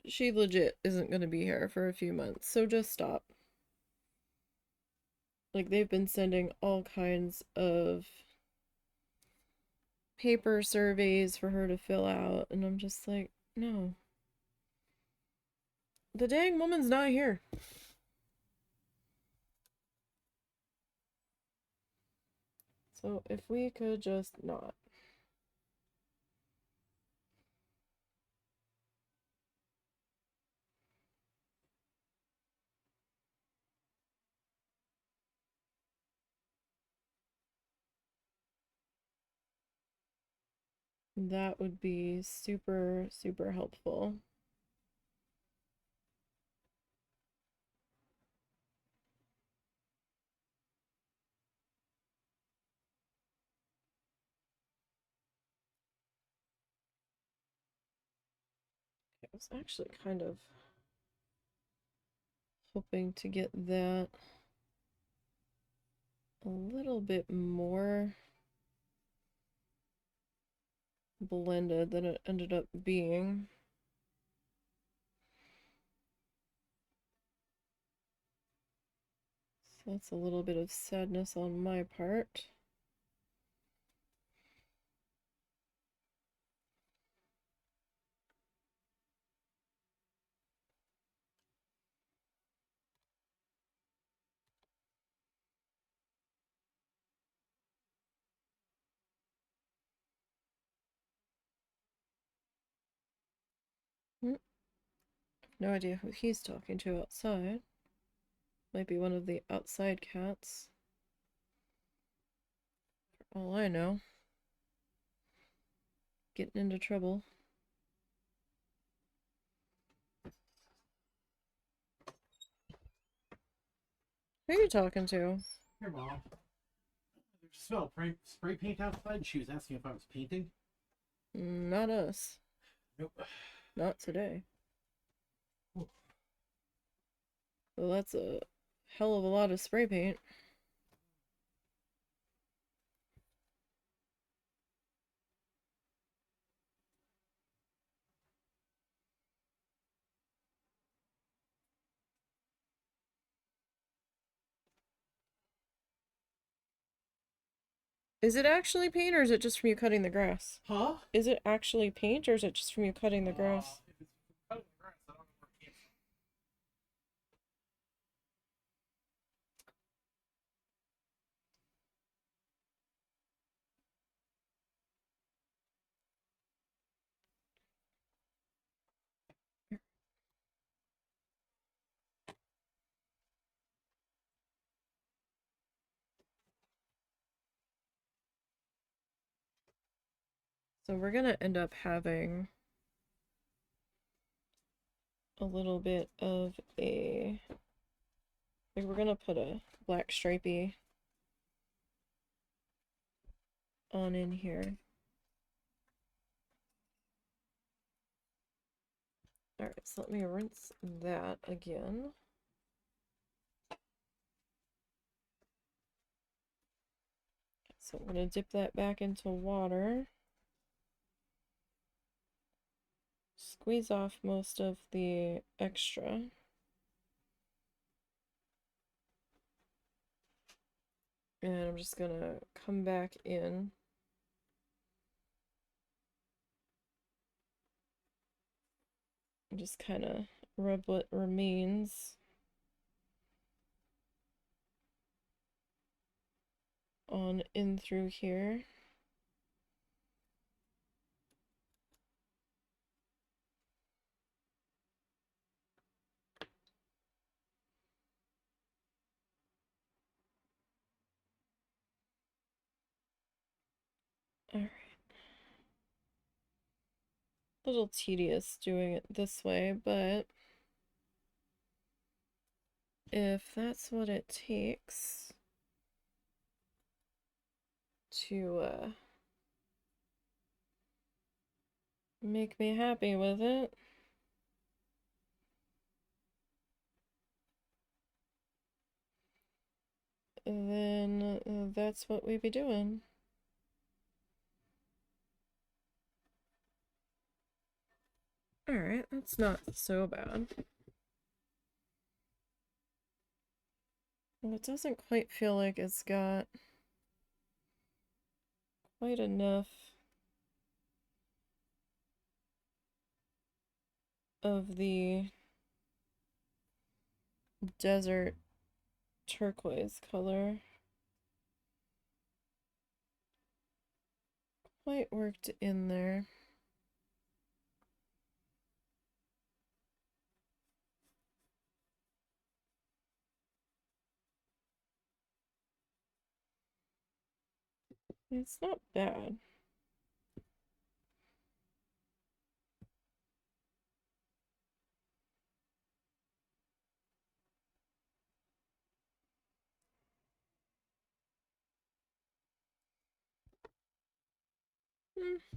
she legit isn't going to be here for a few months, so just stop. Like, they've been sending all kinds of paper surveys for her to fill out, and I'm just like, no. The dang woman's not here. So if we could just not. That would be super, super helpful. I was actually kind of hoping to get that a little bit more blended than it ended up being. So that's a little bit of sadness on my part. No idea who he's talking to outside. Might be one of the outside cats. For all I know. Getting into trouble. Who are you talking to?
Your mom. There's a smell of spray paint outside. She was asking if I was painting.
Not us.
Nope.
Not today. Well, that's a hell of a lot of spray paint. Is it actually paint or is it just from you cutting the grass?
Huh?
Is it actually paint or is it just from you cutting the grass?
If it's cutting the grass, I don't know where it came
So we're gonna end up having a little bit of a, like, we're gonna put a black stripey on in here. Alright, so let me rinse that again. So I'm gonna dip that back into water. Squeeze off most of the extra. And I'm just gonna come back in. And just kind of rub what remains on in through here. Alright. A little tedious doing it this way, but if that's what it takes to make me happy with it, then that's what we be doing. Alright, that's not so bad. Well, it doesn't quite feel like it's got quite enough of the desert turquoise color quite worked in there. It's not bad.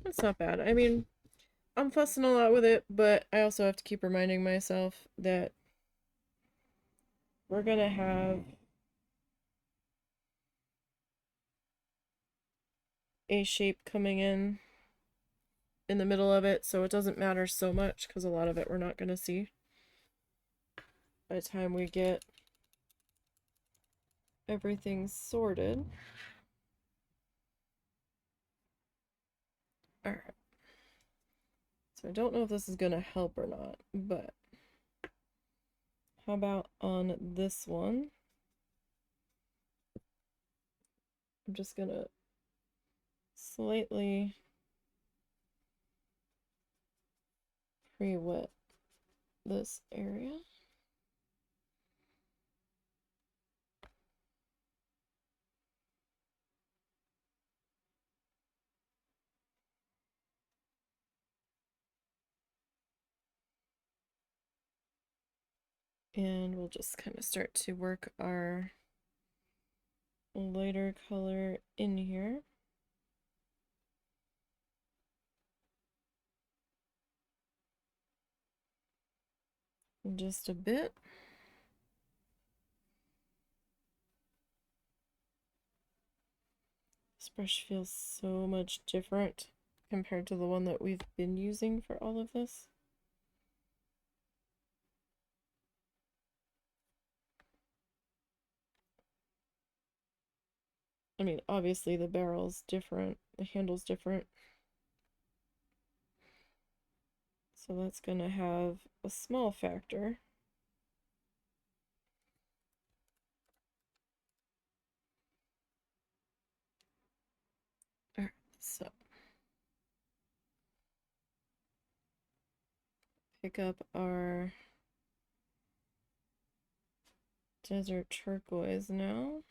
That's not bad. I mean, I'm fussing a lot with it, but I also have to keep reminding myself that we're gonna have a shape coming in the middle of it, so it doesn't matter so much because a lot of it we're not gonna see by the time we get everything sorted. Alright. So I don't know if this is gonna help or not, but how about on this one? I'm just gonna slightly pre-wet this area. And we'll just kind of start to work our lighter color in here. Just a bit. This brush feels so much different compared to the one that we've been using for all of this. I mean, obviously the barrel's different, the handle's different. So that's gonna have a small factor. Alright, so pick up our desert turquoise now.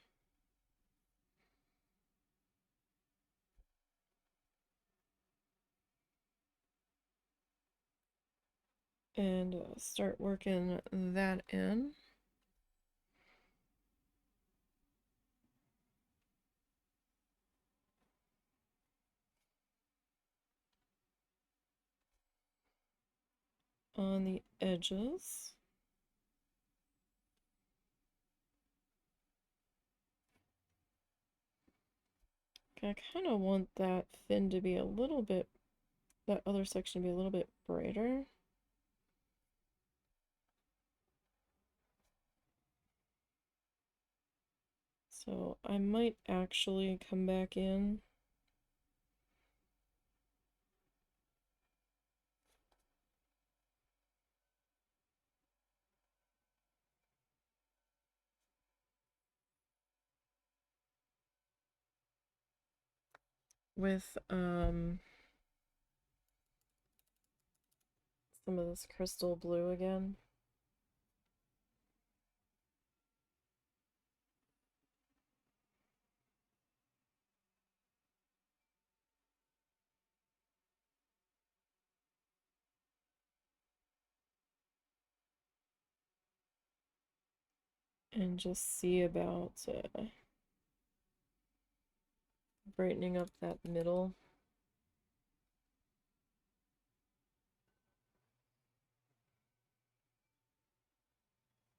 And start working that in. On the edges. I kind of want that fin to be a little bit, that other section to be a little bit brighter. So I might actually come back in with some of this crystal blue again. And just see about brightening up that middle.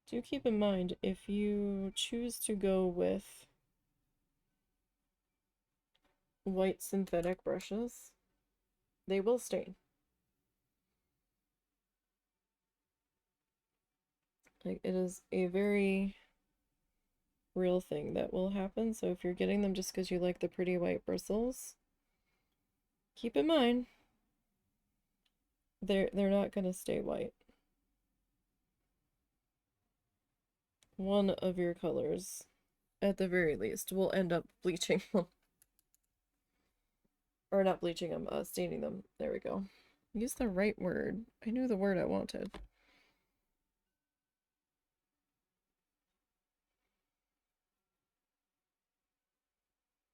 Do keep in mind, if you choose to go with white synthetic brushes, they will stain. Like, it is a very real thing that will happen. So if you're getting them just because you like the pretty white bristles, keep in mind they're not going to stay white. One of your colors, at the very least, will end up bleaching them. Or not bleaching them, staining them. There we go. Use the right word. I knew the word I wanted.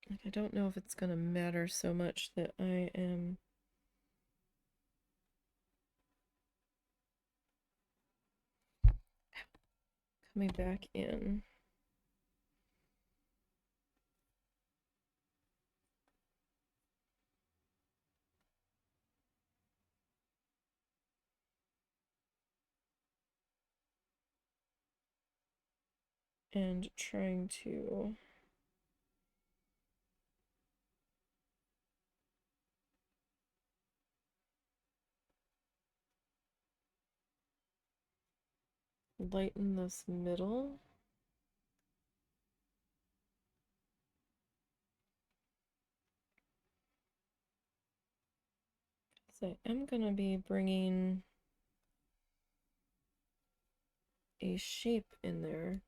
Like, I don't know if it's gonna matter so much that I am coming back in. And trying to lighten this middle. Because I am gonna be bringing a shape in there.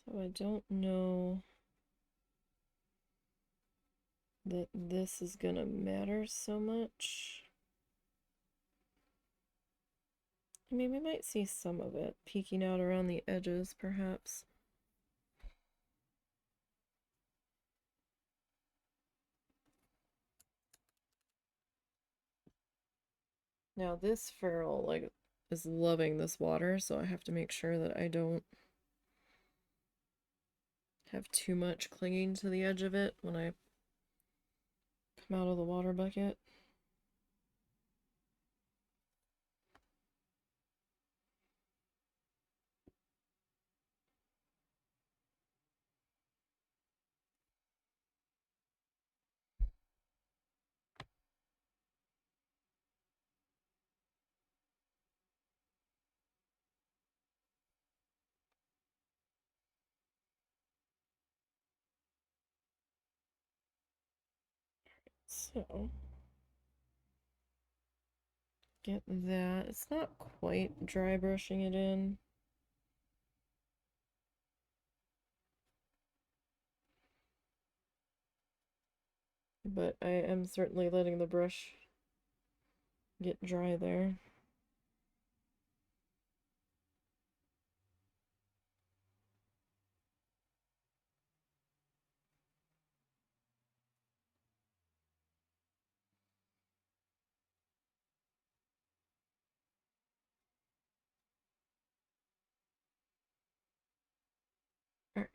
So I don't know that this is gonna matter so much. I mean, we might see some of it peeking out around the edges, perhaps. Now this ferrule, like, is loving this water, so I have to make sure that I don't have too much clinging to the edge of it when I come out of the water bucket. So, get that. It's not quite dry brushing it in. But I am certainly letting the brush get dry there. Alright.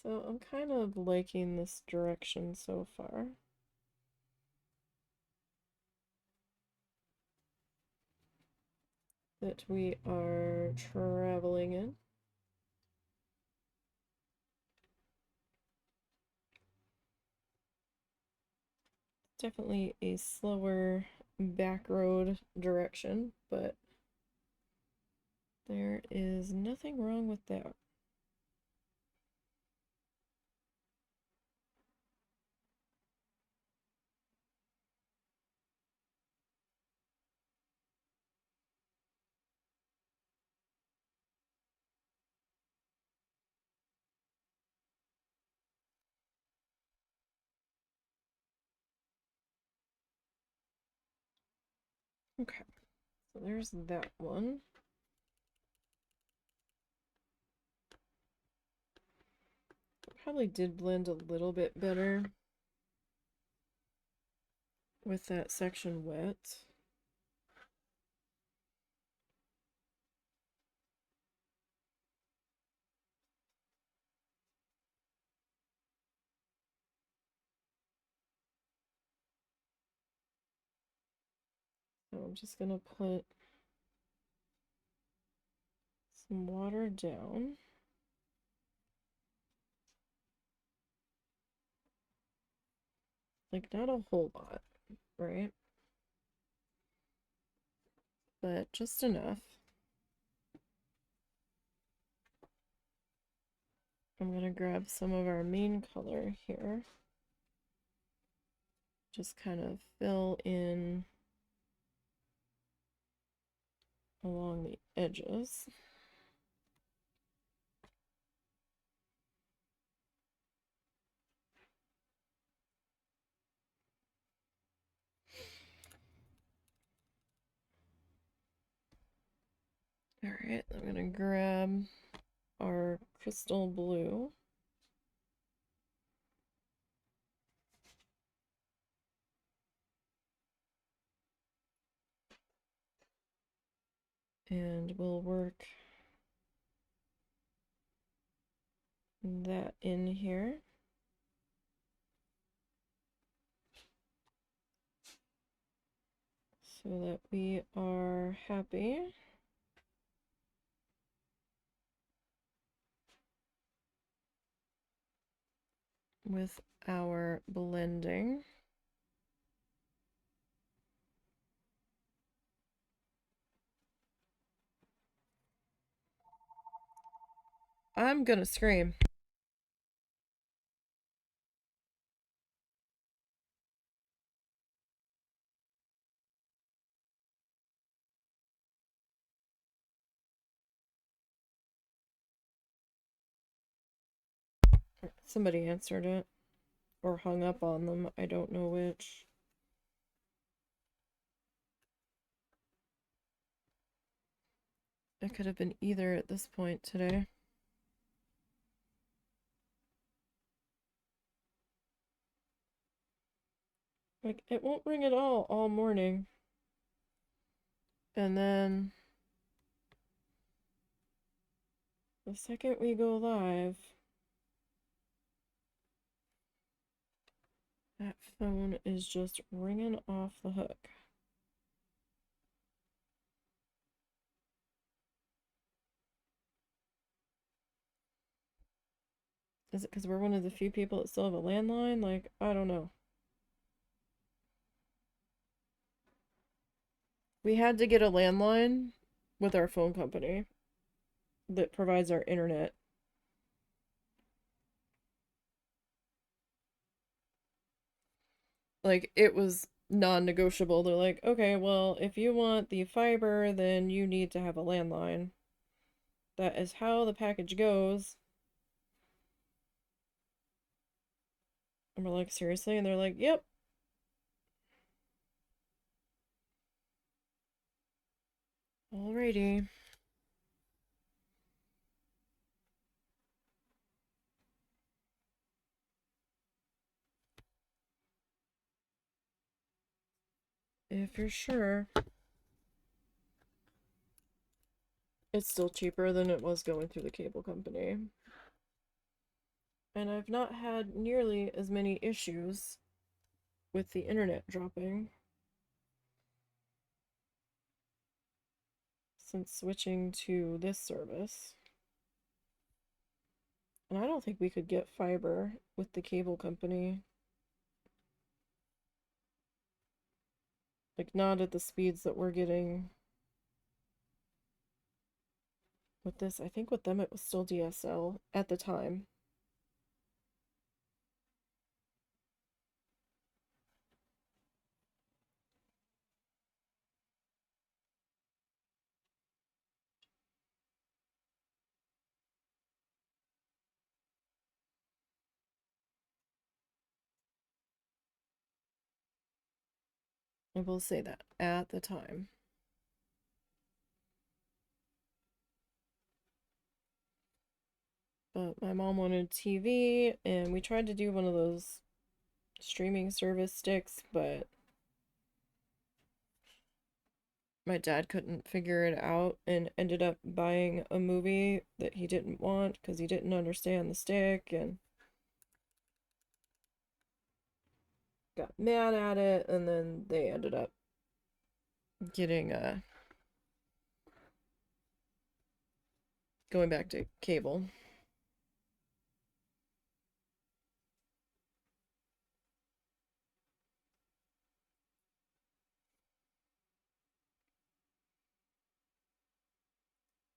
So I'm kind of liking this direction so far. That we are traveling in. Definitely a slower back road direction, but there is nothing wrong with that. Okay, so there's that one. Probably did blend a little bit better with that section wet. So I'm just gonna put some water down. Like, not a whole lot, right? But just enough. I'm gonna grab some of our main color here. Just kind of fill in along the edges. All right, I'm gonna grab our crystal blue. And we'll work that in here. So that we are happy. With our blending. I'm gonna scream. Somebody answered it. Or hung up on them. I don't know which. It could have been either at this point today. Like, it won't ring at all morning. And then the second we go live, that phone is just ringing off the hook. Is it because we're one of the few people that still have a landline? Like, I don't know. We had to get a landline with our phone company that provides our internet. Like, it was non-negotiable. They're like, okay, well, if you want the fiber, then you need to have a landline. That is how the package goes. And we're like, seriously? And they're like, yep. Alrighty. If you're sure. It's still cheaper than it was going through the cable company. And I've not had nearly as many issues with the internet dropping since switching to this service. And I don't think we could get fiber with the cable company. Like, not at the speeds that we're getting with this. I think with them it was still DSL at the time. I will say that at the time. But my mom wanted TV, and we tried to do one of those streaming service sticks, but my dad couldn't figure it out and ended up buying a movie that he didn't want because he didn't understand the stick and got mad at it, and then they ended up getting going back to cable.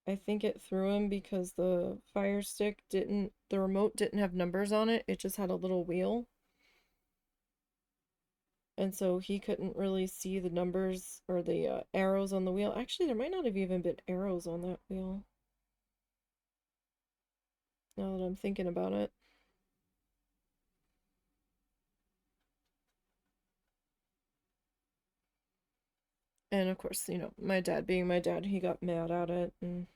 I think it threw him because the Fire Stick didn't, the remote didn't have numbers on it. It just had a little wheel. And so he couldn't really see the numbers or the arrows on the wheel. Actually, there might not have even been arrows on that wheel. Now that I'm thinking about it. And of course, you know, my dad being my dad, he got mad at it and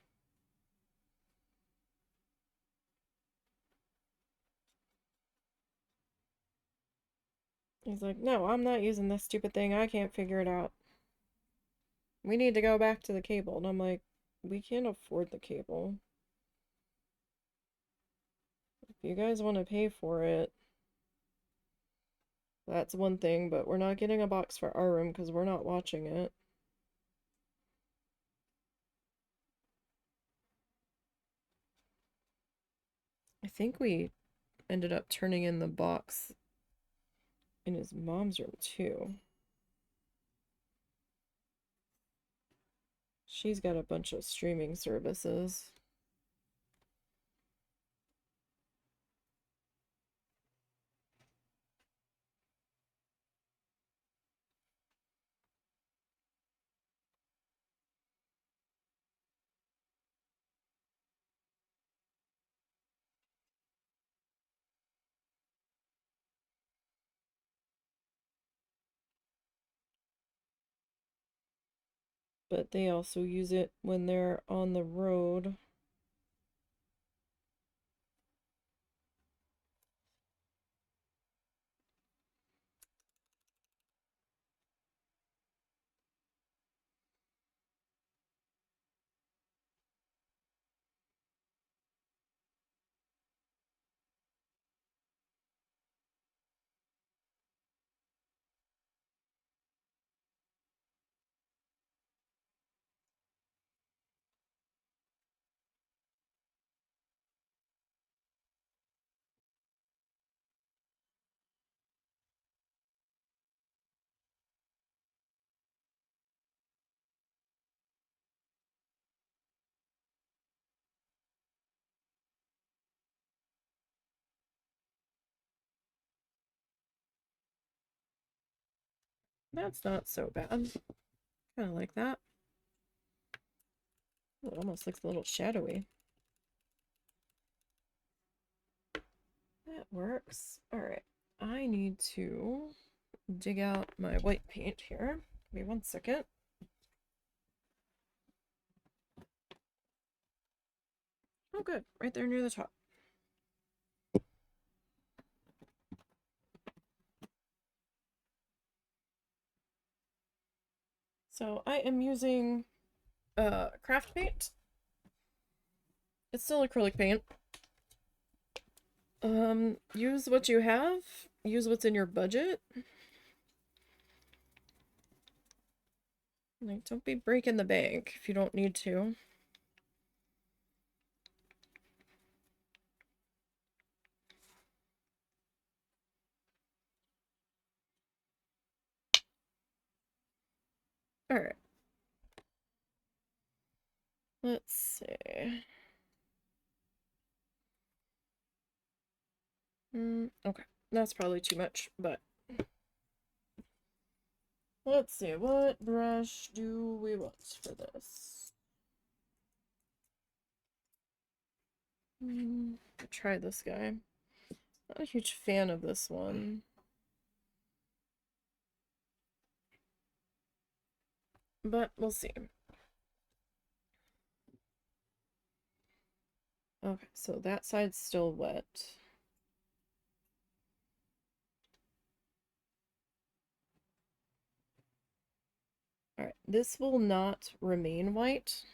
he's like, "No, I'm not using this stupid thing. I can't figure it out. We need to go back to the cable." And I'm like, "We can't afford the cable. If you guys want to pay for it, that's one thing, but we're not getting a box for our room because we're not watching it." I think we ended up turning in the box in his mom's room too. She's got a bunch of streaming services. But they also use it when they're on the road. That's not so bad. Kind of like that. It almost looks a little shadowy. That works. All right. I need to dig out my white paint here. Give me 1 second. Oh, good. Right there near the top. So I am using craft paint. It's still acrylic paint. Use what you have. Use what's in your budget. Like, don't be breaking the bank if you don't need to. All right. Let's see. Okay, that's probably too much, but let's see. What brush do we want for this? Try this guy. Not a huge fan of this one. But we'll see. Okay, so that side's still wet. Alright, this will not remain white.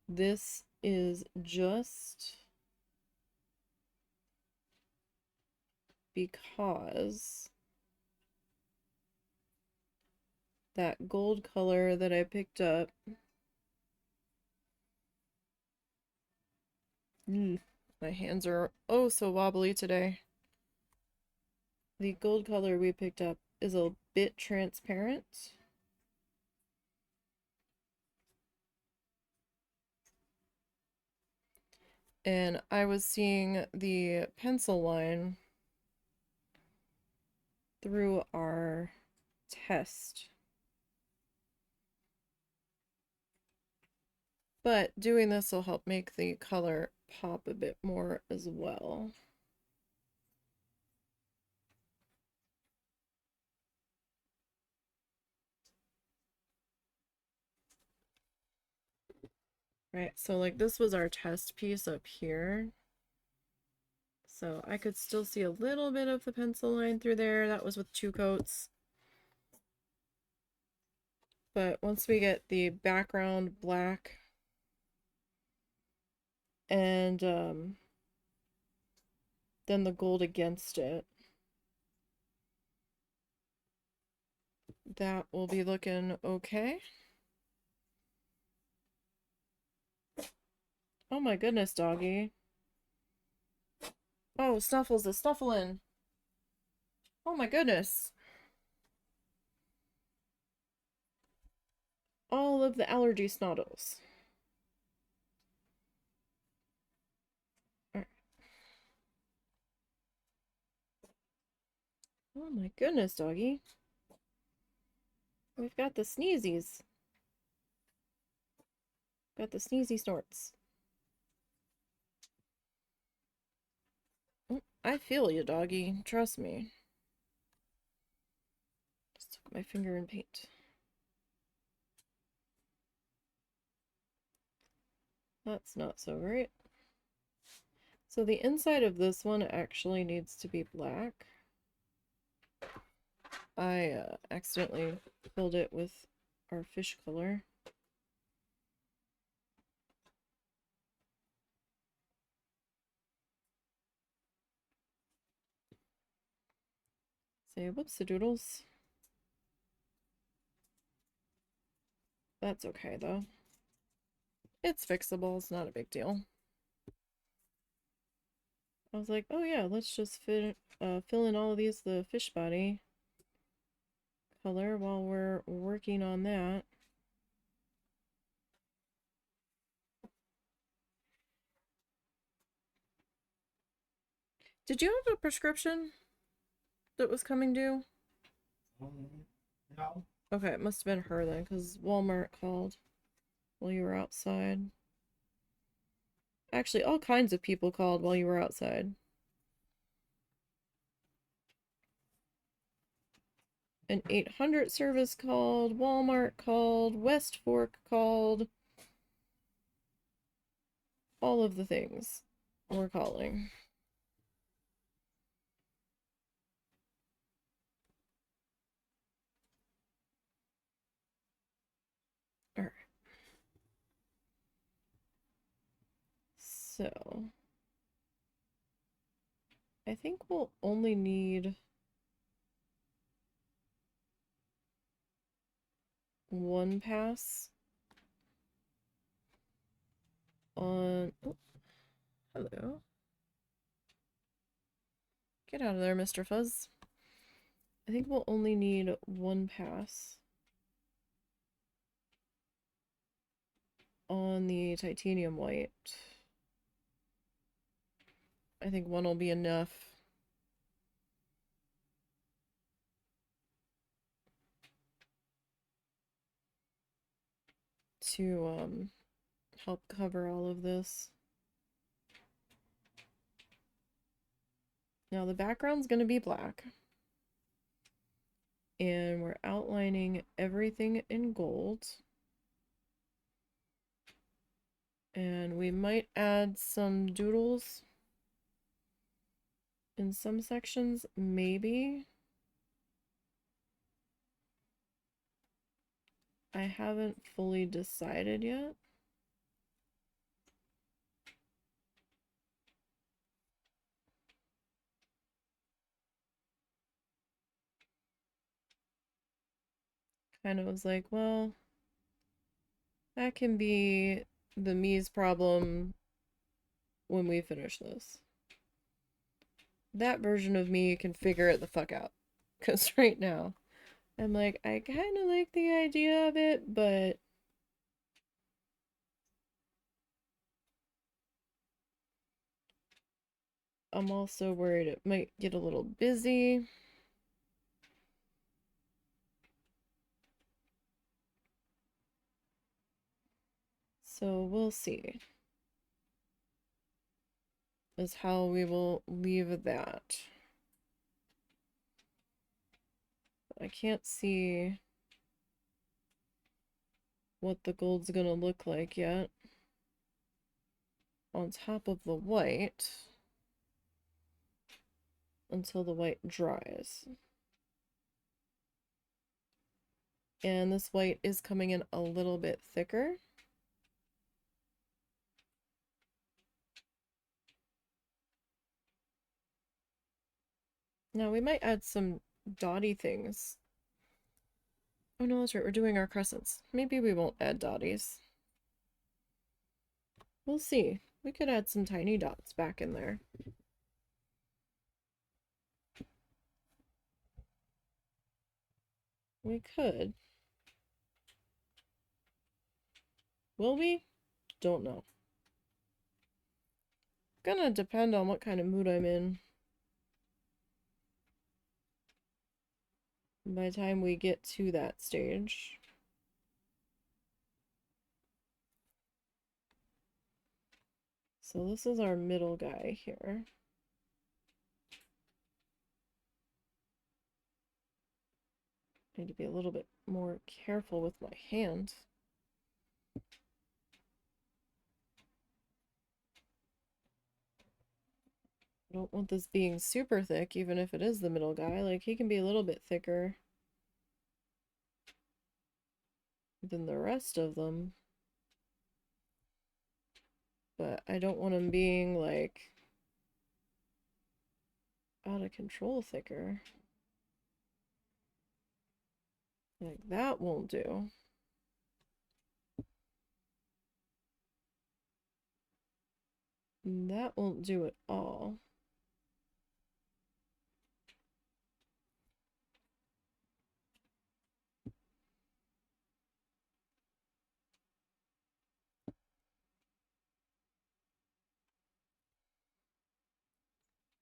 This is just because that gold color that I picked up. My hands are oh so wobbly today. The gold color we picked up is a bit transparent. and I was seeing the pencil line through our test. But doing this will help make the color pop a bit more as well. Right, so like this was our test piece up here. So I could still see a little bit of the pencil line through there. That was with 2 coats. But once we get the background black and then the gold against it, that will be looking okay. Oh my goodness, doggy. Oh, Snuffles is snuffling. Oh my goodness. All of the allergy snoddles. Right. Oh my goodness, doggy. We've got the sneezies. Got the sneezy snorts. Oh, I feel you, doggy. Trust me. Just took my finger in paint. That's not so great. So the inside of this one actually needs to be black. I accidentally filled it with our fish color. Say whoops, doodles. That's okay though. It's fixable, it's not a big deal. I was like, oh yeah, let's just fill in all of these, the fish body color while we're working on that. Did you have a prescription that was coming due?
No.
Okay, it must have been her then, because Walmart called while you were outside. Actually, all kinds of people called while you were outside. An 800 service called, Walmart called, West Fork called. All of the things were calling. Alright. So, I think we'll only need one pass on... Oh, hello. Get out of there, Mr. Fuzz. I think we'll only need one pass on the titanium white. I think one will be enough. To help cover all of this. Now the background's going to be black. And we're outlining everything in gold. And we might add some doodles in some sections, maybe. I haven't fully decided yet. Kind of was like, well, that can be the me's problem when we finish this. That version of me can figure it the fuck out. Because right now, I'm like, I kind of like the idea of it, but I'm also worried it might get a little busy. So we'll see. Is how we will leave that. I can't see what the gold's gonna look like yet on top of the white until the white dries. And this white is coming in a little bit thicker. Now we might add some dotty things. Oh no, that's right, we're doing our crescents. Maybe we won't add dotties. We'll see. We could add some tiny dots back in there. We could. Will we? Don't know. Gonna depend on what kind of mood I'm in. By the time we get to that stage. So this is our middle guy here. Need to be a little bit more careful with my hand. I don't want this being super thick, even if it is the middle guy. Like, he can be a little bit thicker than the rest of them. But I don't want him being, like, out of control thicker. Like, that won't do. That won't do at all.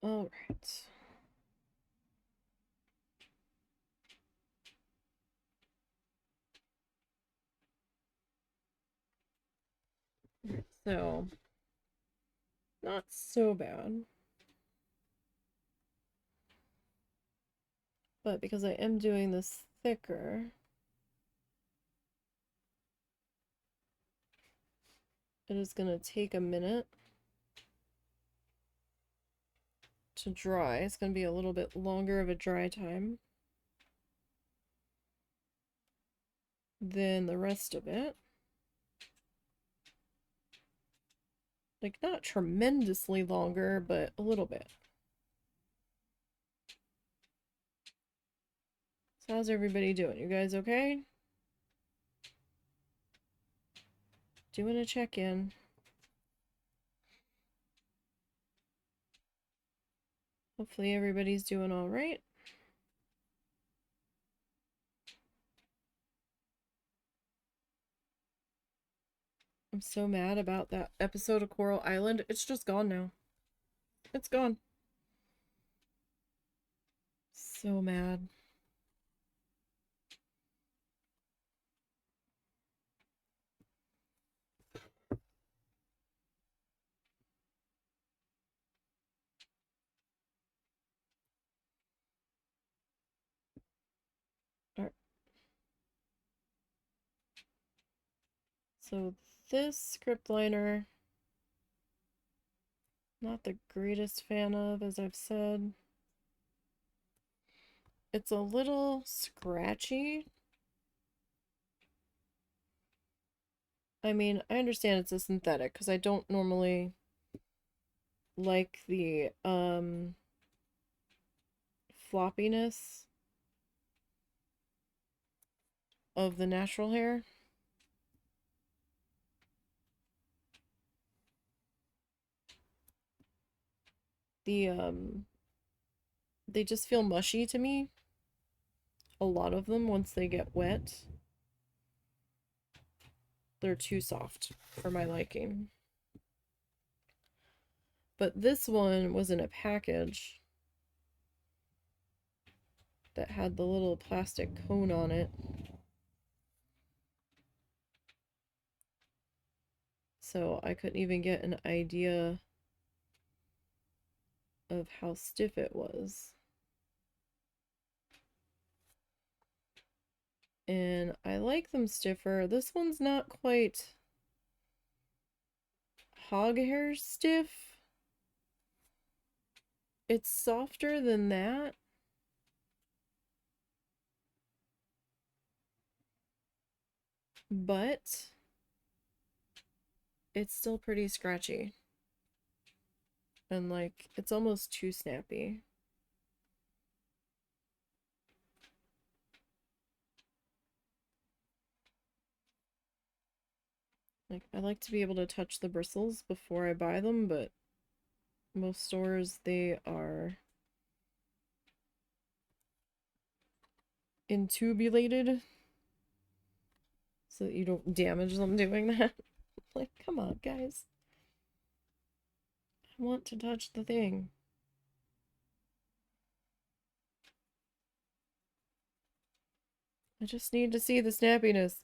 All right. So, not so bad. But because I am doing this thicker, it is going to take a minute to dry. It's going to be a little bit longer of a dry time than the rest of it. Like, not tremendously longer, but a little bit. So how's everybody doing? You guys okay? Doing a check-in. Hopefully everybody's doing all right. I'm so mad about that episode of Coral Island. It's just gone now. It's gone. So mad. All right. So this script liner, not the greatest fan of, as I've said. It's a little scratchy. I mean, I understand it's a synthetic because I don't normally like the floppiness of the natural hair. They just feel mushy to me. A lot of them, once they get wet, they're too soft for my liking. But this one was in a package that had the little plastic cone on it. So I couldn't even get an idea of how stiff it was. And I like them stiffer. This one's not quite hog hair stiff. It's softer than that. But it's still pretty scratchy. And like, it's almost too snappy. Like, I like to be able to touch the bristles before I buy them, but most stores, they are intubulated so that you don't damage them doing that. Like, come on, guys. I want to touch the thing. I just need to see the snappiness.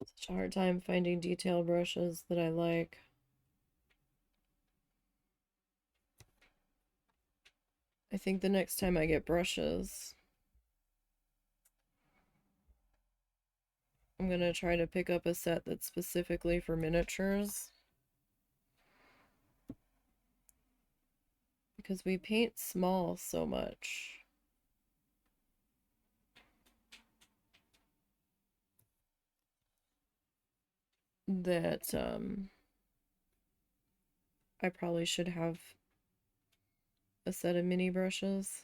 Such a hard time finding detail brushes that I like. I think the next time I get brushes, I'm gonna try to pick up a set that's specifically for miniatures. Because we paint small so much. That I probably should have a set of mini brushes.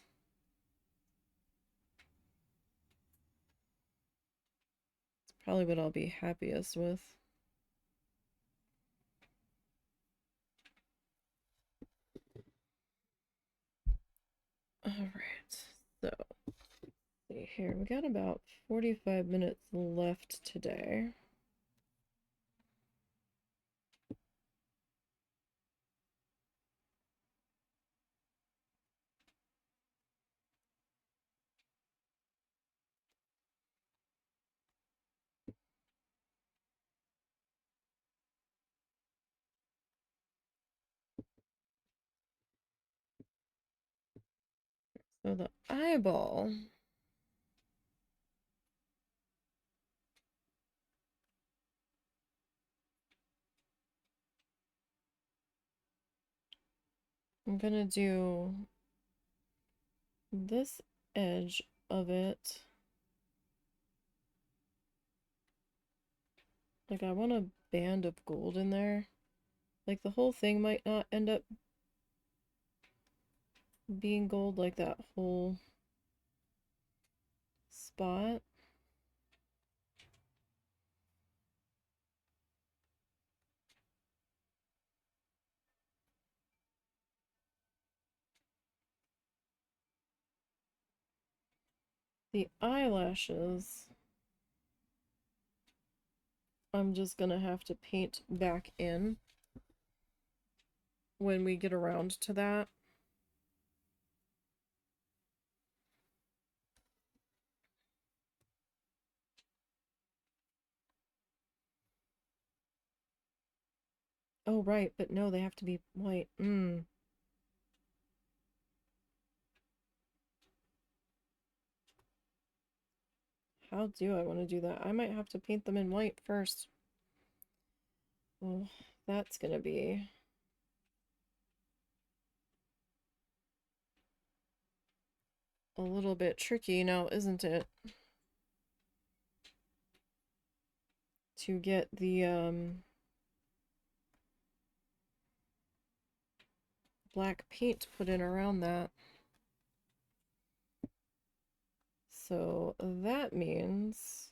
It's probably what I'll be happiest with. Alright, so see here, we got about 45 minutes left today. So the eyeball. I'm gonna do this edge of it. Like, I want a band of gold in there. Like, the whole thing might not end up being gold, like that whole spot. The eyelashes, I'm just gonna have to paint back in when we get around to that. Oh, right, but no, they have to be white. How do I want to do that? I might have to paint them in white first. Well, that's gonna be a little bit tricky now, isn't it? To get the black paint put in around that. So that means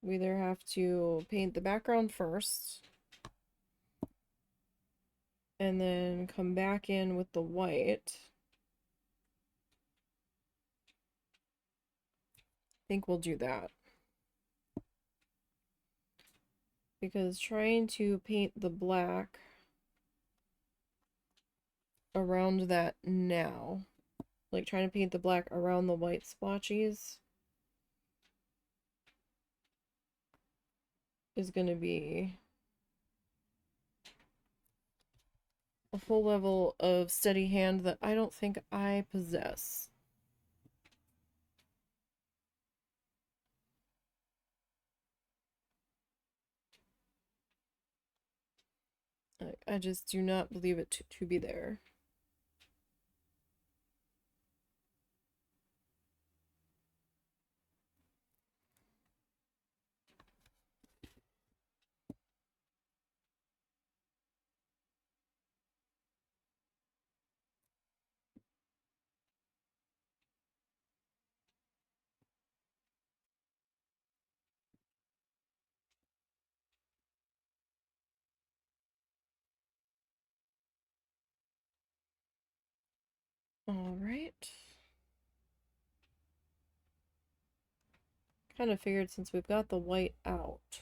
we either have to paint the background first and then come back in with the white. I think we'll do that. Because trying to paint the black around that now, like trying to paint the black around the white splotches, is going to be a full level of steady hand that I don't think I possess. I just do not believe it to be there. All right. Kind of figured since we've got the white out,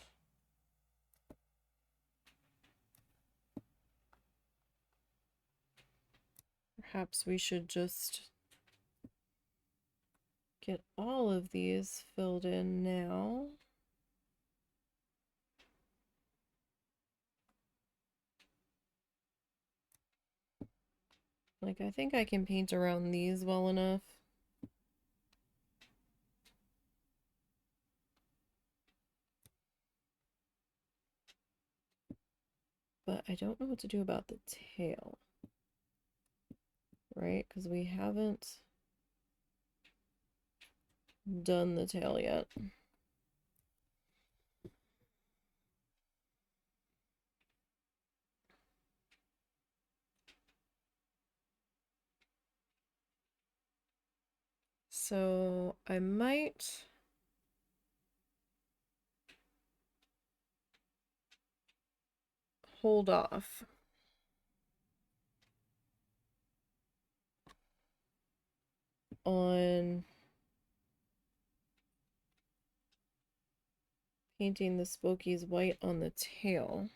perhaps we should just get all of these filled in now. Like, I think I can paint around these well enough. But I don't know what to do about the tail. Right? Because we haven't done the tail yet. So I might hold off on painting the Spokies white on the tail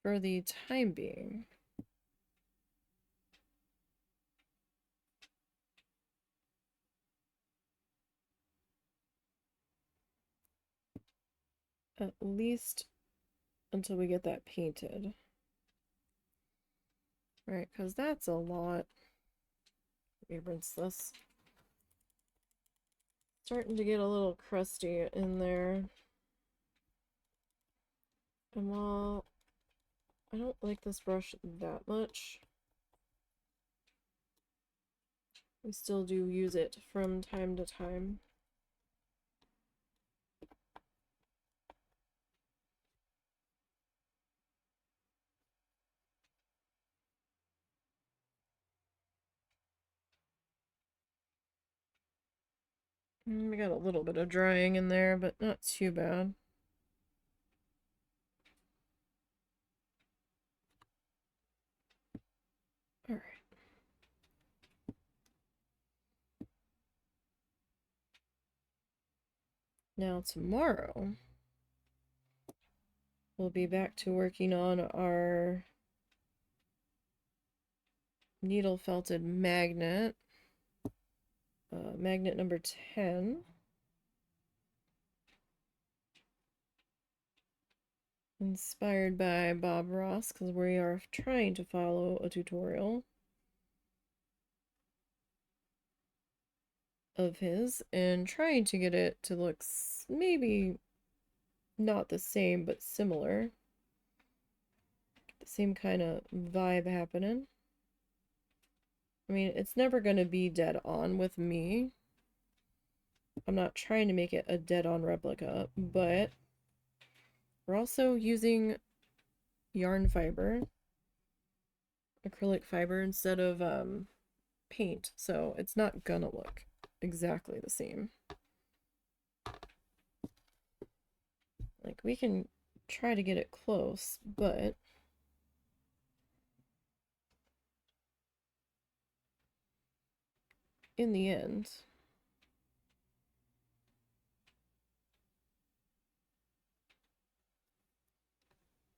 for the time being. At least until we get that painted. Right, because that's a lot. Let me rinse this. Starting to get a little crusty in there. And while I don't like this brush that much, we still do use it from time to time. We got a little bit of drying in there, but not too bad. All right. Now tomorrow, we'll be back to working on our needle felted magnet. Magnet number 10. Inspired by Bob Ross, because we are trying to follow a tutorial of his and trying to get it to look maybe not the same, but similar. The same kind of vibe happening. I mean, it's never going to be dead on with me. I'm not trying to make it a dead on replica, but we're also using yarn fiber, acrylic fiber, instead of paint, so it's not gonna look exactly the same. Like, we can try to get it close, but in the end,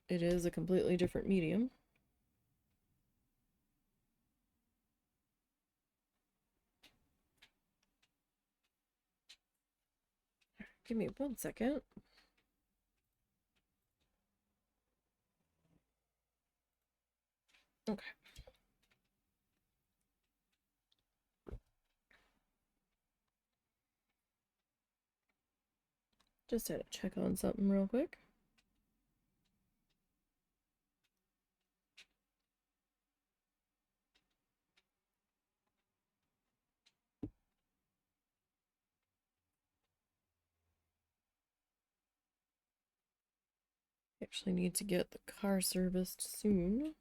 it is a completely different medium. Give me 1 second. Okay. Just had to check on something real quick. Actually need to get the car serviced soon.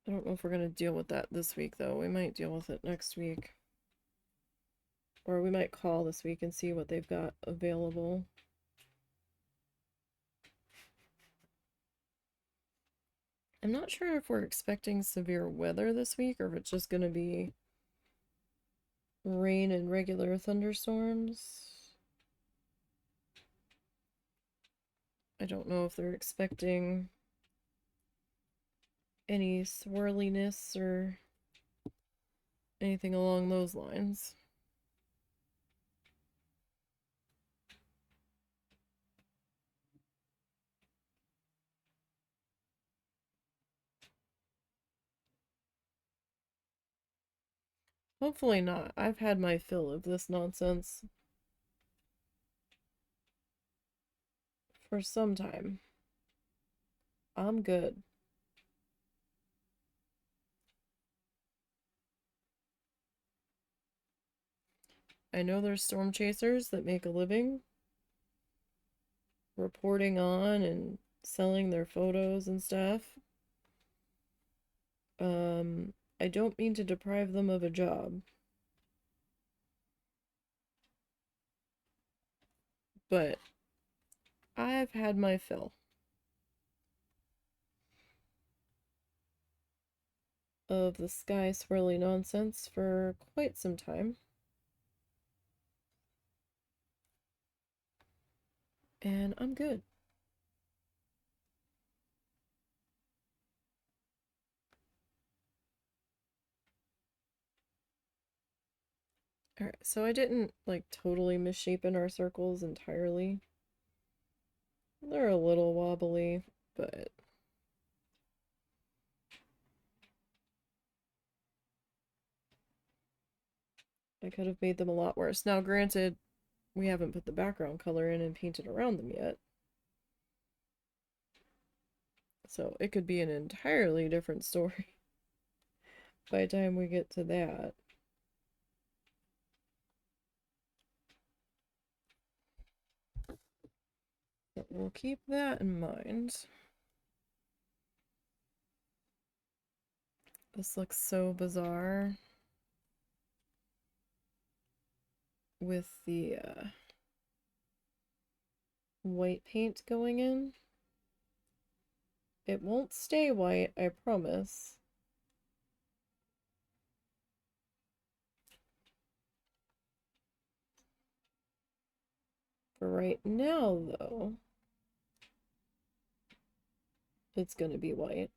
I don't know if we're going to deal with that this week, though. We might deal with it next week. Or we might call this week and see what they've got available. I'm not sure if we're expecting severe weather this week or if it's just going to be rain and regular thunderstorms. I don't know if they're expecting any swirliness or anything along those lines. Hopefully not. I've had my fill of this nonsense for some time. I'm good. I know there's storm chasers that make a living reporting on and selling their photos and stuff. I don't mean to deprive them of a job, but I've had my fill of the sky swirly nonsense for quite some time. And I'm good. Alright, so I didn't like totally misshapen our circles entirely. They're a little wobbly, but I could have made them a lot worse. Now, granted, we haven't put the background color in and painted around them yet. So it could be an entirely different story by the time we get to that. But we'll keep that in mind. This looks so bizarre with the white paint going in. It won't stay white, I promise. For right now, though, it's going to be white.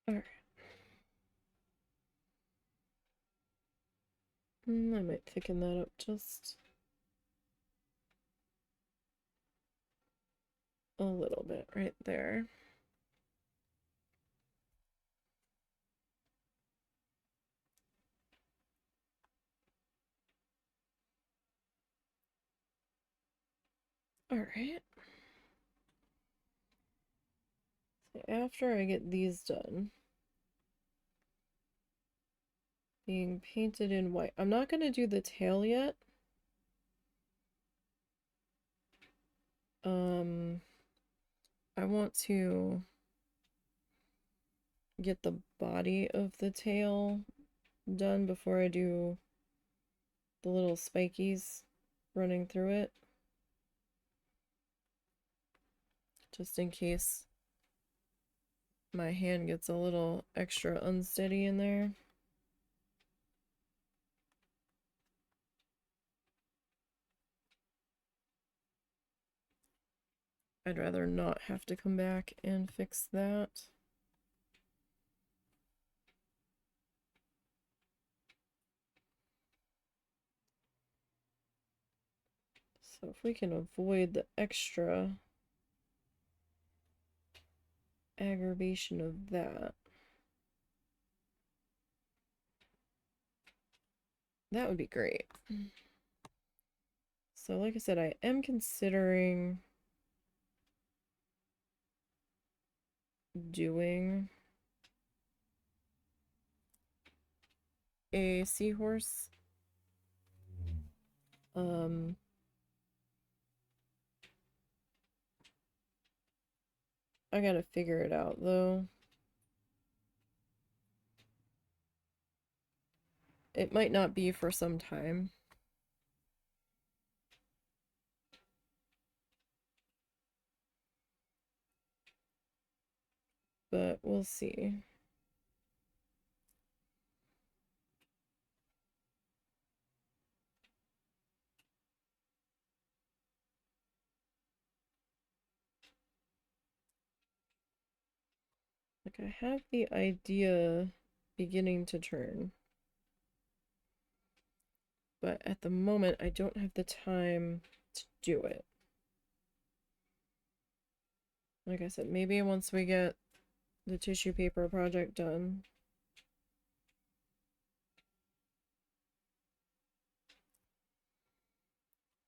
Alright. I might thicken that up just a little bit right there. Alright. So after I get these done, being painted in white. I'm not going to do the tail yet. I want to get the body of the tail done before I do the little spikies running through it. Just in case my hand gets a little extra unsteady in there. I'd rather not have to come back and fix that. So if we can avoid the extra aggravation of that, that would be great. So like I said, I am considering doing a seahorse. I gotta figure it out though. It might not be for some time. But we'll see. Like, I have the idea beginning to turn. But at the moment, I don't have the time to do it. Like I said, maybe once we get the tissue paper project done.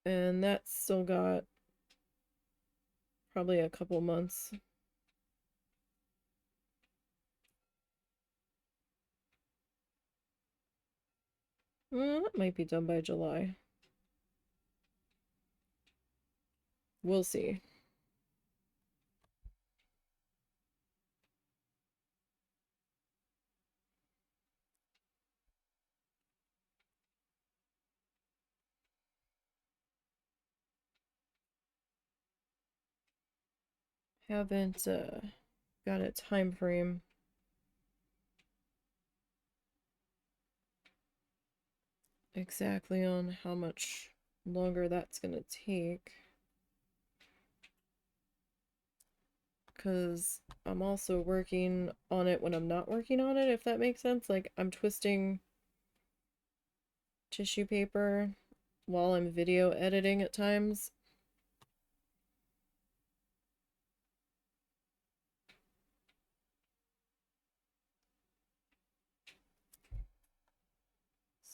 And that's still got probably a couple months. That might be done by July. We'll see. Haven't got a time frame exactly on how much longer that's gonna take. Because I'm also working on it when I'm not working on it, if that makes sense. Like, I'm twisting tissue paper while I'm video editing at times.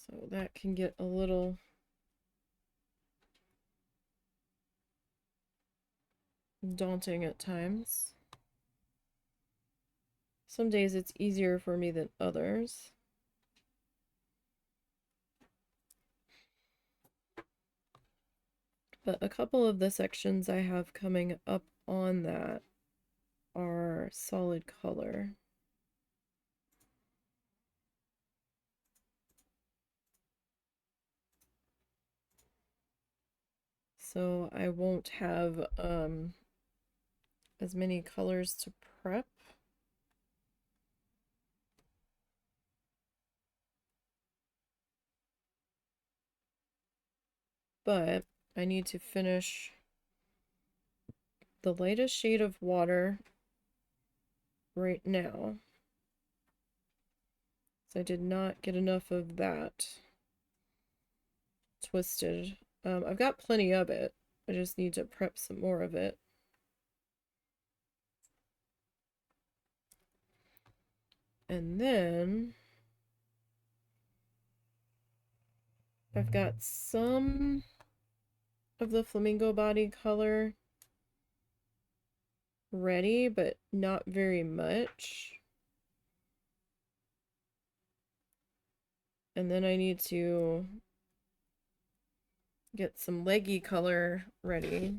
So that can get a little daunting at times. Some days it's easier for me than others. But a couple of the sections I have coming up on that are solid color. So I won't have as many colors to prep. But I need to finish the lightest shade of water right now. So I did not get enough of that twisted. I've got plenty of it. I just need to prep some more of it. And then I've got some of the flamingo body color ready, but not very much. And then I need to get some leggy color ready.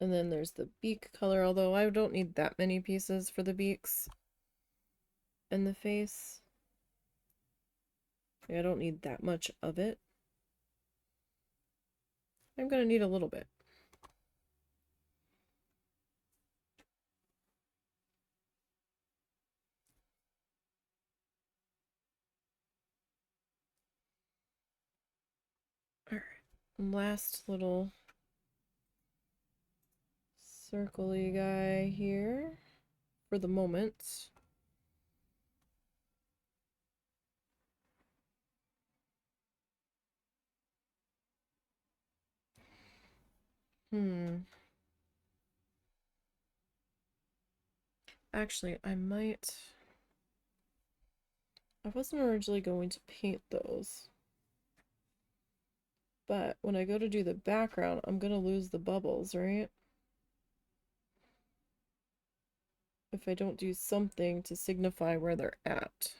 And then there's the beak color, although I don't need that many pieces for the beaks and the face. I don't need that much of it. I'm gonna need a little bit. Alright, last little circly guy here for the moment. Actually, I wasn't originally going to paint those. But when I go to do the background, I'm gonna lose the bubbles, right? If I don't do something to signify where they're at.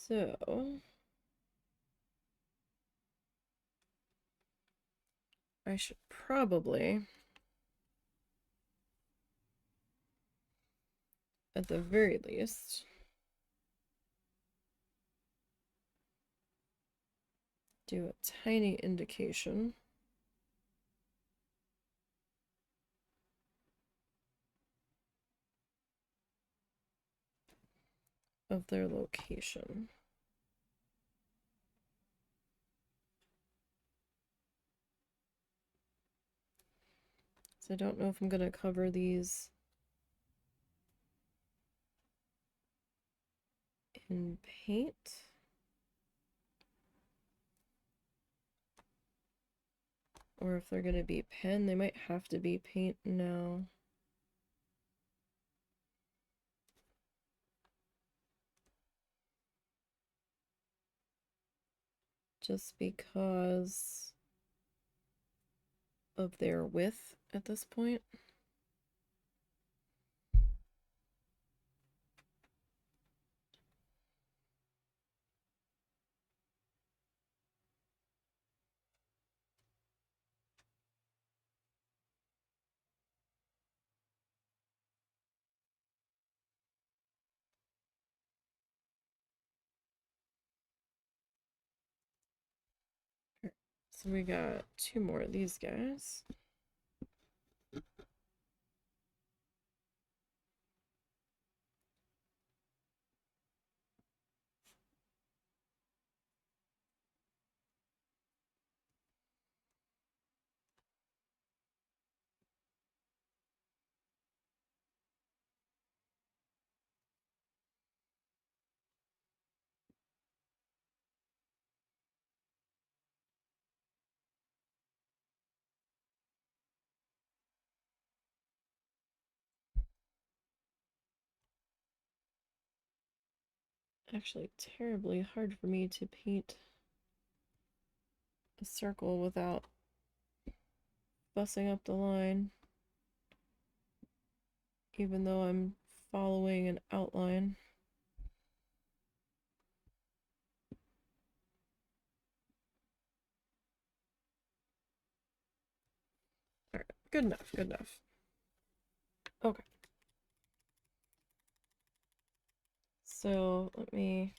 So I should probably, at the very least, do a tiny indication of their location. So I don't know if I'm going to cover these in paint. Or if they're going to be pen, they might have to be paint now. Just because of their width at this point. So we got two more of these guys. Actually, terribly hard for me to paint a circle without bussing up the line, even though I'm following an outline. All right, good enough, good enough. Okay. So let me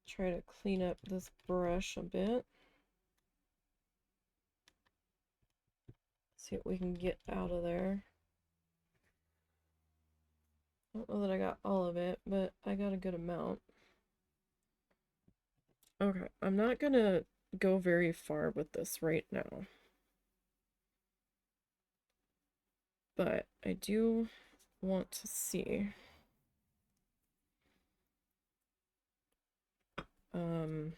try to clean up this brush a bit. See what we can get out of there. I don't know that I got all of it, but I got a good amount. Okay, I'm not gonna go very far with this right now. But I do want to see um,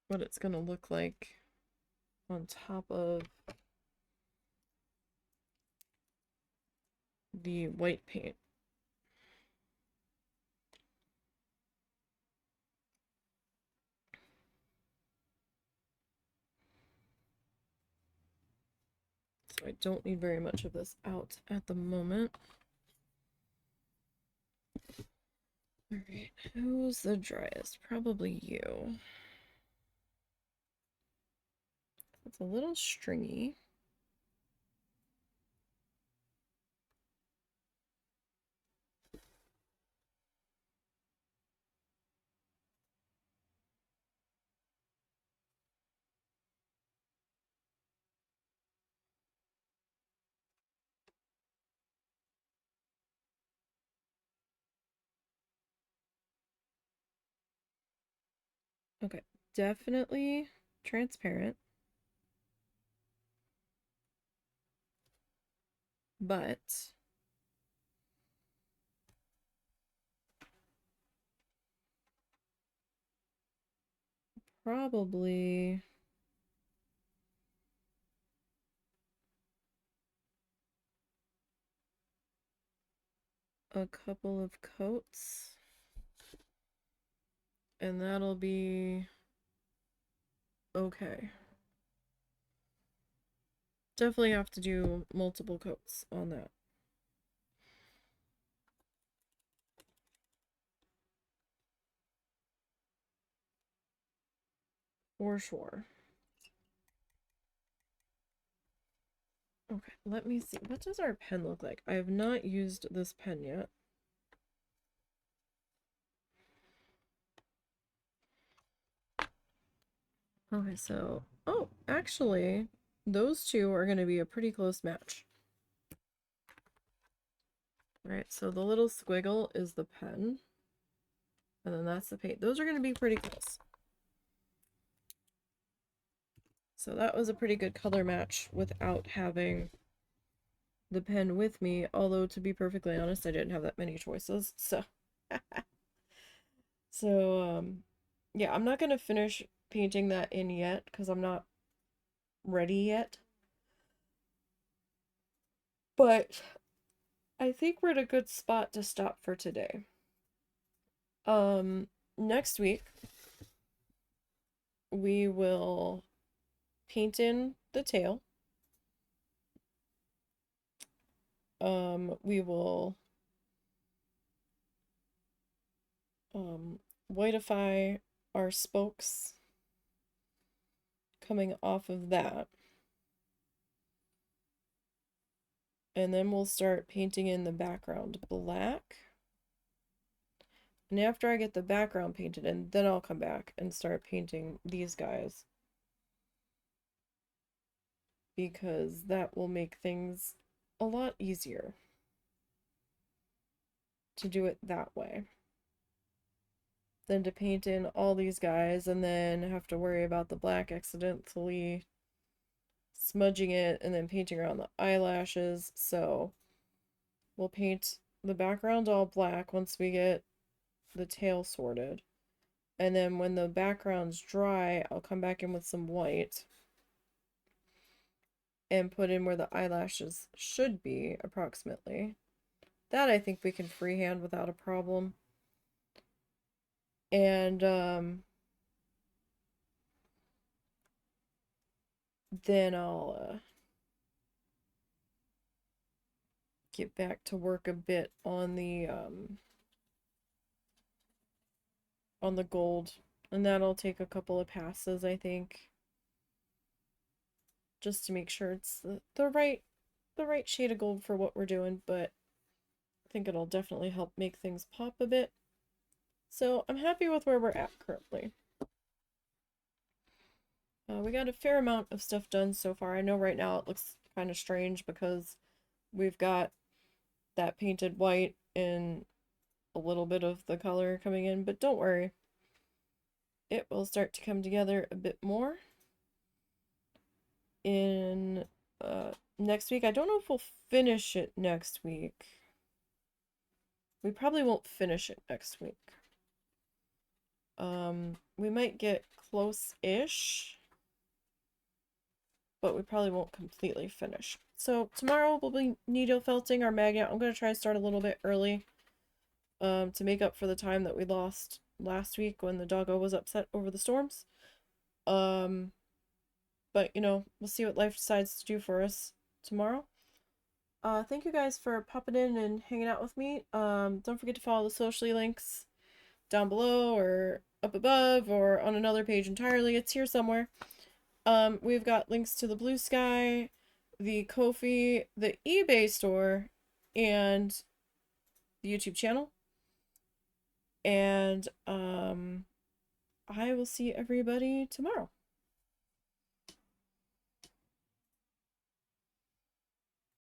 what it's gonna look like on top of the white paint. So I don't need very much of this out at the moment. Alright, who's the driest? Probably you. It's a little stringy. Okay, definitely transparent, but probably a couple of coats, and that'll be okay. Definitely have to do multiple coats on that. For sure. Okay, let me see. What does our pen look like? I have not used this pen yet. Okay, so, oh, actually, those two are going to be a pretty close match. All right, so the little squiggle is the pen, and then that's the paint. Those are going to be pretty close. So that was a pretty good color match without having the pen with me, although to be perfectly honest, I didn't have that many choices, so yeah, I'm not gonna finish painting that in yet because I'm not ready yet, but I think we're at a good spot to stop for today. Next week we will paint in the tail. We will whiteify our spokes coming off of that. And then we'll start painting in the background black. And after I get the background painted in, then I'll come back and start painting these guys. Because that will make things a lot easier to do it that way than to paint in all these guys and then have to worry about the black accidentally smudging it and then painting around the eyelashes. So we'll paint the background all black once we get the tail sorted. And then when the background's dry, I'll come back in with some white and put in where the eyelashes should be, approximately. That I think we can freehand without a problem. And then I'll get back to work a bit on the gold, and that'll take a couple of passes, I think, just to make sure it's the right shade of gold for what we're doing, but I think it'll definitely help make things pop a bit. So I'm happy with where we're at currently. We got a fair amount of stuff done so far. I know right now it looks kind of strange because we've got that painted white and a little bit of the color coming in, but don't worry. It will start to come together a bit more in next week. I don't know if we'll finish it next week. We probably won't finish it next week. We might get close-ish, but we probably won't completely finish. So tomorrow we'll be needle felting our magnet. I'm going to try to start a little bit early to make up for the time that we lost last week when the doggo was upset over the storms. But, you know, we'll see what life decides to do for us tomorrow. Thank you guys for popping in and hanging out with me. Don't forget to follow the socially links down below or up above or on another page entirely. It's here somewhere. We've got links to the Blue Sky, the Ko-fi, the eBay store, and the YouTube channel. And I will see everybody tomorrow.